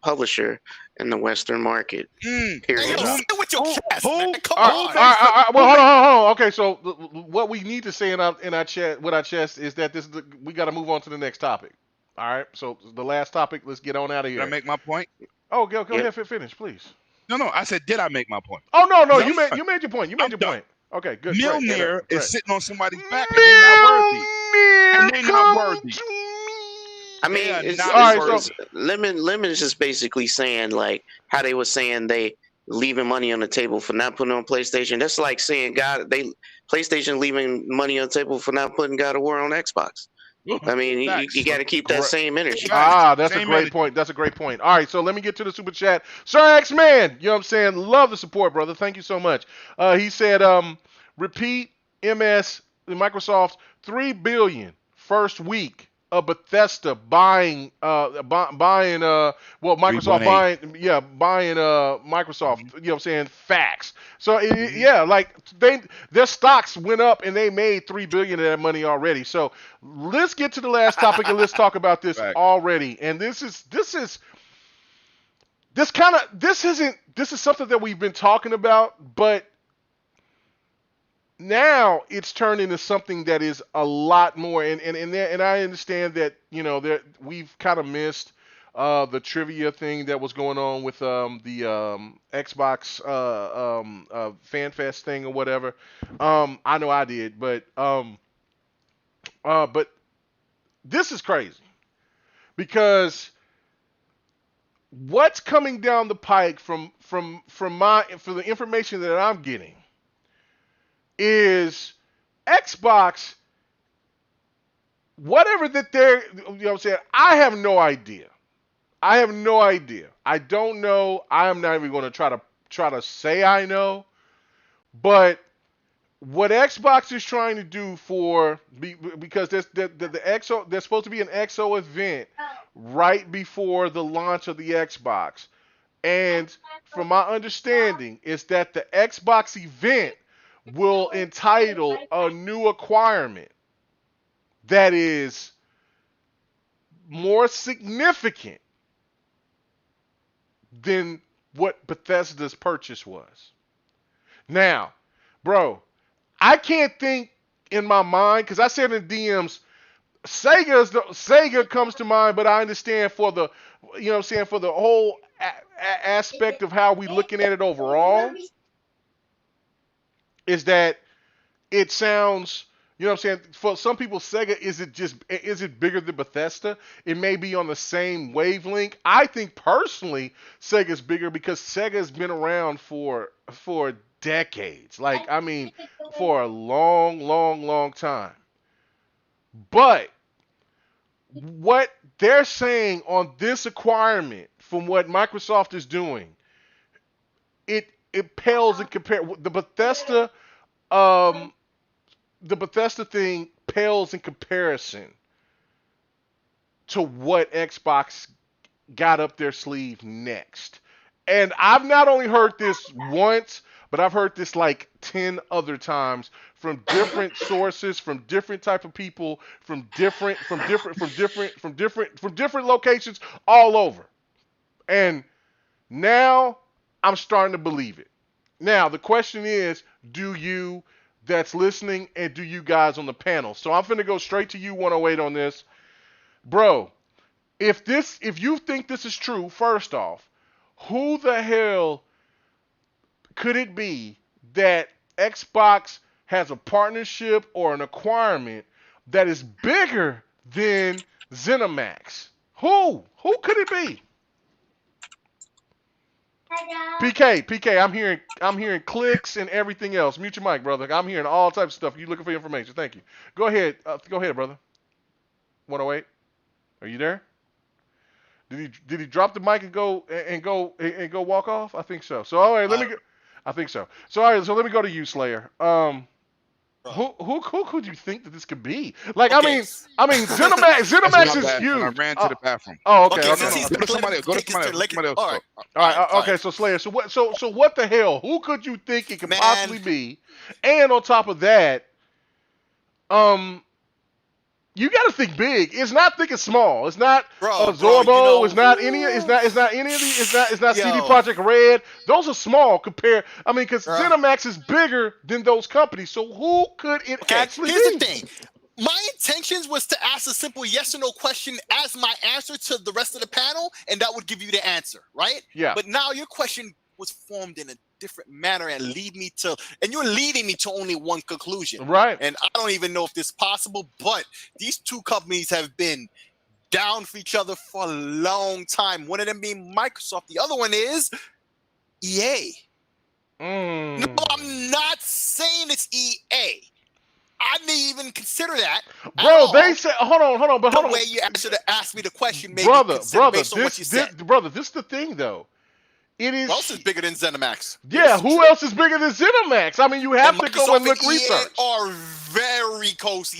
publisher in the Western market. Hey, yo, with your chest, man. Come on. Well, hold on. Okay, so what we need to say in our chat with our chest is that we got to move on to the next topic. All right. So the last topic. Let's get on out of here. Did I make my point? Oh, go ahead, finish, please. No. I said, did I make my point? Oh no. You made your point. Okay, good. Mjolnir is sitting on somebody's back, and they're not worthy. I mean, Lemon is just basically saying like how they were saying they leaving money on the table for not putting on PlayStation. That's like saying PlayStation leaving money on the table for not putting God of War on Xbox. I mean, you got to keep that same energy. That's a great point. That's a great point. All right, so let me get to the super chat. Sir X-Man, you know what I'm saying? Love the support, brother. Thank you so much. He said, repeat Microsoft's $3 billion first week of Bethesda buying Microsoft buying Microsoft, you know what I'm saying, facts. So their stocks went up and they made $3 billion of that money already. So let's get to the last topic and let's talk about this already. And this is something that we've been talking about, but now it's turned into something that is a lot more, and I understand that, you know, we've kind of missed the trivia thing that was going on with the Xbox FanFest thing or whatever. I know I did, but this is crazy because what's coming down the pike from the information that I'm getting is Xbox, whatever that they're, you know what I'm saying, I have no idea. I don't know. I am not even going to try to say I know. But what Xbox is trying to do because there's the XO, there's supposed to be an XO event right before the launch of the Xbox. And from my understanding is that the Xbox event will entitle a new acquirement that is more significant than what Bethesda's purchase was. Now, bro, I can't think in my mind, because I said in DMs, Sega comes to mind, but I understand for the, you know what I'm saying, for the whole aspect of how we looking at it overall, is that it sounds, you know what I'm saying, for some people, Sega, is it bigger than Bethesda? It may be on the same wavelength. I think personally Sega's bigger because Sega's been around for decades. Like, I mean, for a long time. But what they're saying on this acquirement from what Microsoft is doing, it pales in comparison. The Bethesda thing pales in comparison to what Xbox got up their sleeve next. And I've not only heard this once, but I've heard this like 10 other times from different sources, from different type of people, from different locations all over. And now I'm starting to believe it. Now the question is, do you that's listening and do you guys on the panel? So I'm finna go straight to you 108 on this. Bro, if you think this is true, first off, who the hell could it be that Xbox has a partnership or an acquirement that is bigger than ZeniMax? Who could it be? PK, I'm hearing clicks and everything else. Mute your mic, brother. I'm hearing all types of stuff. You looking for information? Thank you. Go ahead, brother. 108. Are you there? Did he drop the mic and go walk off? I think so. So all right, let me go. I think so. So all right, so let me go to you, Slayer. Who could you think that this could be? Like, okay. I mean, ZeniMax is huge. I ran to the bathroom. Oh, okay. Go to somebody else. All right. Okay. So Slayer. So what the hell? Who could you think it could possibly be? And on top of that, you got to think big. It's not thinking small. It's not Zorbo. It's not any of these. It's not CD Projekt Red. Those are small compared. I mean, because ZeniMax is bigger than those companies. So who could it actually be? Here's the thing. My intentions was to ask a simple yes or no question as my answer to the rest of the panel, and that would give you the answer, right? Yeah. But now your question was formed in a different manner and you're leading me to only one conclusion. Right. And I don't even know if this is possible, but these two companies have been down for each other for a long time. One of them being Microsoft. The other one is EA. Mm. No, I'm not saying it's EA. I didn't even consider that. Bro, they said, hold on, but hold on. The way you should have asked me the question, maybe brother, based on what you said. Brother, this is the thing, though. It is. Who else is bigger than ZeniMax? Yeah, who else is bigger than ZeniMax? I mean, you have to go and look research. Are very close.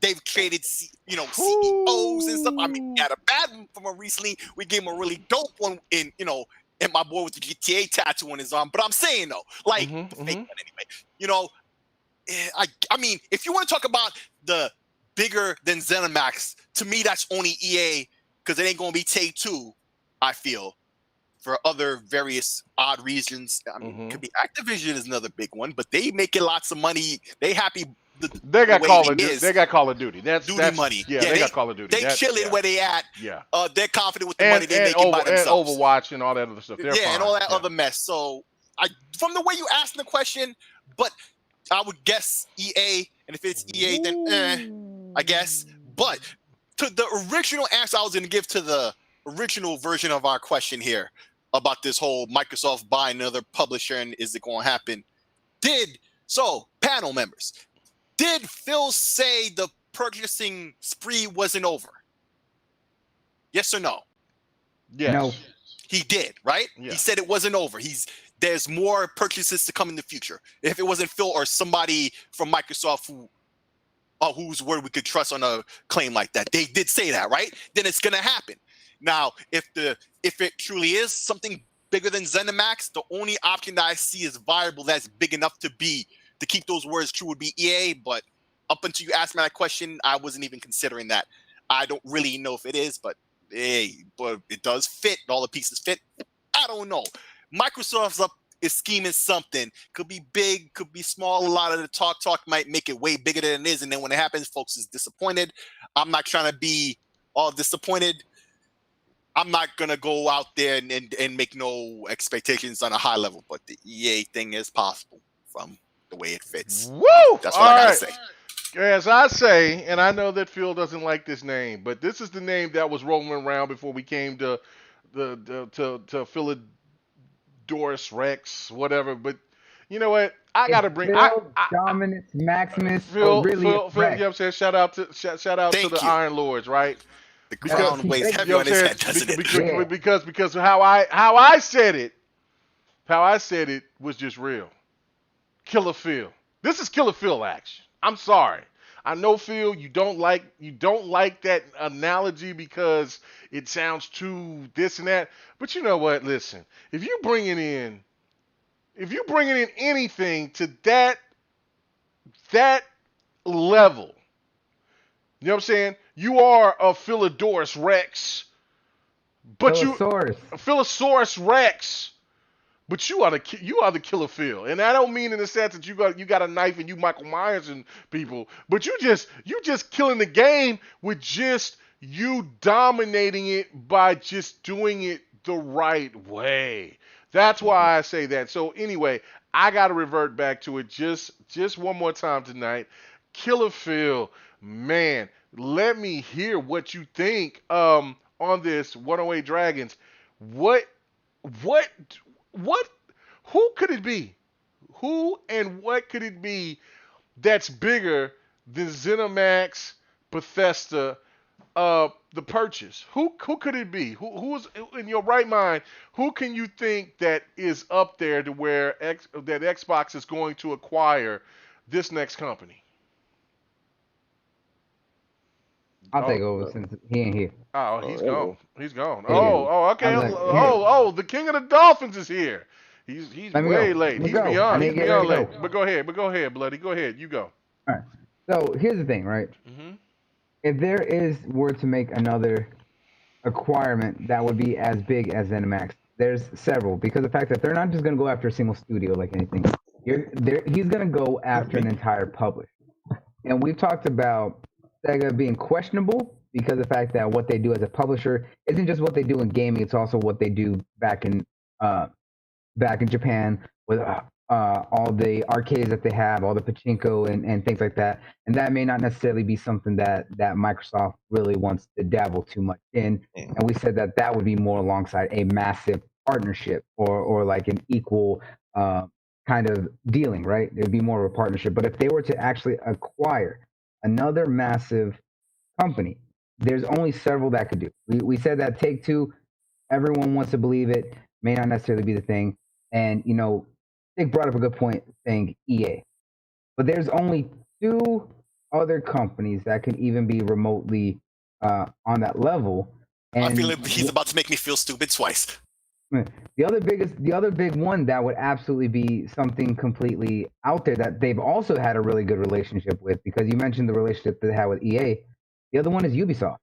They've traded, CEOs and stuff. I mean, we had a bad one from him recently. We gave him a really dope one and my boy with the GTA tattoo on his arm. But I'm saying though, like the fake one anyway. I mean, if you want to talk about the bigger than ZeniMax, to me that's only EA because it ain't gonna be Take-Two. I feel. For other various odd reasons. I mean, it could be Activision is another big one, but they making lots of money. They happy. They got Call of Duty. They got Call of Duty. That's money. Yeah, they got Call of Duty. They chilling where they at. Yeah. They're confident with the money they making by themselves. And Overwatch and all that other stuff. They're fine. And all that other mess. So from the way you asked the question, but I would guess EA, and if it's EA, then I guess. But to the original answer I was going to give to the original version of our question here about this whole Microsoft buying another publisher and is it going to happen? Panel members, did Phil say the purchasing spree wasn't over? Yes or no? Yes. No. He did, right? Yeah. He said it wasn't over. There's more purchases to come in the future. If it wasn't Phil or somebody from Microsoft whose word we could trust on a claim like that, they did say that, right? Then it's going to happen. Now, if it truly is something bigger than ZeniMax, the only option that I see is viable that's big enough to keep those words true would be EA. But up until you asked me that question, I wasn't even considering that. I don't really know if it is, but but it does fit. All the pieces fit. I don't know. Microsoft's is scheming something. Could be big, could be small. A lot of the talk might make it way bigger than it is, and then when it happens, folks is disappointed. I'm not trying to be all disappointed. I'm not going to go out there and make no expectations on a high level, but the EA thing is possible from the way it fits. Woo! That's what I got to say. As I say, and I know that Phil doesn't like this name, but this is the name that was rolling around before we came to Philodorus Rex, whatever. But you know what? I got to bring Dominus Maximus. Phil, you know what I'm saying? Shout out to the Iron Lords, right? The crown weighs heavy on his head, doesn't it? Because how I said it was just real. Killer Phil. This is Killer Phil action. I'm sorry. I know, Phil, you don't like that analogy because it sounds too this and that. But you know what? Listen, if you're bringing in anything to that level, you know what I'm saying? You are a Philodorus Rex, but Philosaurus Rex, but you are the Killer Phil, and I don't mean in the sense that you got a knife and you Michael Myers and people, but you just killing the game with just you dominating it by just doing it the right way. That's why I say that. So anyway, I got to revert back to it just one more time tonight. Killer Phil, man. Let me hear what you think on this 108 Dragons. Who could it be? Who and what could it be that's bigger than ZeniMax, Bethesda, the purchase? Who could it be? Who's in your right mind? Who can you think that is up there to where that Xbox is going to acquire this next company? I'll take over since he ain't here. Oh, he's gone. He's gone. Oh, okay. The King of the Dolphins is here. He's way late. He's beyond late. But go ahead, Bloody. Go ahead. You go. All right. So here's the thing, right? Mm-hmm. If there were to make another acquirement that would be as big as ZeniMax, there's several, because the fact that they're not just going to go after a single studio like anything. He's going to go after an entire publisher. And we've talked about Sega being questionable because of the fact that what they do as a publisher isn't just what they do in gaming, it's also what they do back in Japan with all the arcades that they have, all the pachinko and things like that. And that may not necessarily be something that Microsoft really wants to dabble too much in. And we said that would be more alongside a massive partnership or like an equal kind of dealing, right? It'd be more of a partnership. But if they were to actually acquire another massive company, there's only several that could do. We said that Take-Two, everyone wants to believe it, may not necessarily be the thing. And, you know, Nick brought up a good point saying EA. But there's only 2 other companies that can even be remotely on that level. And I feel like he's about to make me feel stupid twice. the other big one that would absolutely be something completely out there that they've also had a really good relationship with, because you mentioned the relationship they had with EA. The other one is Ubisoft.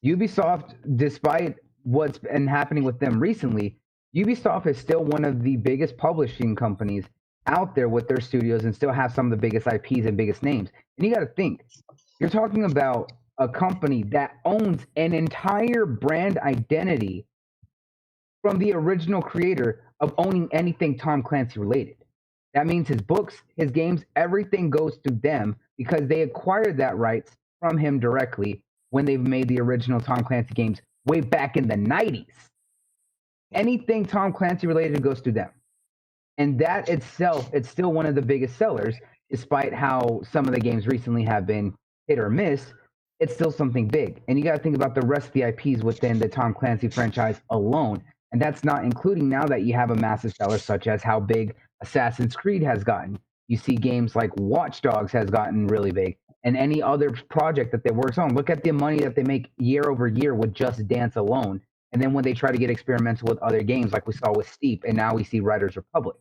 Ubisoft, despite what's been happening with them recently, Ubisoft is still one of the biggest publishing companies out there with their studios and still have some of the biggest IPs and biggest names. And you got to think, you're talking about a company that owns an entire brand identity from the original creator of owning anything Tom Clancy related. That means his books, his games, everything goes to them because they acquired that rights from him directly when they've made the original Tom Clancy games way back in the 90s. Anything Tom Clancy related goes to them. And that itself, it's still one of the biggest sellers, despite how some of the games recently have been hit or miss. It's still something big. And you got to think about the rest of the IPs within the Tom Clancy franchise alone. And that's not including now that you have a massive seller such as how big Assassin's Creed has gotten. You see games like Watch Dogs has gotten really big. And any other project that they work on. Look at the money that they make year over year with Just Dance alone. And then when they try to get experimental with other games, like we saw with Steep, and now we see Riders Republic.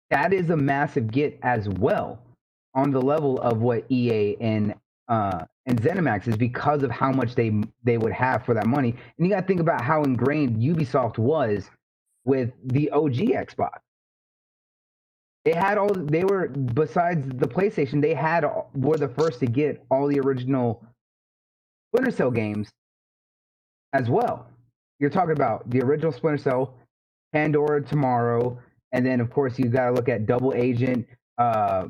That is a massive get as well on the level of what EA and ZeniMax is, because of how much they would have for that money. And you got to think about how ingrained Ubisoft was with the OG Xbox. They were, besides the PlayStation, were the first to get all the original Splinter Cell games as well. You're talking about the original Splinter Cell, Pandora Tomorrow, and then of course you got to look at Double Agent, what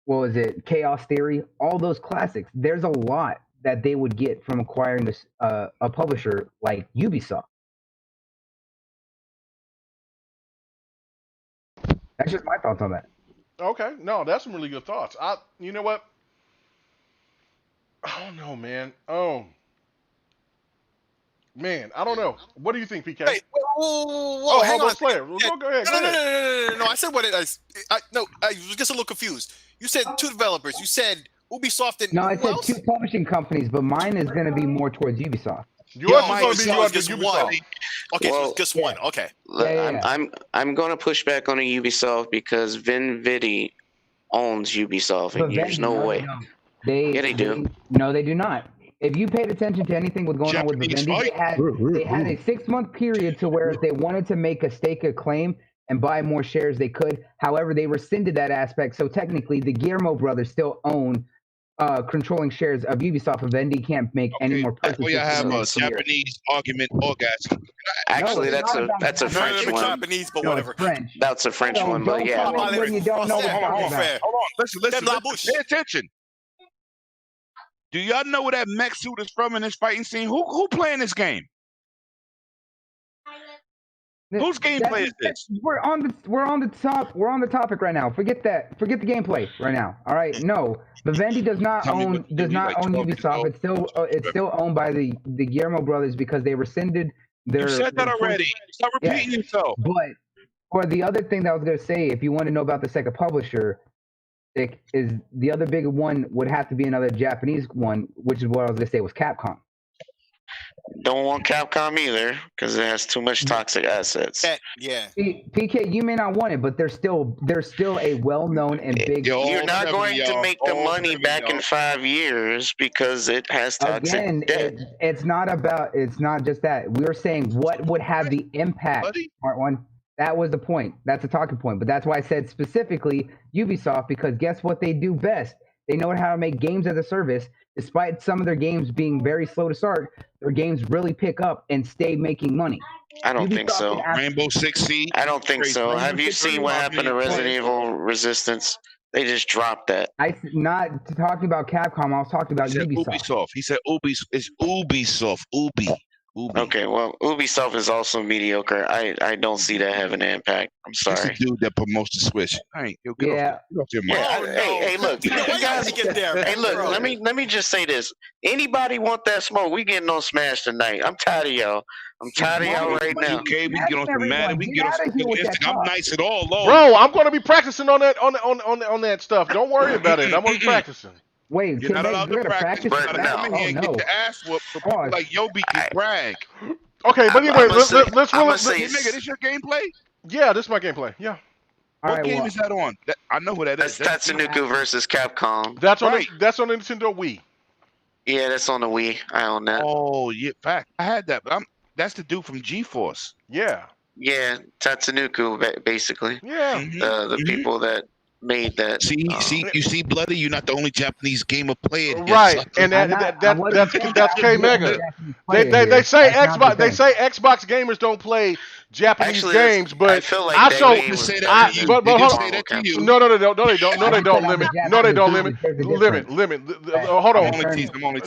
was it, Chaos Theory, all those classics. There's a lot that they would get from acquiring this a publisher like Ubisoft. That's just my thoughts on that. Okay, no, that's some really good thoughts. You know what? I don't know, man. Man, I don't know. What do you think, PK? Hey, whoa, hang on. Slayer. Go ahead. No. I said what it is. I was just a little confused. You said 2 developers. You said Ubisoft and no, I said else? 2 publishing companies, but mine is going to be more towards Ubisoft. Yours is going to be yours just Ubisoft. one. Okay, so just one. Okay. I'm going to push back on the Ubisoft because VinVidi owns Ubisoft, and there's no way. No. They do. No, they do not. If you paid attention to anything was going on with Vivendi, they had a 6-month period to where if they wanted to make a stake a claim and buy more shares, they could. However, they rescinded that aspect. So technically, the Guillermo brothers still own controlling shares of Ubisoft. Vivendi can't make any more purchases. We have a Japanese argument orgasm. Actually, that's a French one. Japanese, but whatever. French. That's a French one, but yeah. When you don't know what's Hold on. Listen. Pay attention. Do y'all know where that mech suit is from in this fighting scene? Who playing this game? Whose gameplay is this? We're on the topic right now. Forget that. Forget the gameplay right now. All right. No, Vivendi does not own Ubisoft. It's still owned by the Guillermo brothers because they rescinded their. You said that already. Stop repeating yourself. But for the other thing that I was going to say, if you want to know about the second publisher, is the other big one would have to be another Japanese one, which is what I was going to say was Capcom. Don't want Capcom either because it has too much toxic assets. Yeah. PK, you may not want it, but they're still a well-known and big. You're not going to make the money back in 5 years because it has toxic debt. It's not just that. We were saying what would have the impact. Part one. That was the point. That's a talking point. But that's why I said specifically Ubisoft, because guess what they do best? They know how to make games as a service. Despite some of their games being very slow to start, their games really pick up and stay making money. I don't think so. Rainbow Six Siege. I don't think so. Have you seen what happened to Resident Evil Resistance? They just dropped that. I'm not talking about Capcom. I was talking about Ubisoft. He said Ubisoft. It's Ubisoft. Ubi. Okay, well, Ubisoft is also mediocre. I don't see that having an impact. I'm That's sorry. the dude that promotes the Switch. All right, yo, get off your mic. Yeah, Oh, hey, look, Why you guys, gotta get there? hey, look, Bro. let me just say this. Anybody want that smoke? We getting on Smash tonight. I'm tired of y'all. I'm tired of y'all right now. Okay, we can get on some Madden. We can get on some Instinct. I'm nice at all. Bro, I'm going to be practicing on that stuff. Don't worry about it. I'm going to be practicing. Wait, you're not allowed to practice. Right You gotta come in here and get your ass whooped so people like Yobi can brag. Okay, but anyway, let's roll it. Nigga, this your gameplay? Yeah, this is my gameplay. Yeah. What game is that on? I know who that is. That's Tatsunoko versus Capcom. That's on the Nintendo Wii. Yeah, that's on the Wii. I own that. Oh, yeah, fact. I had that, but that's the dude from GeForce. Yeah. Yeah, Tatsunoko, basically. Yeah. The people that made that. You see, Bloody, you're not the only Japanese gamer player. Right, and that's K Mega. They say Xbox. They say Xbox gamers don't play Japanese games, but I feel like No, they don't. Limit. Hold on.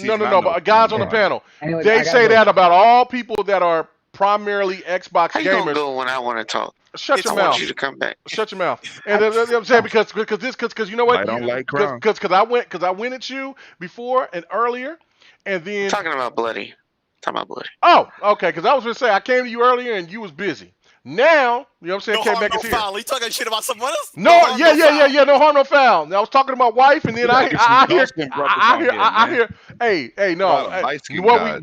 No. But guys on the panel, they say that about all people that are primarily Xbox gamers. How you gonna go when I want to talk? Shut your mouth. I want you to come back. Shut your mouth. And I'm saying because you know what? I don't like crowd. Because I went at you before and earlier, and then talking about Bloody. Oh, okay. Because I was gonna say I came to you earlier and you was busy. Now, you know what I'm saying? Came back and foul. You talking shit about someone else? No, yeah. No harm, no foul. Now, I was talking to my wife, and then I hear. Hey, no.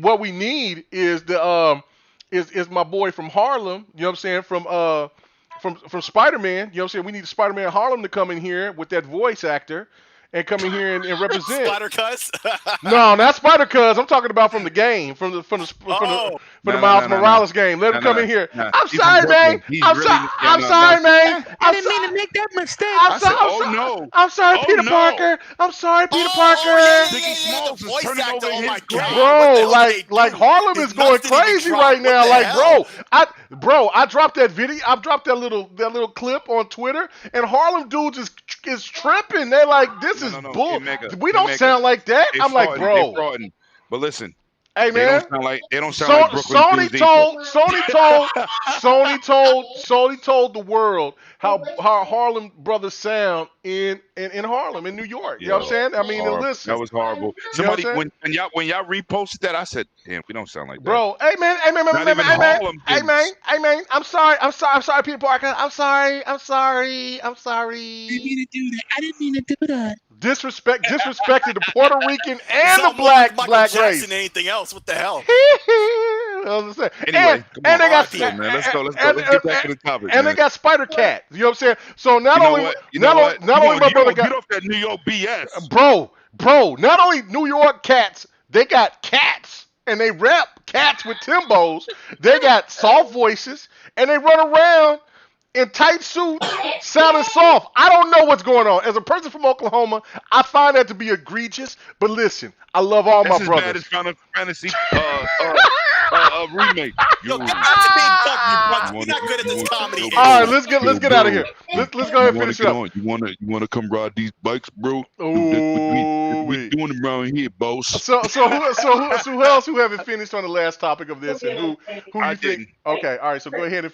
What we need is the is my boy from Harlem. You know what I'm saying? From Spider-Man. You know what I'm saying? We need Spider-Man Harlem to come in here with that voice actor. And come in here and represent. Spider-Cuz? No, not Spider-Cuz. I'm talking about from the game, from the Miles Morales game. Let him come in here. I'm sorry, man. I'm sorry, man. I didn't mean to make that mistake. I'm sorry, Peter Parker. I'm sorry, Peter Parker. Bro, like Harlem is going crazy right now. Like, bro, I dropped that video. I dropped that little clip on Twitter, and Harlem dudes is tripping. They're like, this is bull. We don't sound like that. I'm like, bro. But listen. Hey, man. They don't sound like Brooklyn Sony told the world how Harlem brothers sound in Harlem, in New York. You know what I'm saying? I mean, listen. That was horrible. Somebody, when y'all reposted that, I said, damn, we don't sound like that. Bro, hey, man. I'm sorry, Peter Parker. I'm sorry. You mean to do that? I didn't mean to do that. Disrespected the Puerto Rican and the black race. Anything else? What the hell? Anyway, let's go. Let's get back to the topic. And they got Spider Cat. You know what I'm saying? So not only my brother got get off that New York BS, bro. Not only New York cats, they got cats, and they rap cats with Timbos. They got soft voices, and they run around in tight suits, sounding soft. I don't know what's going on. As a person from Oklahoma, I find that to be egregious. But listen, I love all my brothers. That's as bad as Final Fantasy remake. Yo, get back to being tough, you bucks. We're not good at this comedy. All right, let's get out of here. Let's go ahead and finish it up. You wanna come ride these bikes, bro? We doing them around here, boss. So who else who haven't finished on the last topic of this, and who you think? Okay, all right. So go ahead.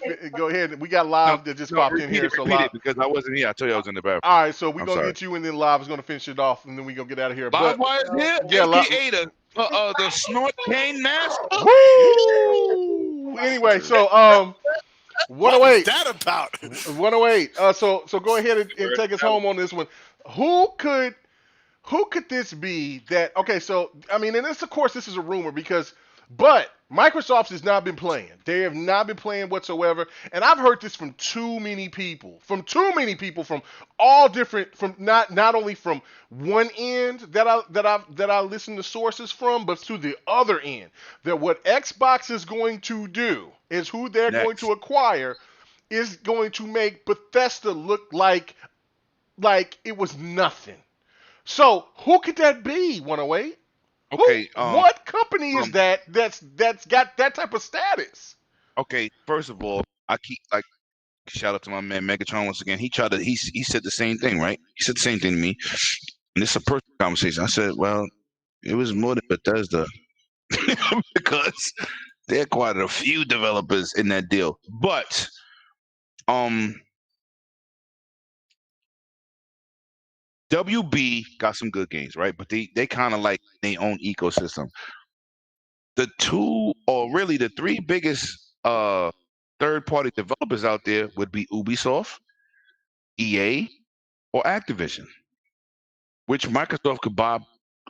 We got live that just popped in here. So live because I wasn't here. I told you I was in the bathroom. All right, so we're gonna get you, and then live is gonna finish it off, and then we gonna get out of here. Live wire here. Yeah, the snort cane mask. Woo! Anyway, so 108. What is that about? 108. So go ahead and take us home on this one. Who could this be that? Okay, so I mean, and this, of course, this is a rumor but Microsoft has not been playing. They have not been playing whatsoever, and I've heard this from too many people, from all different, from not only from one end that I listen to sources from, but to the other end. That what Xbox is going to do is who they're going to acquire is going to make Bethesda look like it was nothing. So who could that be? 108. Okay. What company is that's got that type of status? Okay, first of all, I keep shout out to my man Megatron once again. He said the same thing, right? He said the same thing to me. And this is a personal conversation. I said, well, it was more than Bethesda. because They acquired a few developers in that deal, but WB got some good games, right? But they kind of like their own ecosystem. The two, or really the three biggest third-party developers out there would be Ubisoft, EA, or Activision, which Microsoft could buy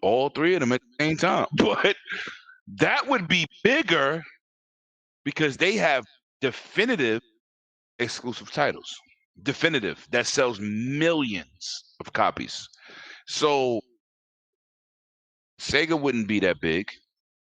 all three of them at the same time. But that would be bigger because they have definitive exclusive titles. Definitive that sells millions of copies. So Sega wouldn't be that big.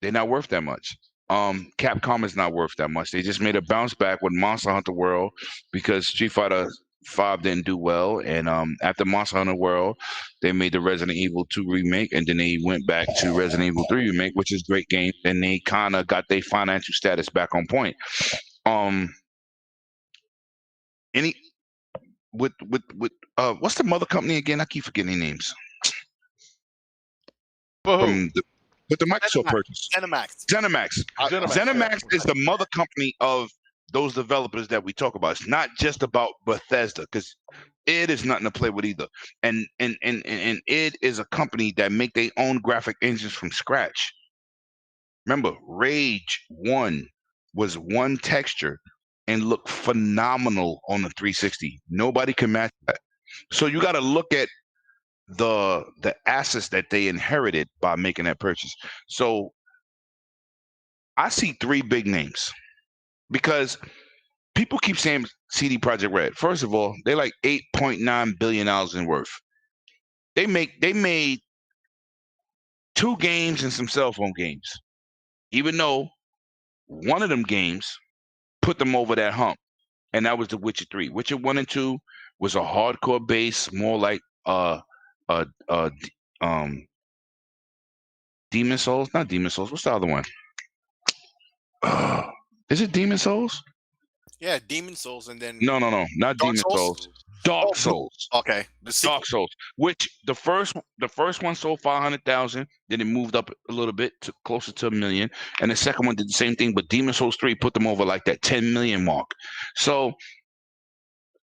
They're not worth that much. Capcom is not worth that much. They just made a bounce back with Monster Hunter World because Street Fighter 5 didn't do well, and after Monster Hunter World, they made the Resident Evil 2 remake, and then they went back to Resident Evil 3 remake, which is a great game, and they kind of got their financial status back on point. Any with what's the mother company again? I keep forgetting names. With the Microsoft purchase. ZeniMax is the mother company of those developers that we talk about. It's not just about Bethesda, because id is nothing to play with either. And id is a company that make their own graphic engines from scratch. Remember, Rage 1 was one texture and looked phenomenal on the 360. Nobody can match that. So you got to look at the assets that they inherited by making that purchase. So I see three big names because people keep saying CD Projekt Red. First of all, they're like $8.9 billion in worth. They made 2 games and some cell phone games, even though one of them games put them over that hump, and that was The Witcher 3. Witcher 1 and 2 was a hardcore base, more like Demon Souls, not Demon Souls. What's the other one? Is it Demon Souls? Yeah, Demon Souls, and then no, not Demon Souls. Dark Souls. Okay, Dark Souls. Which the first one sold 500,000. Then it moved up a little bit to closer to 1 million, and the second one did the same thing. But Demon Souls 3 put them over like that 10 million mark. So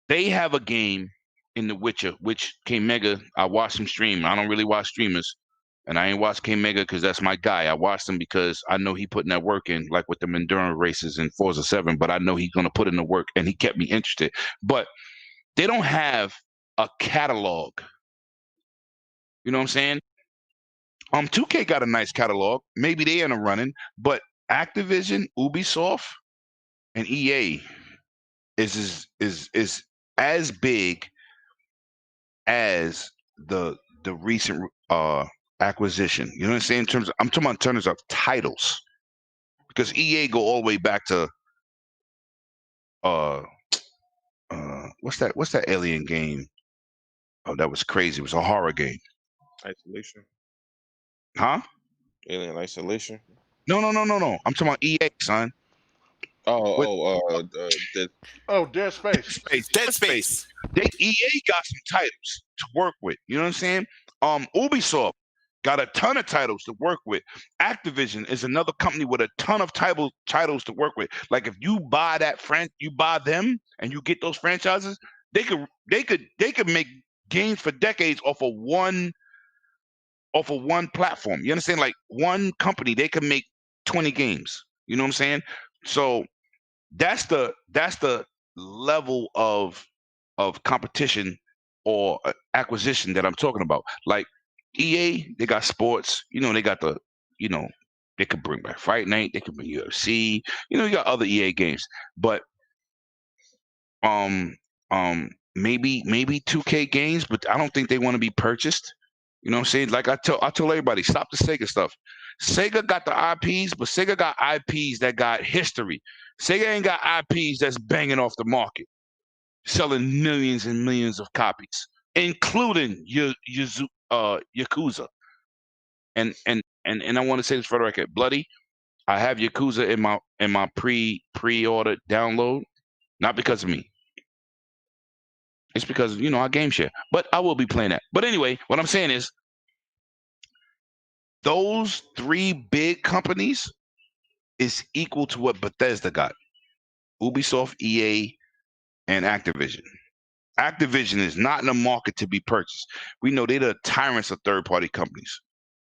they have a game in The Witcher, which Kamiya, I watched him stream. I don't really watch streamers, and I ain't watched Kamiya because that's my guy. I watched him because I know he putting that work in, like with the endurance races in Forza 7, but I know he's going to put in the work, and he kept me interested. But they don't have a catalog. You know what I'm saying? 2K got a nice catalog. Maybe they in a running, but Activision, Ubisoft, and EA is as big as the recent acquisition. You know what I'm saying? I'm talking about in terms of titles, because EA go all the way back to what's that alien game? Oh, that was crazy. It was a horror game. Isolation. Huh? Alien Isolation. No. I'm talking about EA, son. Dead Space. Dead Space. EA got some titles to work with. You know what I'm saying? Ubisoft got a ton of titles to work with. Activision is another company with a ton of titles to work with. Like if you buy you buy them and you get those franchises, they could make games for decades off of one platform. You understand? Like one company, they can make 20 games. You know what I'm saying? So that's the level of competition or acquisition that I'm talking about. Like EA, they got sports. You know, they got they could bring back Fight Night. They could bring UFC. You know, you got other EA games, but maybe 2K games, but I don't think they want to be purchased. You know what I'm saying? Like I told everybody, stop the Sega stuff. Sega got the IPs, but Sega got IPs that got history. Sega ain't got IPs that's banging off the market, selling millions and millions of copies, including Yakuza. And I want to say this for the record, Bloody, I have Yakuza in my pre-order download, not because of me. It's because, I game share. But I will be playing that. But anyway, what I'm saying is those 3 big companies is equal to what Bethesda got. Ubisoft, EA, and Activision. Activision is not in the market to be purchased. We know they're the tyrants of third-party companies.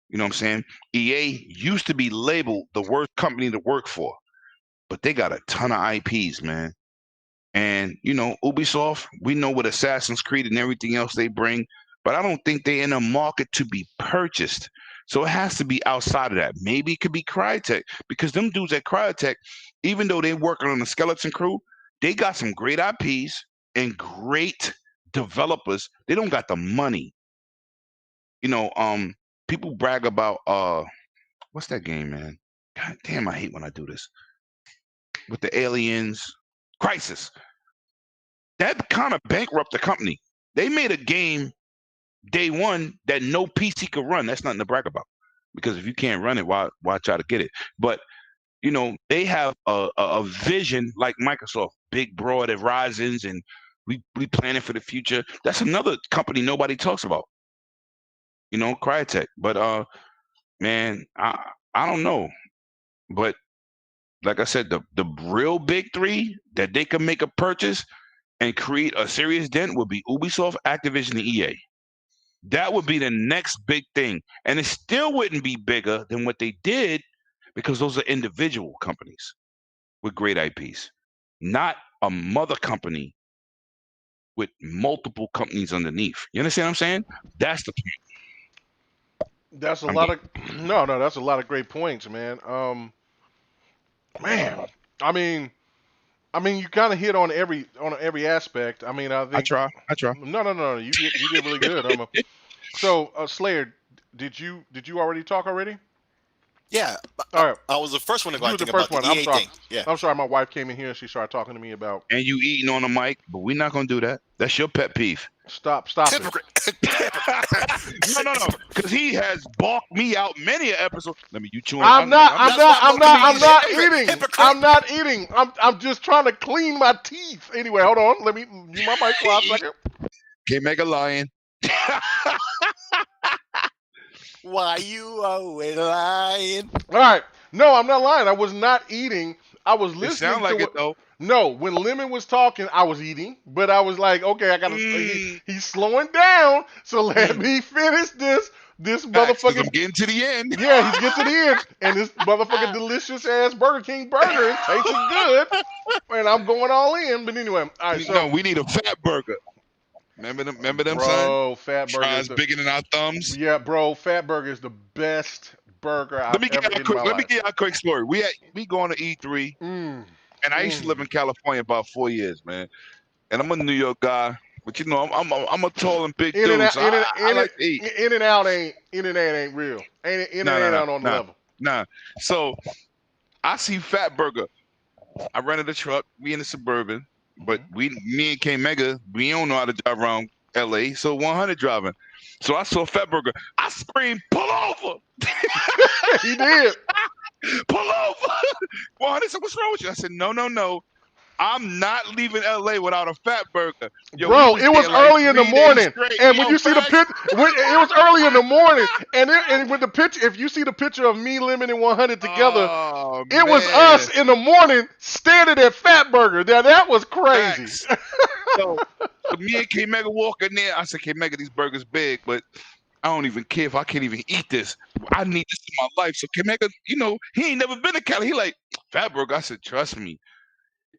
You know what I'm saying? EA used to be labeled the worst company to work for, but they got a ton of IPs, man. And, you know, Ubisoft, we know what Assassin's Creed and everything else they bring, but I don't think they're in a market to be purchased. So it has to be outside of that. Maybe it could be Crytek, because them dudes at Crytek, even though they're working on the Skeleton Crew, they got some great IPs and great developers. They don't got the money. You know, people brag about what's that game, man? God damn, I hate when I do this. With the aliens, Crisis. That kind of bankrupt the company. They made a game day one that no PC could run. That's nothing to brag about, because if you can't run it, why try to get it? But you know, they have a vision like Microsoft, big broad horizons, and we planning for the future. That's another company nobody talks about. You know, Crytek. But man, I don't know. But like I said, the real big three that they can make a purchase and create a serious dent would be Ubisoft, Activision, and EA. That would be the next big thing. And it still wouldn't be bigger than what they did, because those are individual companies with great IPs, not a mother company with multiple companies underneath. You understand what I'm saying? That's the point. That's a lot of that's a lot of great points, man. Man, I mean, you kind of hit on every aspect. I mean, I think I try. No, you did really good. So, Slayer, did you already talk already? Yeah. All right. I was the first one to go. You I were the think about first one. the I'm EA sorry. thing. Yeah. I'm sorry. My wife came in here and she started talking to me about. And you eating on the mic, but we're not gonna do that. That's your pet peeve. Stop it. No, because he has balked me out many an episute. Let me you chewing. I'm not eating. Hypocrite. I'm not eating. I'm just trying to clean my teeth. Anyway, hold on. Let me use my mic for a second. Can't make a lion. Why you always lying? All right. No, I'm not lying. I was not eating. I was listening. It sound like to it though. No, when Lemon was talking, I was eating, but I was like, okay, I gotta. He's slowing down, so let me finish this motherfucking. I'm getting to the end. Yeah, he's getting to the end, and this motherfucking delicious ass Burger King burger tastes good, and I'm going all in. But anyway, all right. So no, we need a fat burger. Remember them, son? Bro, fat burger is bigger than our thumbs. Yeah, bro, fat burger is the best burger I've ever eaten in my life. Let me give you a quick story. We going to E3. And I used to live in California about 4 years, man. And I'm a New York guy, but you know, I'm a tall and big dude. So I like to eat. In and out ain't real. Ain't out on the level. Nah. So I see Fat Burger. I rented a truck. We in the Suburban, but me and K Mega, we don't know how to drive around LA. So 100 driving. So I saw Fat Burger. I screamed, "Pull over!" He did. Pull over. 100 said, "What's wrong with you?" I said, No. I'm not leaving LA without a Fat Burger. Yo, bro, it was early in the morning. And when you see the picture, it was early in the morning. And with the picture, if you see the picture of me, Lemon, and 100 together, it was us in the morning standing at Fat Burger. Now, that was crazy. So me and K Mega walk in there. I said, K Mega, these burgers big, but I don't even care if I can't even eat this. I need this in my life. So K Mega, you know, he ain't never been to Cali. He like, Fat Burger. I said, trust me.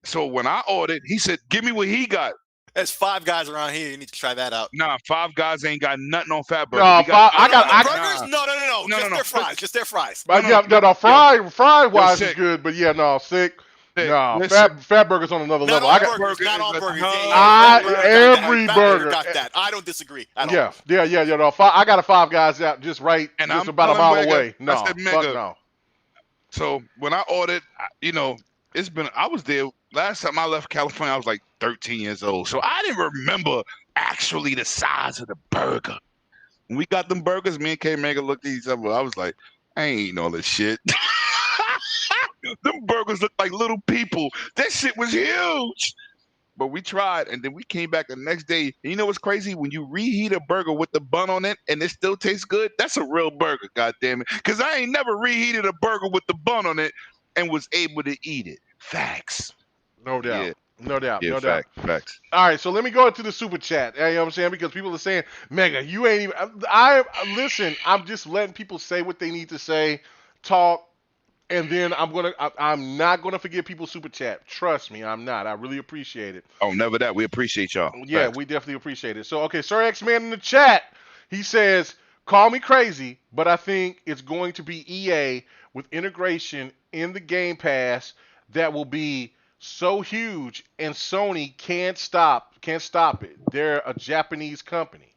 So when I ordered, he said, give me what he got. There's 5 Guys around here. You need to try that out. Nah, 5 Guys ain't got nothing on Fat Burger. No, I got burgers. No. Just their fries. Just their fries. No, fry-wise is good, but yeah, no, sick. No, Fat Burger's on another level. Not all burgers. Every burger got that. I don't disagree at all. Yeah. No, I got a 5 Guys out just right, and just about a mile away. No, I said, fuck no. So when I ordered, you know, I was there last time I left California. I was like 13 years old, so I didn't remember actually the size of the burger. When we got them burgers, me and K Mega looked at each other. I was like, I ain't eating all this shit. Them burgers look like little people. That shit was huge. But we tried, and then we came back the next day. And you know what's crazy? When you reheat a burger with the bun on it and it still tastes good, that's a real burger, goddammit. Because I ain't never reheated a burger with the bun on it and was able to eat it. Facts. No doubt. Yeah. No doubt. Yeah, No doubt. facts. All right, so let me go into the super chat. You know what I'm saying? Because people are saying, Mega, you ain't even. Listen. I'm just letting people say what they need to say, talk, and then I'm not gonna forget people's super chat. Trust me, I'm not. I really appreciate it. Oh, never that. We appreciate y'all. Yeah, Facts. we definitely appreciate it. So, okay, Sir X Man in the chat, he says, call me crazy, but I think it's going to be EA with integration in the Game Pass that will be so huge, and Sony can't stop it. They're a Japanese company.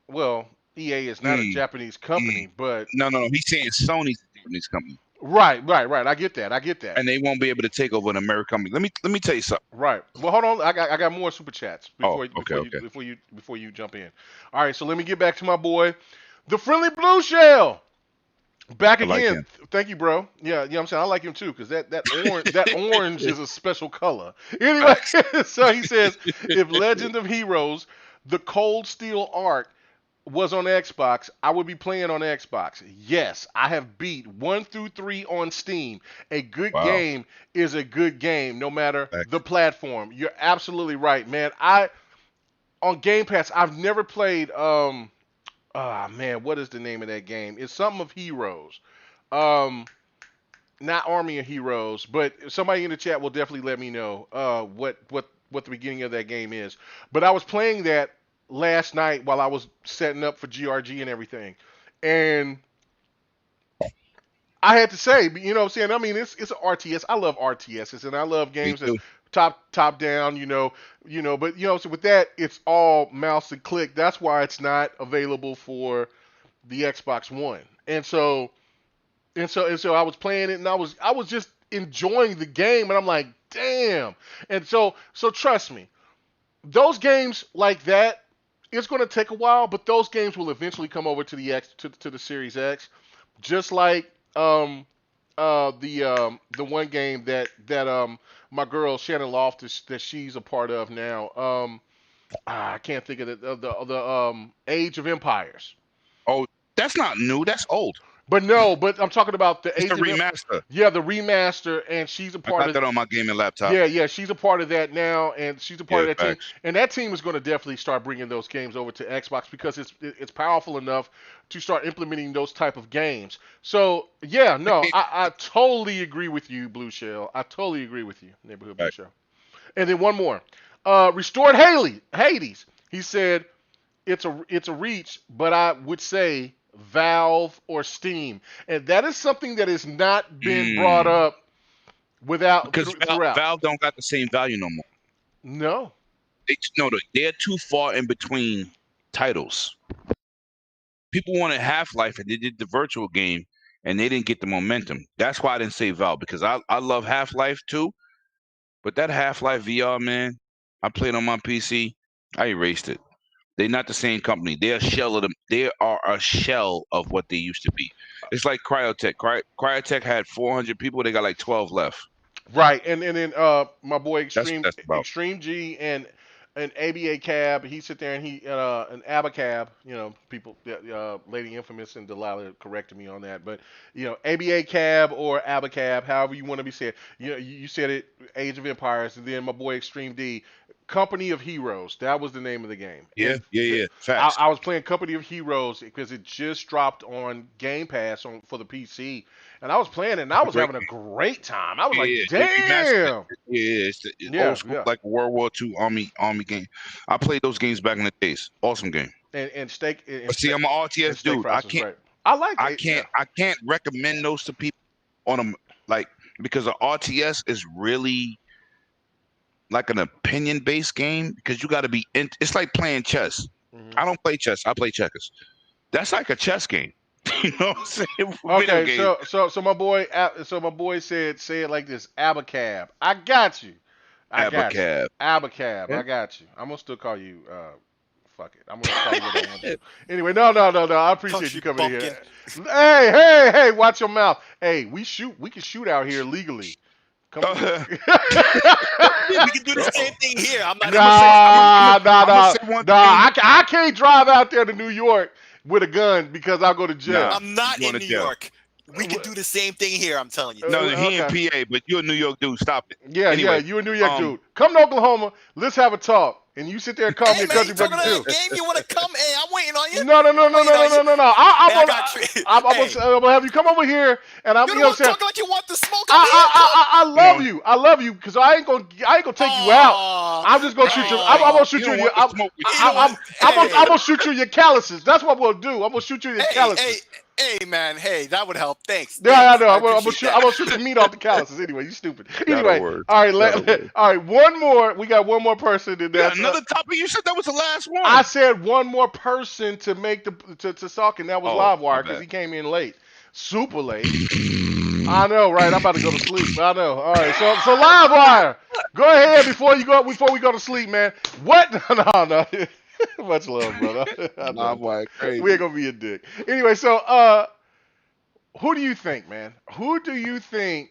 Well, EA is not a Japanese company, but No. He's saying Sony's a Japanese company, right. I get that. and they won't be able to take over an American company. Let me tell you something. Right. Well, hold on. I got more super chats Okay. before you jump in. All right. So let me get back to my boy, the friendly blue shell. Back I like again. him. Thank you, bro. Yeah, I'm saying I like him too, because that orange is a special color. Anyway, so he says, if Legend of Heroes, the Cold Steel arc was on Xbox, I would be playing on Xbox. Yes, I have beat 1 through 3 on Steam. A good game is a good game, no matter the platform. You're absolutely right, man. On Game Pass, I've never played man, what is the name of that game? It's something of Heroes. Not Army of Heroes, but somebody in the chat will definitely let me know what the beginning of that game is. But I was playing that last night while I was setting up for GRG and everything. And I had to say, you know what I'm saying? I mean, it's an RTS. I love RTSs, and I love games that's top down, but so with that, it's all mouse and click. That's why it's not available for the Xbox One. And so I was playing it, and I was just enjoying the game, and I'm like, damn. And so trust me, those games like that, it's going to take a while, but those games will eventually come over to the to the Series X, just like the one game that my girl Shannon Loftus, that she's a part of now. I can't think of the Age of Empires. Oh, that's not new. That's old. But I'm talking about the It's the remaster. Yeah, the remaster, and she's a part of that on my gaming laptop. Yeah, she's a part of that now, and she's a part of that team. And that team is going to definitely start bringing those games over to Xbox, because it's powerful enough to start implementing those type of games. So yeah, no, I totally agree with you, Blue Shell. I totally agree with you, Neighborhood Blue Shell. And then one more, Restored Hades. He said it's a reach, but I would say Valve or Steam, and that is something that has not been brought up because Valve don't got the same value no more. No, they're too far in between titles. People wanted Half-Life, and they did the virtual game, and they didn't get the momentum. That's why I didn't say Valve, because I love Half-Life too, but that Half-Life VR, man, I played on my PC. I erased it. They're not the same company. They're a shell of them. They are a shell of what they used to be. It's like Cryotech. Cryotech had 400 people. They got like 12 left. Right, and then my boy Extreme G and ABA Cab. He sit there and an Abacab. People, Lady Infamous and Delilah corrected me on that, but ABA Cab or Abacab, however you want to be said. You said it. Age of Empires, and then my boy Extreme D. Company of Heroes. That was the name of the game. Yeah. Facts. I was playing Company of Heroes because it just dropped on Game Pass for the PC, and I was playing it, and I was having a great time. I was like, damn. It's old school, like World War II Army game. I played those games back in the days. Awesome game. And Steak. But see, I'm an RTS dude. I can't. Right. I can't recommend those to people on them, because the RTS is really like an opinion-based game, because you got to be it's like playing chess. Mm-hmm. I don't play chess. I play checkers. That's like a chess game. You know what I'm saying? Okay, so my boy said, say it like this: Abacab. I got you. Abacab. Abacab. I got you. I'm gonna still call you. Fuck it. I'm gonna call you what I want to do. Anyway, no. I appreciate you coming in here. Hey! Watch your mouth. Hey, we can shoot out here legally. Come on. We can do the same thing here. I'm not. I can't drive out there to New York with a gun because I'll go to jail. I'm not in New York. We can do the same thing here. I'm telling you. No, he in Okay. PA, but you're a New York dude. Stop it. Yeah, Anyway, you a New York dude. Come to Oklahoma. Let's have a talk. And you sit there and call me Hey a man, country you talking bucket to too. that game? You want to come? Hey, I'm waiting on you. No. I'm waiting on you. I'm Hey, gonna have you come over here, and I'm you're you the know one what I'm saying. talking like you want the smoke. I'm here. Come. I love you, because I ain't gonna take you out. I'm just gonna shoot you. I'm gonna shoot you you. don't In want your, to smoke with You know what? I'm Hey, gonna shoot you in your calluses. That's what we'll do. I'm gonna shoot you in your calluses. hey, man. Hey, that would help. Thanks. Yeah, I know. I I'm gonna appreciate shoot. that. I'm gonna shoot the meat off the calluses. Anyway, you stupid. That'll Anyway, work. all right. That'll work. All right. One more. We got one more person, and Yeah, that's another topic. You said that was the last one. I said one more person to make to talk, and that was Oh, my Livewire, because bad. he came in late, super late. I know, right? I'm about to go to sleep. I know. All right, so Livewire, go ahead before we go to sleep, man. What? No. Much love, brother. I know. Livewire crazy. We ain't gonna be a dick. Anyway, so who do you think, man? Who do you think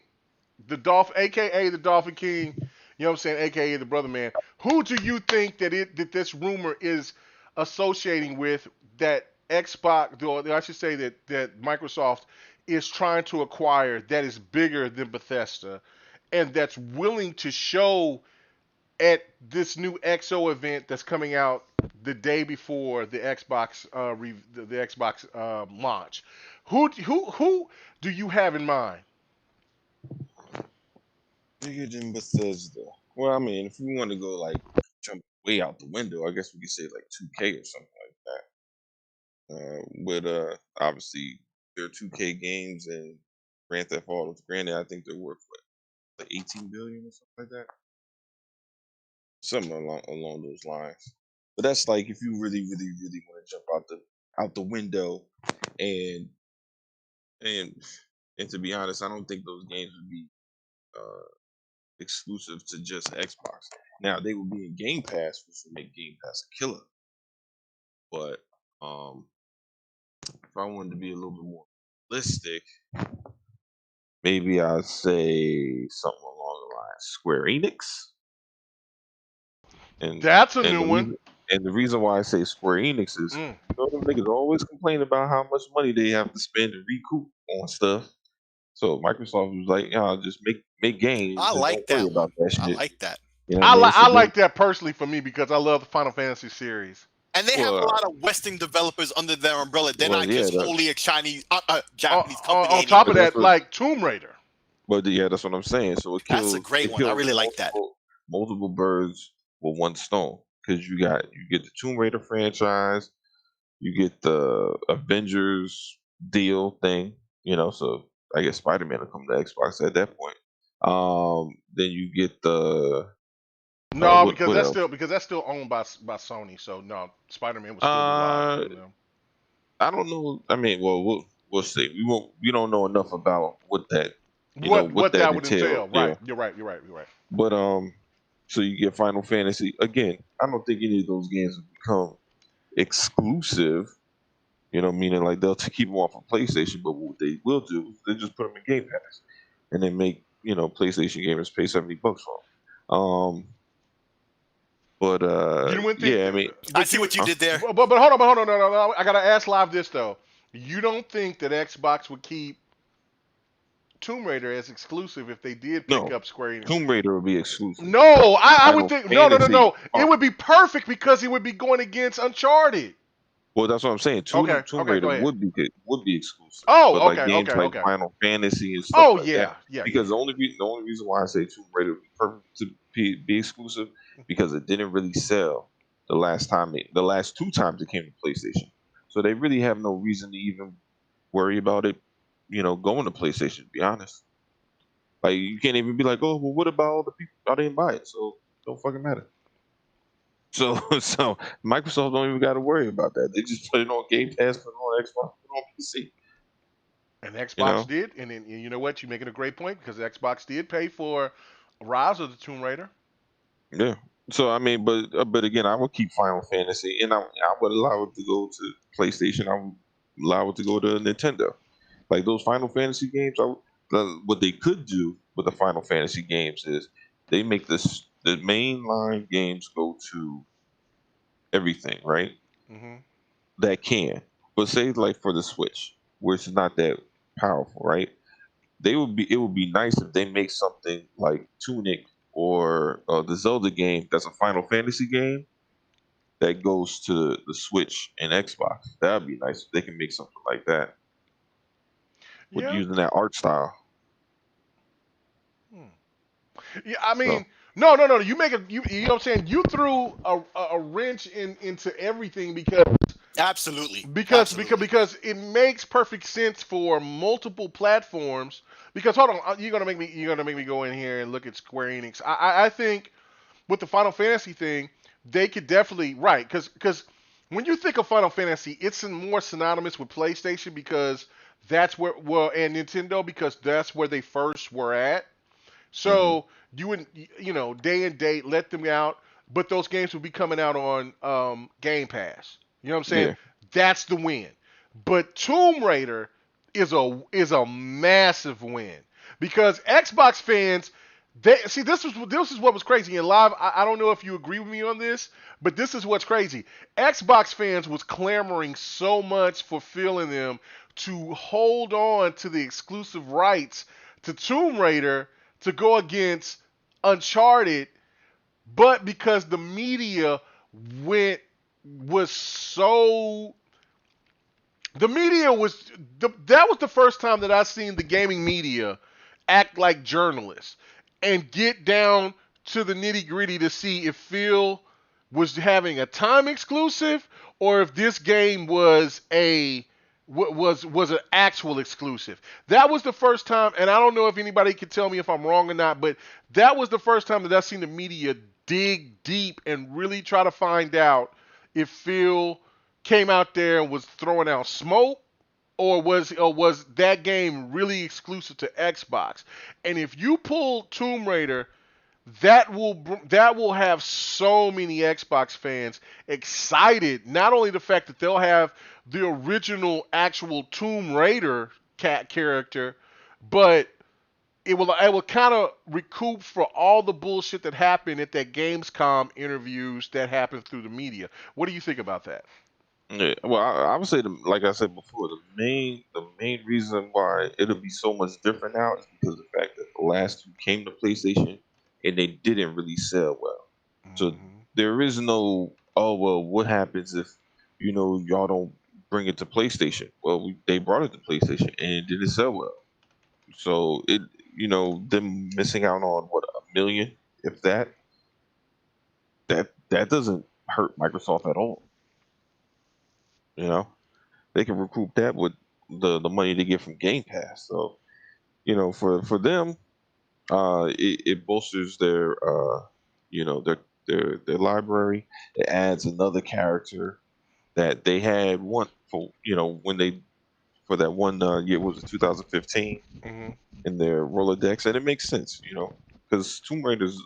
the Dolphin, aka the Dolphin King, you know what I'm saying, aka the Brother Man? Who do you think that this rumor is associating with, that Xbox, or I should say that Microsoft is trying to acquire, that is bigger than Bethesda, and that's willing to show at this new XO event that's coming out the day before the Xbox the Xbox launch? Who do you have in mind? Bigger than Bethesda. Well, I mean, if we want to go like jump way out the window, I guess we could say like 2K or something like that. With obviously their 2K games and Grand Theft Auto. Granted, I think they're worth like 18 billion or something like that. Something along those lines. But that's like if you really, really, really want to jump out the window, and and to be honest, I don't think those games would be exclusive to just Xbox. Now they would be in Game Pass, which would make Game Pass a killer. But if I wanted to be a little bit more realistic, maybe I'd say something along the lines Square Enix. And That's a and new the one. reason, and the reason why I say Square Enix is, you know, them niggas always complain about how much money they have to spend to recoup on stuff. So Microsoft was like, just make games I and like don't worry that one. about that I shit. like that. You know what I mean? I like that personally for me, because I love the Final Fantasy series. And they have a Well, lot of Western developers under their umbrella. They're well, not yeah, just that, wholly a Japanese company On top anymore. of that, like Tomb Raider. but yeah, that's what I'm saying. So it That's kills a great it one. I kills really like that. multiple birds with one stone, because you get the Tomb Raider franchise, you get the Avengers deal thing, you know. So I guess Spider-Man will come to Xbox at that point. Then you get the No, what because else? that's still owned by Sony. So no, Spider-Man would still be locked in them. I don't know. I mean, well, we'll see. We don't know enough about what that what What that that would entails. entail? Yeah, Right. You're right. but so you get Final Fantasy again. I don't think any of those games will become exclusive. You know, meaning like they'll keep them off of PlayStation, but what they will do is they just put them in Game Pass, and then make PlayStation gamers pay $70 for them. But You wouldn't think. yeah, I mean, I see what you did there. But hold on, no. I gotta ask Live this though. You don't think that Xbox would keep Tomb Raider as exclusive if they did pick no, up Square Enix? Tomb Raider will be exclusive. No, I would Final think Fantasy. It would be perfect, because it would be going against Uncharted. Well, that's what I'm saying. Tomb Raider go ahead. would be exclusive. Oh, but like okay, games like okay. Final Fantasy and stuff Oh like yeah, that. yeah. Because the only reason why I say Tomb Raider would be perfect to be exclusive, because it didn't really sell the last two times it came to PlayStation. So they really have no reason to even worry about it, going to PlayStation, to be honest. Like, you can't even be like, oh, well, what about all the people? I didn't buy it, so it don't fucking matter. So Microsoft don't even got to worry about that. They just put it on Game Pass, put it on Xbox, put it on PC. And Xbox did, and then you know what? You're making a great point, because Xbox did pay for Rise of the Tomb Raider. Yeah. So I mean, but again, I would keep Final Fantasy, and I would allow it to go to PlayStation. I would allow it to go to Nintendo. Like those Final Fantasy games, what they could do with the Final Fantasy games is they make the mainline games go to everything, right? Mm-hmm. That can, but say like for the Switch, where it's not that powerful, right? It would be nice if they make something like Tunic or the Zelda game that's a Final Fantasy game that goes to the Switch and Xbox. That'd be nice if they can make something like that with Yeah. using that art style. Yeah, I So mean, no. You make a you know what I'm saying? You threw a wrench into everything Absolutely. because it makes perfect sense for multiple platforms. Because hold on, you're gonna make me go in here and look at Square Enix. I think with the Final Fantasy thing, they could definitely right because when you think of Final Fantasy, it's more synonymous with PlayStation because that's where and Nintendo because that's where they first were at. mhm. So you would, day and date, let them out, but those games will be coming out on Game Pass. You know what I'm saying? Yeah, That's the win. But Tomb Raider is a massive win because Xbox fans, they see this is what was crazy in live. I don't know if you agree with me on this, but this is what's crazy. Xbox fans was clamoring so much for feeling them to hold on to the exclusive rights to Tomb Raider to go against Uncharted, but because the media went was so the media was that was the first time that I seen the gaming media act like journalists and get down to the nitty gritty to see if Phil was having a time exclusive or if this game was an actual exclusive. That was the first time, and I don't know if anybody can tell me if I'm wrong or not, but that was the first time that I seen the media dig deep and really try to find out if Phil came out there and was throwing out smoke or was that game really exclusive to Xbox? And if you pull Tomb Raider, that will have so many Xbox fans excited. Not only the fact that they'll have the original actual Tomb Raider character, but it will kind of recoup for all the bullshit that happened at that Gamescom interviews that happened through the media. What do you think about that? yeah. Well, I would say, like I said before, the main reason why it'll be so much different now is because of the fact that the last two came to PlayStation and they didn't really sell well. So Mm-hmm. there is no, oh well, what happens if y'all don't bring it to PlayStation? Well, they brought it to PlayStation and it didn't sell well. So them missing out on what, 1 million, if that doesn't hurt Microsoft at all. You know, they can recoup that with the money they get from Game Pass. So for them, it bolsters their library. It adds another character that they had one for when they for that one year, was it 2015, Mm-hmm. in their Rolodex, and it makes sense, because Tomb Raider's,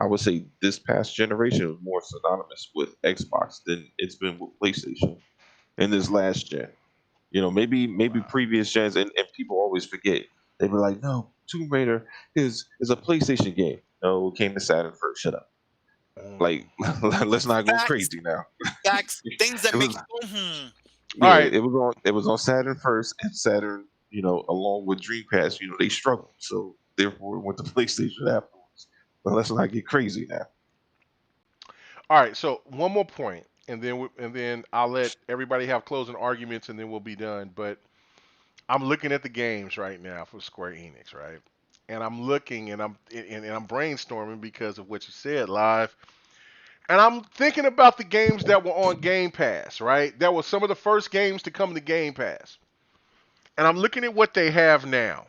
I would say, this past generation was more synonymous with Xbox than it's been with PlayStation in this last gen. Maybe Wow. previous gens, and people always forget. They were like, "No, Tomb Raider is a PlayStation game." No, it came to Saturn first. Shut up. Mm. Like, let's not go Facts, crazy now. facts, things that It make was you go, hmm. All Yeah, right. it was on Saturn first, and Saturn, along with Dreamcast, they struggled. So therefore, it went to PlayStation afterwards. But let's not get crazy now. All right. So one more point, and then I'll let everybody have closing arguments, and then we'll be done. But I'm looking at the games right now for Square Enix, right? And I'm looking and I'm brainstorming because of what you said live. And I'm thinking about the games that were on Game Pass, right? That were some of the first games to come to Game Pass. And I'm looking at what they have now.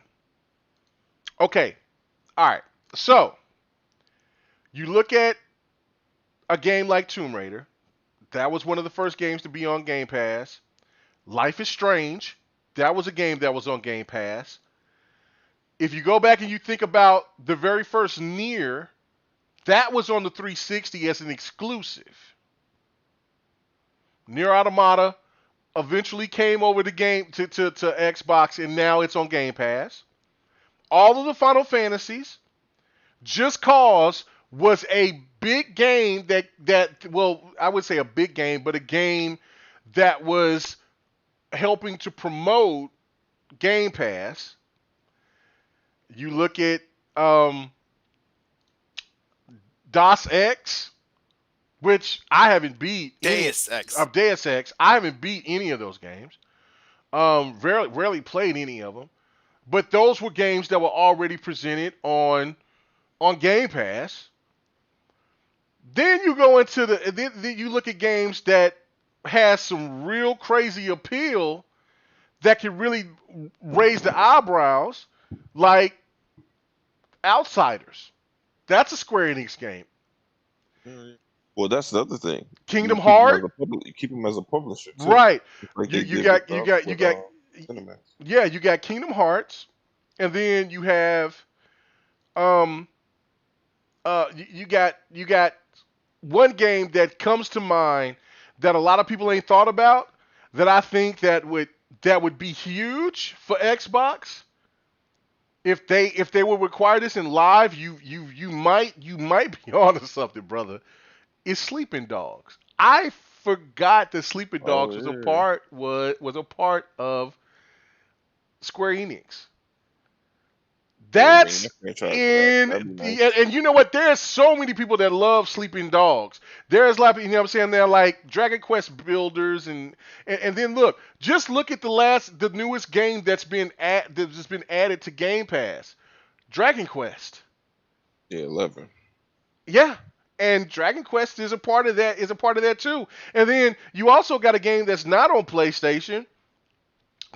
Okay. All right. So, you look at a game like Tomb Raider. That was one of the first games to be on Game Pass. Life is Strange. That was a game that was on Game Pass. If you go back and you think about the very first Nier, that was on the 360 as an exclusive. Nier Automata eventually came over to Xbox and now it's on Game Pass. All of the Final Fantasies, Just Cause was a big game that I would say a big game, but a game that was helping to promote Game Pass, you look at um, DOS X, which I haven't beat. Deus Ex. Deus Ex. I haven't beat any of those games. Rarely played any of them. But those were games that were already presented on Game Pass. Then you go into then you look at games that has some real crazy appeal that can really raise the eyebrows, like Outsiders. That's a Square Enix game. Well, that's the other thing. Kingdom Hearts. You keep them as a publisher too. Right. Like you got Kingdom Hearts, and then you have you got one game that comes to mind that a lot of people ain't thought about that I think that would be huge for Xbox. If they would require this in live, you might be onto something, brother. It's Sleeping Dogs. I forgot that Sleeping Dogs was a part of Square Enix. That's and you know what? There's so many people that love Sleeping Dogs. There's like, you know what I'm saying? They're like Dragon Quest builders, and then just look at the newest game that's been added to Game Pass, Dragon Quest. Yeah, 11. Yeah, and Dragon Quest is a part of that too. And then you also got a game that's not on PlayStation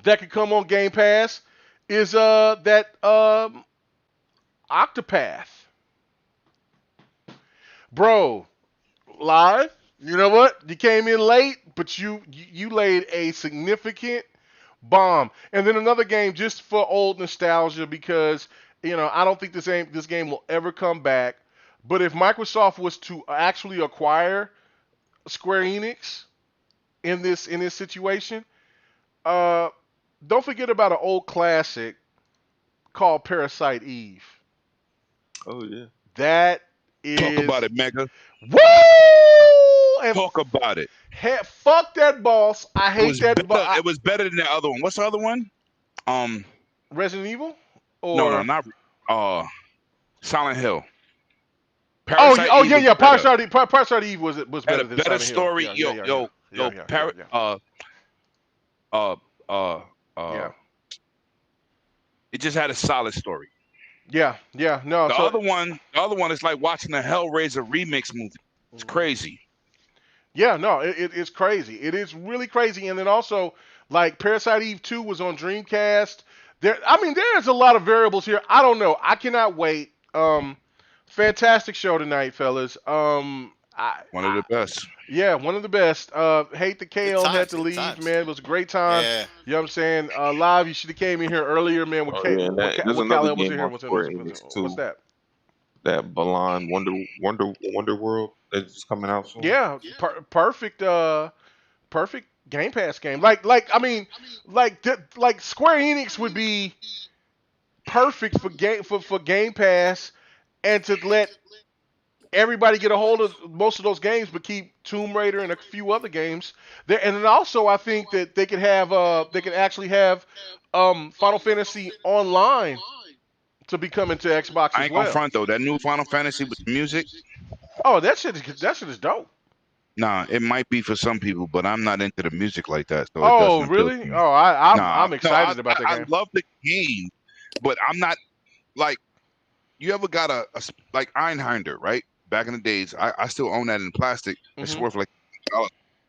that could come on Game Pass. Is that Octopath. Bro, live, you know what? You came in late, but you laid a significant bomb. And then another game just for old nostalgia, because I don't think this game will ever come back. But if Microsoft was to actually acquire Square Enix in this situation, don't forget about an old classic called Parasite Eve. Oh yeah. That is. Talk about it, Mega. Woo! And talk about it. Fuck that boss. I hate that boss. It was better than the other one. What's the other one? Resident Evil? Or... No, not Silent Hill. Parasite Eve was better than better Silent story. Hill. It just had a solid story. No. The other one is like watching a Hellraiser remix movie. It's crazy. Yeah, no, it's crazy. It is really crazy. And then also, like Parasite Eve 2 was on Dreamcast. There's a lot of variables here. I don't know. I cannot wait. Fantastic show tonight, fellas. One of the best. Yeah, one of the best. Hate the KL had to leave, man. It was a great time. Yeah. You know what I'm saying? Live, you should have came in here earlier, man. What's that? That Balan Wonder World that's coming out soon. Yeah, perfect Game Pass game. Like Square Enix would be perfect for Game Pass, and to let everybody get a hold of most of those games, but keep Tomb Raider and a few other games there. And then also, I think that they could actually have Final Fantasy Online to be coming to Xbox as well. I ain't gonna front though. That new Final Fantasy with the music. Oh, that shit is dope. Nah, it might be for some people, but I'm not into the music like that. So oh, really? Oh, I'm excited about that game. I love the game, but I'm not like. You ever got a like Einhander, right? Back in the days, I still own that in plastic. It's worth like $1.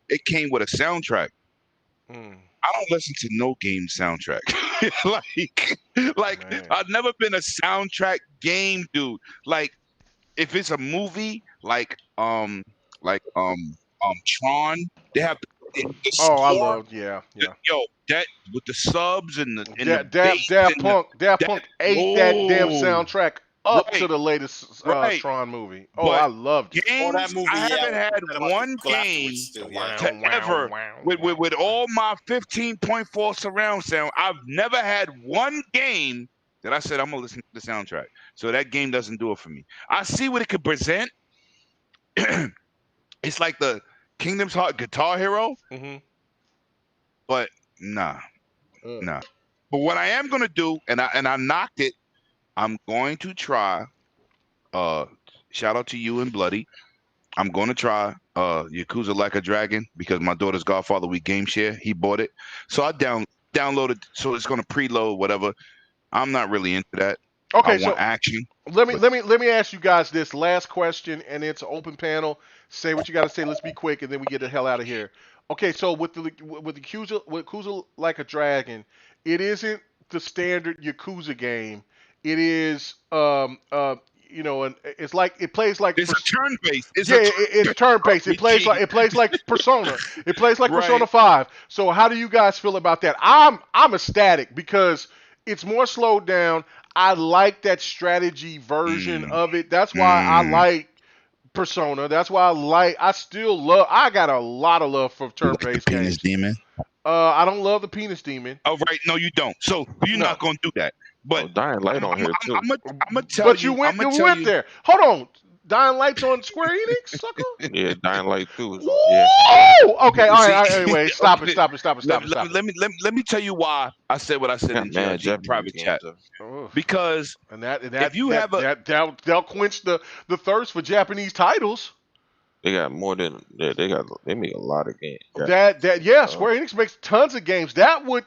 It came with a soundtrack. I don't listen to no game soundtrack. like I've never been a soundtrack game dude. Like if it's a movie, like Tron, they have the score. I love that with the subs and the Daft Punk ate that damn soundtrack up to the latest Tron movie. Oh, I loved it. Games, I haven't had one game ever with all my 15.4 surround sound. I've never had one game that I said I'm gonna listen to the soundtrack. So that game doesn't do it for me. I see what it could present. It's like the Kingdom's Heart Guitar Hero, but nah. But what I am gonna do, and I knocked it. I'm going to try. Shout out to you and Bloody. I'm going to try Yakuza Like a Dragon because my daughter's godfather, we game share. He bought it. So I downloaded, so it's going to preload, whatever. I'm not really into that. Okay, I want action. Let me ask you guys this last question, and it's an open panel. Say what you got to say. Let's be quick, and then we get the hell out of here. Okay, so with Yakuza Like a Dragon, it isn't the standard Yakuza game. It is and it's like it plays like it's a turn based. It's turn based. It plays like Persona. It plays like Persona 5. So how do you guys feel about that? I'm ecstatic because it's more slowed down. I like that strategy version of it. That's why I like Persona. That's why I got a lot of love for turn-based games. Penis demon. I don't love the penis demon. Oh, right. No, you don't. So you're not going to do that. But Dying Light on here too. I'm gonna tell you. But you went there. Hold on. Dying Light's on Square Enix, sucker. Yeah, Dying Light too. Yeah. Okay. All right. Anyway, stop it. Let me tell you why I said what I said in GRG private chat. Because if you have that'll quench the thirst for Japanese titles. They got more than they make a lot of games. Square Enix makes tons of games. That would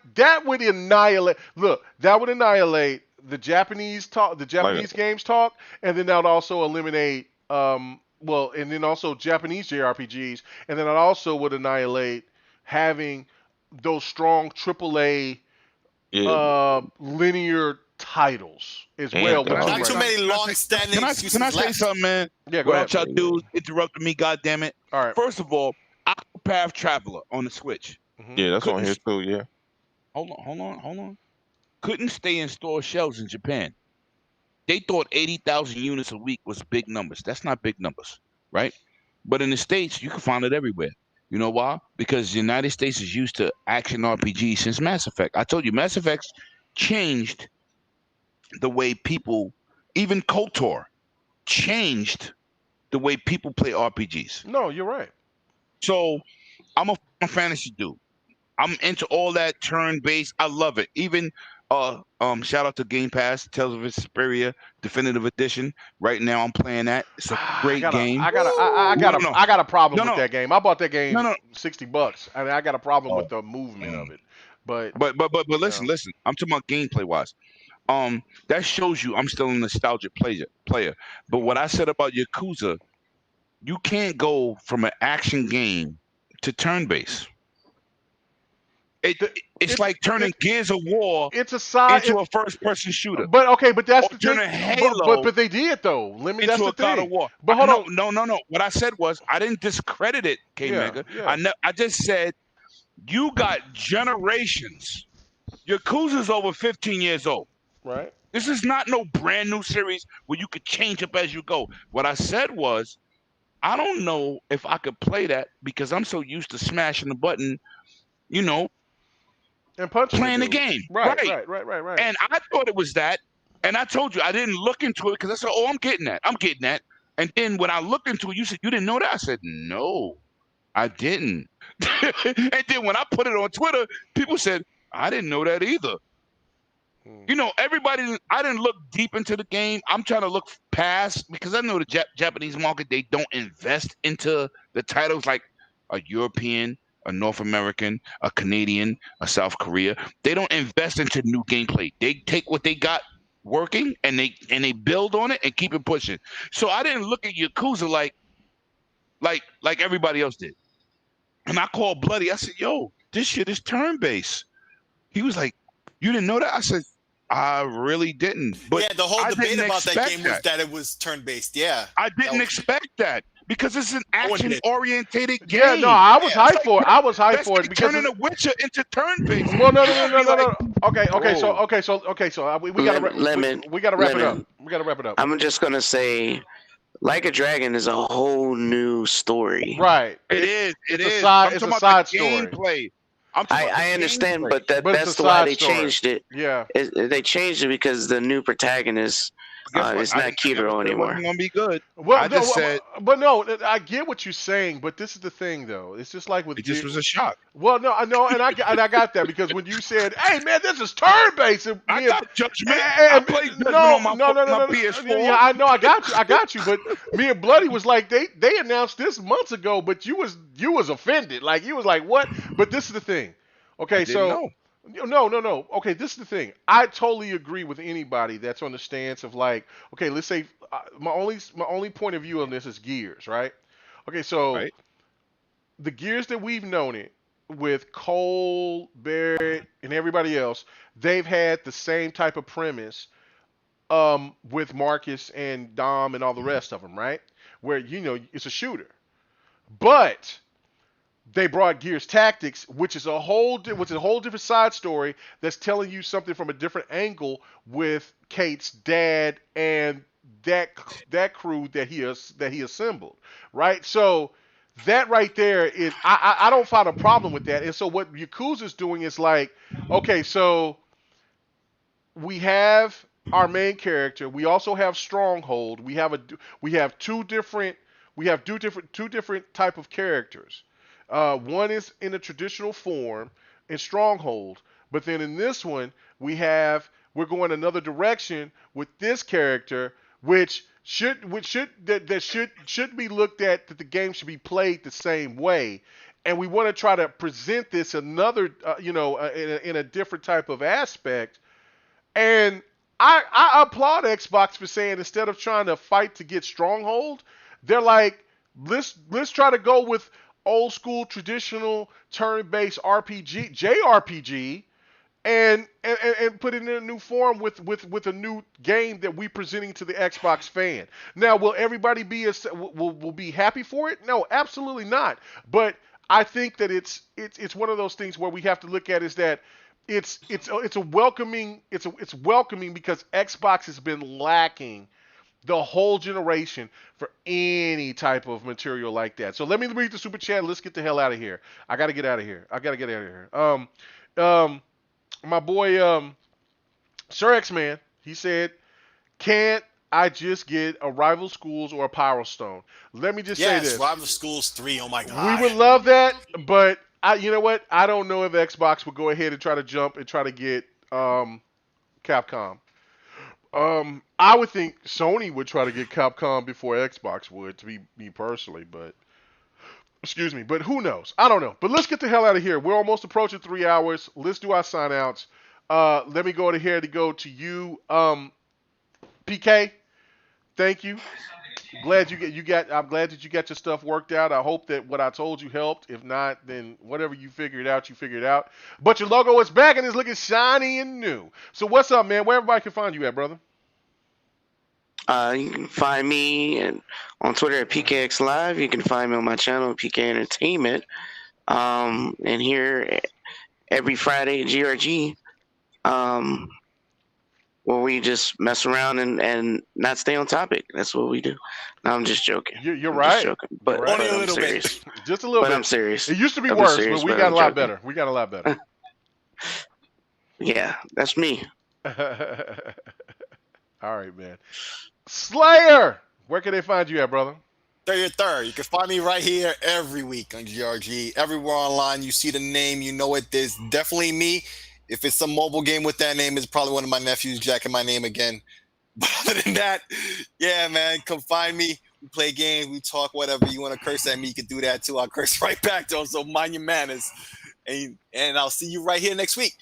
annihilate. Look, that would annihilate the Japanese games talk, and then that would also eliminate and then also Japanese JRPGs, and then it also would annihilate having those strong AAA linear titles as well. Not too many long-standing. Can I say something, man? Yeah, go ahead. Y'all dudes interrupted me, goddammit. All right. First of all, Octopath Traveler on the Switch. Mm-hmm. Yeah, that's on here too. Yeah. Hold on. Couldn't stay in store shelves in Japan. They thought 80,000 units a week was big numbers. That's not big numbers, right? But in the States, you can find it everywhere. You know why? Because the United States is used to action RPG since Mass Effect. I told you, Mass Effect changed the way people, even KOTOR, changed the way people play RPGs. No, you're right. So I'm a fantasy dude. I'm into all that turn-based. I love it. Even shout out to Game Pass, Tales of Vesperia Definitive Edition. Right now I'm playing that. It's a great game. I got a problem with that game. I bought that game $60. I mean, I got a problem with the movement of it. But listen. I'm talking about gameplay wise. That shows you I'm still a nostalgic player. But what I said about Yakuza, you can't go from an action game to turn-based. It's like turning Gears of War into a first-person shooter. But that's the thing. Halo but they did though. That's the into a God of War. But hold on. No. What I said was I didn't discredit it, K-Mega. Yeah. I just said you got generations. Yakuza's over 15 years old. Right. This is not no brand new series where you could change up as you go. What I said was, I don't know if I could play that because I'm so used to smashing the button, and playing the game. Right. And I thought it was that. And I told you I didn't look into it because I said, I'm getting that. And then when I looked into it, you said, you didn't know that? I said, no, I didn't. And then when I put it on Twitter, people said, I didn't know that either. Everybody, I didn't look deep into the game. I'm trying to look past because I know the Japanese market, they don't invest into the titles like a European, a North American, a Canadian, a South Korea. They don't invest into new gameplay. They take what they got working and they build on it and keep it pushing. So I didn't look at Yakuza like everybody else did. And I called Bloody. I said, yo, this shit is turn-based. He was like, you didn't know that? I said, I really didn't. But the whole debate about that game was that it was turn-based. Yeah. I didn't expect that because it's an action-orientated game. Yeah, no, I was hyped for it. I was hyped for it because turning The Witcher into turn-based. Well, no. Okay. So we gotta wrap it up. We gotta wrap it up. I'm just gonna say, Like a Dragon is a whole new story. Right. It is. It's a side story. Gameplay. I understand, but that's why they changed it. Yeah. They changed it because the new protagonist It's not Kidro anymore. It wasn't gonna be good. Well, I just said, but no, I get what you're saying, but this is the thing, though. It's just like with it just was a shock. Well, no, I know, and I got that because when you said, "Hey, man, this is turn-based," I got Judgment. I played Judgment on my PS4. Yeah, I know, I got you. But me and Bloody was like, they announced this months ago, but you was offended, like you was like, what? But this is the thing. Okay, so no. Okay, this is the thing. I totally agree with anybody that's on the stance of like, okay, let's say my only point of view on this is Gears, right? Okay, so Right. the Gears that we've known it with Cole, Barrett, and everybody else, they've had the same type of premise with Marcus and Dom and all the rest of them, right? Where it's a shooter, but they brought Gears Tactics, which is a whole different side story that's telling you something from a different angle with Kate's dad and that crew that he assembled, right? So that right there is I don't find a problem with that. And so what Yakuza's doing is like, okay, so we have our main character, we also have Stronghold, we have two different type of characters. One is in a traditional form in Stronghold, but then in this one we're going another direction with this character, which should be looked at that the game should be played the same way, and we want to try to present this another in a different type of aspect. And I applaud Xbox for saying instead of trying to fight to get Stronghold, they're like, let's try to go with old school traditional turn-based RPG, JRPG, and put it in a new form with a new game that we presenting to the Xbox fan. Now, will everybody will be happy for it? No, absolutely not. But I think that it's one of those things where we have to look at is that it's welcoming because Xbox has been lacking the whole generation for any type of material like that. So let me read the super chat. Let's get the hell out of here. I got to get out of here. My boy, Sir X-Man, he said, can't I just get a Rival Schools or a Power Stone? Let me just say this. Yes, Rival Schools 3, oh my God. We would love that, but you know what? I don't know if Xbox would go ahead and try to jump and try to get Capcom. I would think Sony would try to get Capcom before Xbox would, to be me personally, but excuse me, but who knows? I don't know. But let's get the hell out of here. We're almost approaching 3 hours. Let's do our sign outs. Let me go ahead and go to you, PK. Thank you. I'm glad that you got your stuff worked out. I hope that what I told you helped. If not, then whatever you figured out, you figured out. But your logo is back and it's looking shiny and new. So what's up, man? Where everybody can find you at, brother? You can find me on Twitter at PKXLive. You can find me on my channel, PK Entertainment. And here every Friday at GRG, where we just mess around and not stay on topic. That's what we do. No, I'm just joking. You're right. Just joking. But, right. Only a I'm little serious. bit. Just a little but bit. I'm serious. It used to be I'm worse, serious, but we but got I'm a lot joking. better. We got a lot better. Yeah, that's me. All right, man. Slayer, where can they find you at, brother? 33rd. You can find me right here every week on GRG. Everywhere online, you see the name, you know it. There's definitely me. If it's some mobile game with that name, it's probably one of my nephews jacking my name again. But other than that, yeah, man, come find me. We play games, we talk, whatever. You want to curse at me, you can do that too. I'll curse right back to them, so mind your manners. And I'll see you right here next week.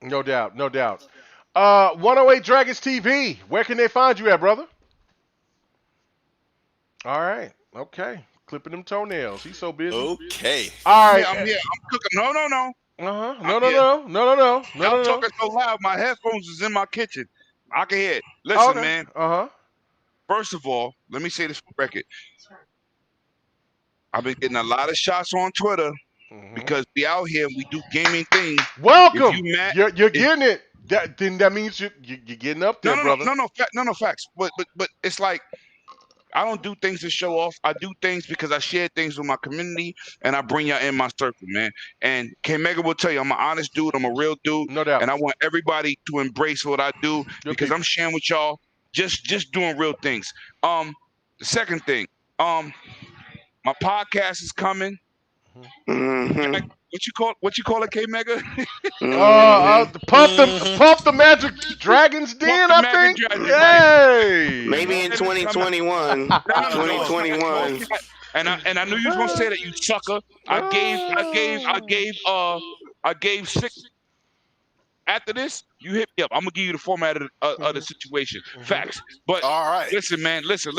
No doubt, no doubt. 108 Dragons TV, where can they find you at, brother? All right, okay. Clipping them toenails. He's so busy. Okay. All right. Yeah, I'm here. I'm cooking. No. No. Y'all talking so loud. My headphones is in my kitchen. I can hear it. Listen, Okay. man. First of all, let me say this for record. I've been getting a lot of shots on Twitter because we out here and we do gaming things. Welcome. If you're getting it. Then that means you're getting up there, brother. No, facts. But it's like I don't do things to show off. I do things because I share things with my community and I bring y'all in my circle, man. And K Mega will tell you I'm an honest dude. I'm a real dude. No doubt. And I want everybody to embrace what I do because I'm sharing with y'all just doing real things. The second thing, my podcast is coming. Mm-hmm. What you call it, K Mega? Mm-hmm. Pump the Magic Dragon's Den, the I Magic think. Dragon, right? Hey. Maybe in And it's coming. 2021. No, it's not 2021. And I knew you was gonna say that, you sucker. I gave 6. After this, you hit me up. I'm gonna give you the format of the situation. Facts. But All right. listen, man. Listen.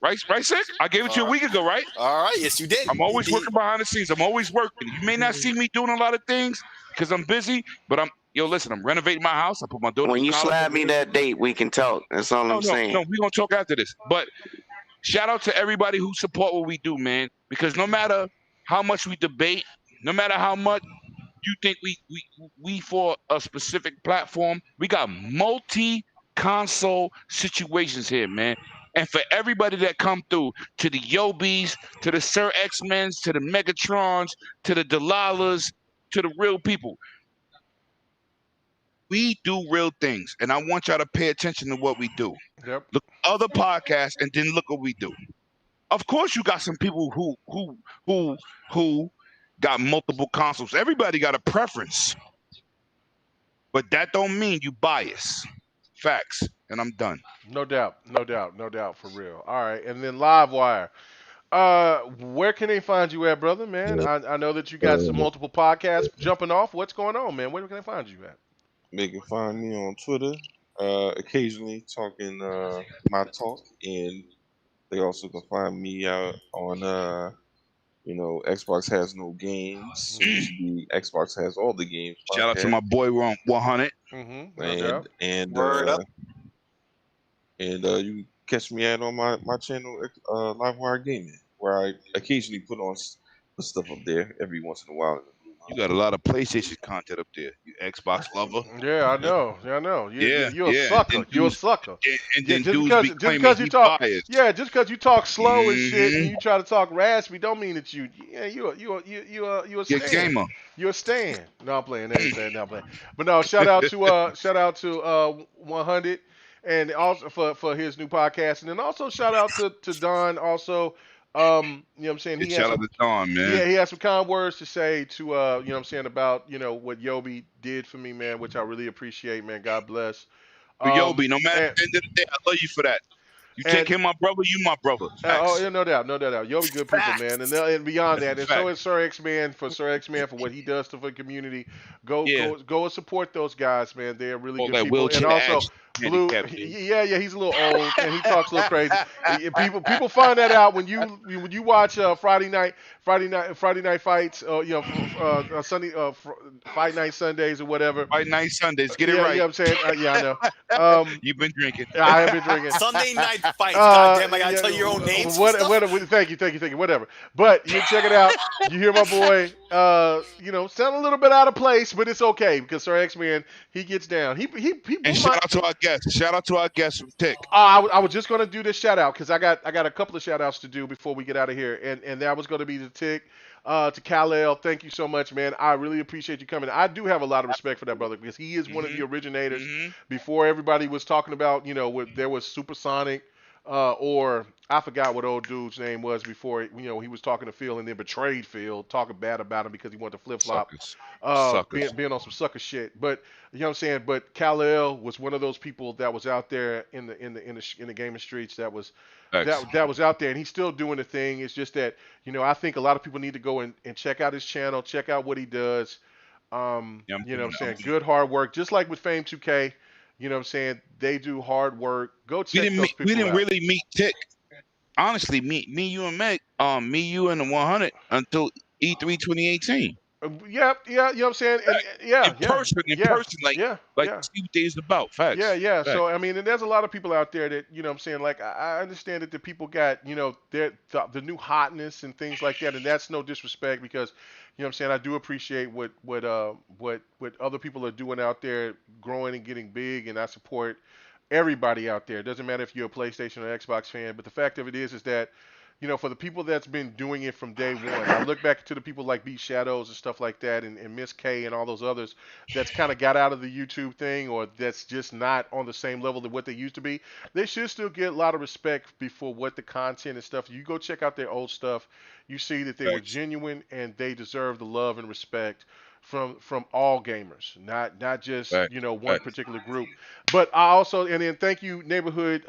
Right, Sick? I gave it to you a week ago, right? All right. Yes, you did. I'm always working behind the scenes. I'm always working. You may not see me doing a lot of things because I'm busy, but listen, I'm renovating my house. I put my daughter When through you college. slap me that date, we can talk. That's all I'm saying. No, we're gonna talk after this. But shout out to everybody who support what we do, man. Because no matter how much we debate, no matter how much you think we for a specific platform, we got multi-console situations here, man. And for everybody that come through, to the Yobis, to the Sir X-Men's, to the Megatrons, to the Delilahs, to the real people, we do real things, and I want y'all to pay attention to what we do. Yep. Look at other podcasts, and then look what we do. Of course, you got some people who got multiple consoles. Everybody got a preference, but that don't mean you bias. Facts, and I'm done. No doubt, for real. All right, and then Livewire. Where can they find you at, brother, man? I know that you got some multiple podcasts jumping off. What's going on, man? Where can they find you at? They can find me on Twitter, occasionally talking my talk, and they also can find me out on Xbox Has No Games. Usually Xbox Has All the Games. Shout out to my boy 100. And you can catch me out on my channel, Livewire Gaming, where I occasionally put stuff up there every once in a while. You got a lot of PlayStation content up there, you Xbox lover. Yeah, I know. You're a sucker. You're a sucker. And then just dudes be claiming he biased. Yeah, just because you talk slow and shit, and you try to talk raspy, don't mean that you a You're a gamer. You're a stan. No, I'm playing that. No, I'm playing. But no, shout out to 100, and also for his new podcast, and then also shout out to Don also. You know what I'm saying? Shout out to Don, man. Yeah, he has some kind words to say to you know what I'm saying, about what Yobi did for me, man, which I really appreciate, man. God bless. Yobi, no matter at the end of the day, I love you for that. You take him, my brother, you my brother. Yeah, no doubt. Yobi good people, man, and beyond that, and so is Sir X-Man for what he does for the community. Go and support those guys, man. They're really good people. And also Blue, he's a little old and he talks a little crazy. People find that out when you watch Friday night fights, Sunday Fight Night Sundays or whatever. Fight Night Sundays, get it right. You know what I'm saying? Yeah, I know. You've been drinking. I have been drinking. Sunday night fights. Goddamn, I gotta tell you your own names. Thank you. Whatever. But you check it out. You hear my boy, sound a little bit out of place, but it's okay because Sir X-Man, he gets down. And shout out to our guests. Shout out to our guests from Tick. I was just gonna do this shout out because I got a couple of shout outs to do before we get out of here, and that was gonna be to Tick. To Kal-El, thank you so much, man. I really appreciate you coming. I do have a lot of respect for that brother because he is one of the originators. Before everybody was talking about, there was Supersonic, or I forgot what old dude's name was before. He was talking to Phil and then betrayed Phil, talking bad about him because he wanted to flip flop, being on some sucker shit. But you know what I'm saying. But Kal-El was one of those people that was out there in the gaming streets that was. That was out there, and he's still doing the thing. It's just that, I think a lot of people need to go and check out his channel, check out what he does. You know what I'm saying? Good hard work. Just like with Fame 2K, you know what I'm saying? They do hard work. Go check those people out. We didn't really meet Tick. Honestly, me, you and Meg, me, you and the 100 until E3 2018. Yeah, you know what I'm saying? And, in person, like see what they's about. Facts. Yeah. Facts. So, I mean, and there's a lot of people out there that, you know what I'm saying, like, I understand that the people got, the new hotness and things like that, and that's no disrespect because, you know what I'm saying, I do appreciate what other people are doing out there, growing and getting big, and I support everybody out there. It doesn't matter if you're a PlayStation or Xbox fan, but the fact of it is that, for the people that's been doing it from day one. I look back to the people like Beat Shadows and stuff like that, and Miss K and all those others that's kind of got out of the YouTube thing, or that's just not on the same level of what they used to be. They should still get a lot of respect before what the content and stuff. You go check out their old stuff, you see that they were genuine and they deserve the love and respect from all gamers, not just one particular group. But I also, and then thank you neighborhood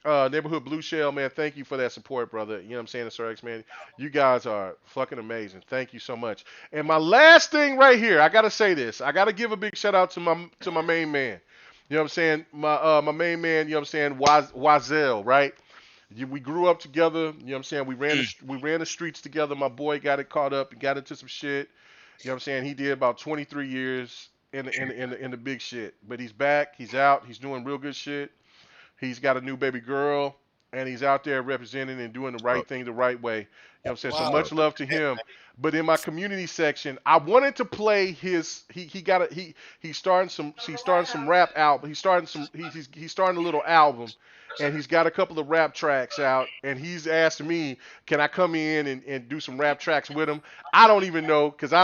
Blue Shell, man. Thank you for that support, brother. You know what I'm saying, Sir X, man. You guys are fucking amazing. Thank you so much. And my last thing right here, I gotta say this. I gotta give a big shout out to my main man. You know what I'm saying? My main man. You know what I'm saying? Wazel, right? We grew up together. You know what I'm saying? We ran the streets together. My boy got it caught up and got into some shit. You know what I'm saying? He did about 23 years in the big shit. But he's back. He's out. He's doing real good shit. He's got a new baby girl, and he's out there representing and doing the right thing the right way. You know what I'm saying? So much love to him. But in my community section, I wanted to play his. He's starting some rap album. He's starting a little album, and he's got a couple of rap tracks out. And he's asked me, can I come in and do some rap tracks with him? I don't even know, because I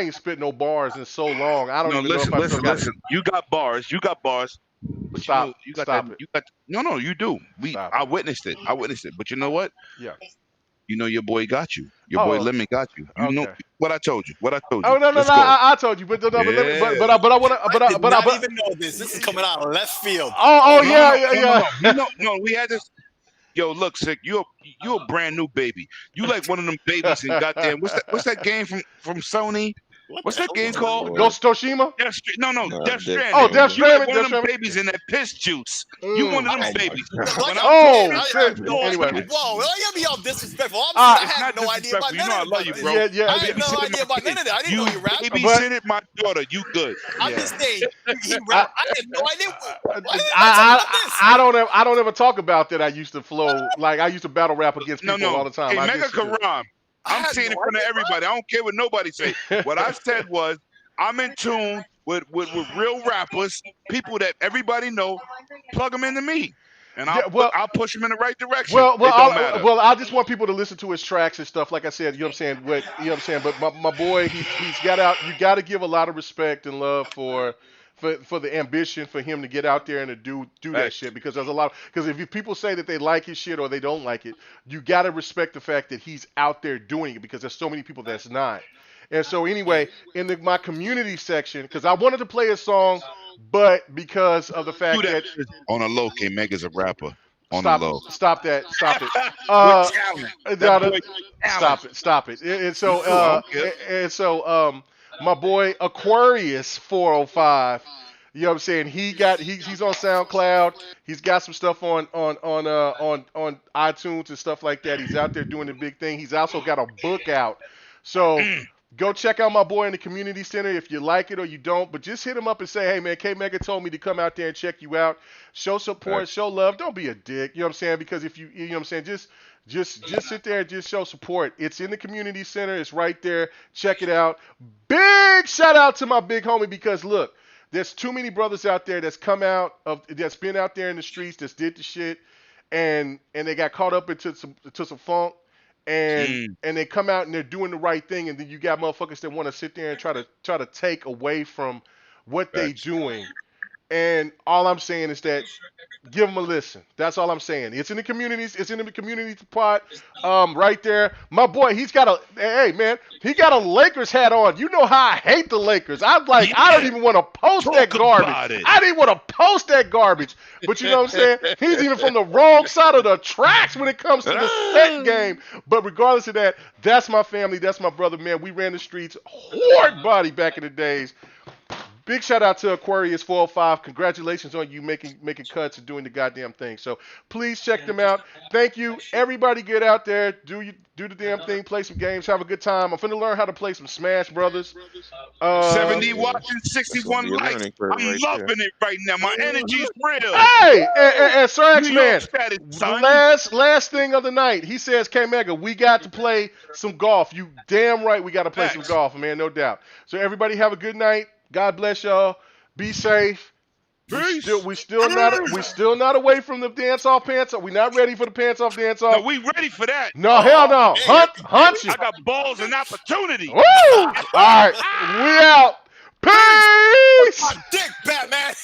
ain't spit no bars in so long. I don't even know if I still got. Listen. You got bars. Stop. You got Stop that, it. you got no, you do. I witnessed it. But you know what? Yeah. You know your boy got you. Your boy Lemon got you. You know what I told you. Oh no, I told you, but I want to, but I even know this. This is coming out of left field. No, we had this. Yo, look, Sick, you're a brand new baby. You like one of them babies in goddamn what's that game from Sony? What's that game called? Ghost of Tsushima? Death Stranding. Oh, Death Stranding. You one of them babies in that piss juice. You one of them babies. Anyway. Whoa, don't get me all disrespectful. I had no idea about none of that. You know I love you, bro. Yeah. I had no idea about none of that. I didn't know you rap. Babysitted my daughter. You good. I'm just saying, he rap. I had no idea. I don't ever talk about that. I used to flow, like I used to battle rap against people all the time. Hey, Mega Karam. I'm saying it in front of everybody. I don't care what nobody say. What I said was, I'm in tune with real rappers, people that everybody know. Plug them into me, and I'll push them in the right direction. I just want people to listen to his tracks and stuff. Like I said, you know what I'm saying. But my boy, he's got out. You got to give a lot of respect and love for the ambition for him to get out there and to do that shit, because there's a lot. Because if people say that they like his shit or they don't like it, you got to respect the fact that he's out there doing it, because there's so many people that's not. And so anyway, in my community section, because I wanted to play a song, but because of the fact that on a low, K Mega's a rapper. Stop that. Stop it. And so my boy Aquarius 405, you know what I'm saying? He's on SoundCloud. He's got some stuff on iTunes and stuff like that. He's out there doing the big thing. He's also got a book out. So go check out my boy in the community center if you like it or you don't. But just hit him up and say, hey man, K Mega told me to come out there and check you out. Show support, show love. Don't be a dick. You know what I'm saying? Because if you know what I'm saying, just sit there and just show support. It's in the community center. It's right there. Check it out. Big shout out to my big homie, because look, there's too many brothers out there that's been out there in the streets, that's did the shit, and they got caught up into some funk, and they come out and they're doing the right thing, and then you got motherfuckers that want to sit there and try to take away from what they doing. And all I'm saying is that give them a listen. That's all I'm saying. It's in the communities. It's in the community pot right there. My boy, he got a Lakers hat on. You know how I hate the Lakers. I don't even want to post that garbage. I didn't want to post that garbage. But you know what I'm saying? He's even from the wrong side of the tracks when it comes to the set game. But regardless of that, that's my family. That's my brother, man. We ran the streets hard body back in the days. Big shout out to Aquarius 405. Congratulations on you making cuts and doing the goddamn thing. So please check them out. Thank you. Everybody get out there, do the damn thing, play some games, have a good time. I'm finna learn how to play some Smash Brothers. 70 watts and 61 likes. I'm loving it right now. My energy's real. Hey, and Sir X Man, last thing of the night, he says, K Mega, we got to play some golf. You damn right we got to play some golf, man, no doubt. So everybody have a good night. God bless y'all. Be safe. We still not away from the dance off pants. We not ready for the pants off dance off. No, we ready for that. No, hell no. Hunt you. I got balls and opportunity. Woo! All right, we out. Peace. Dick, Batman.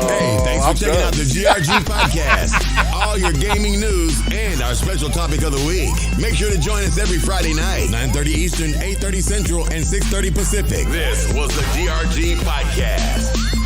Hey, thanks for checking out the GRG podcast. All your gaming news and our special topic of the week. Make sure to join us every Friday night, 9:30 Eastern, 8:30 Central, and 6:30 Pacific. This was the GRG podcast.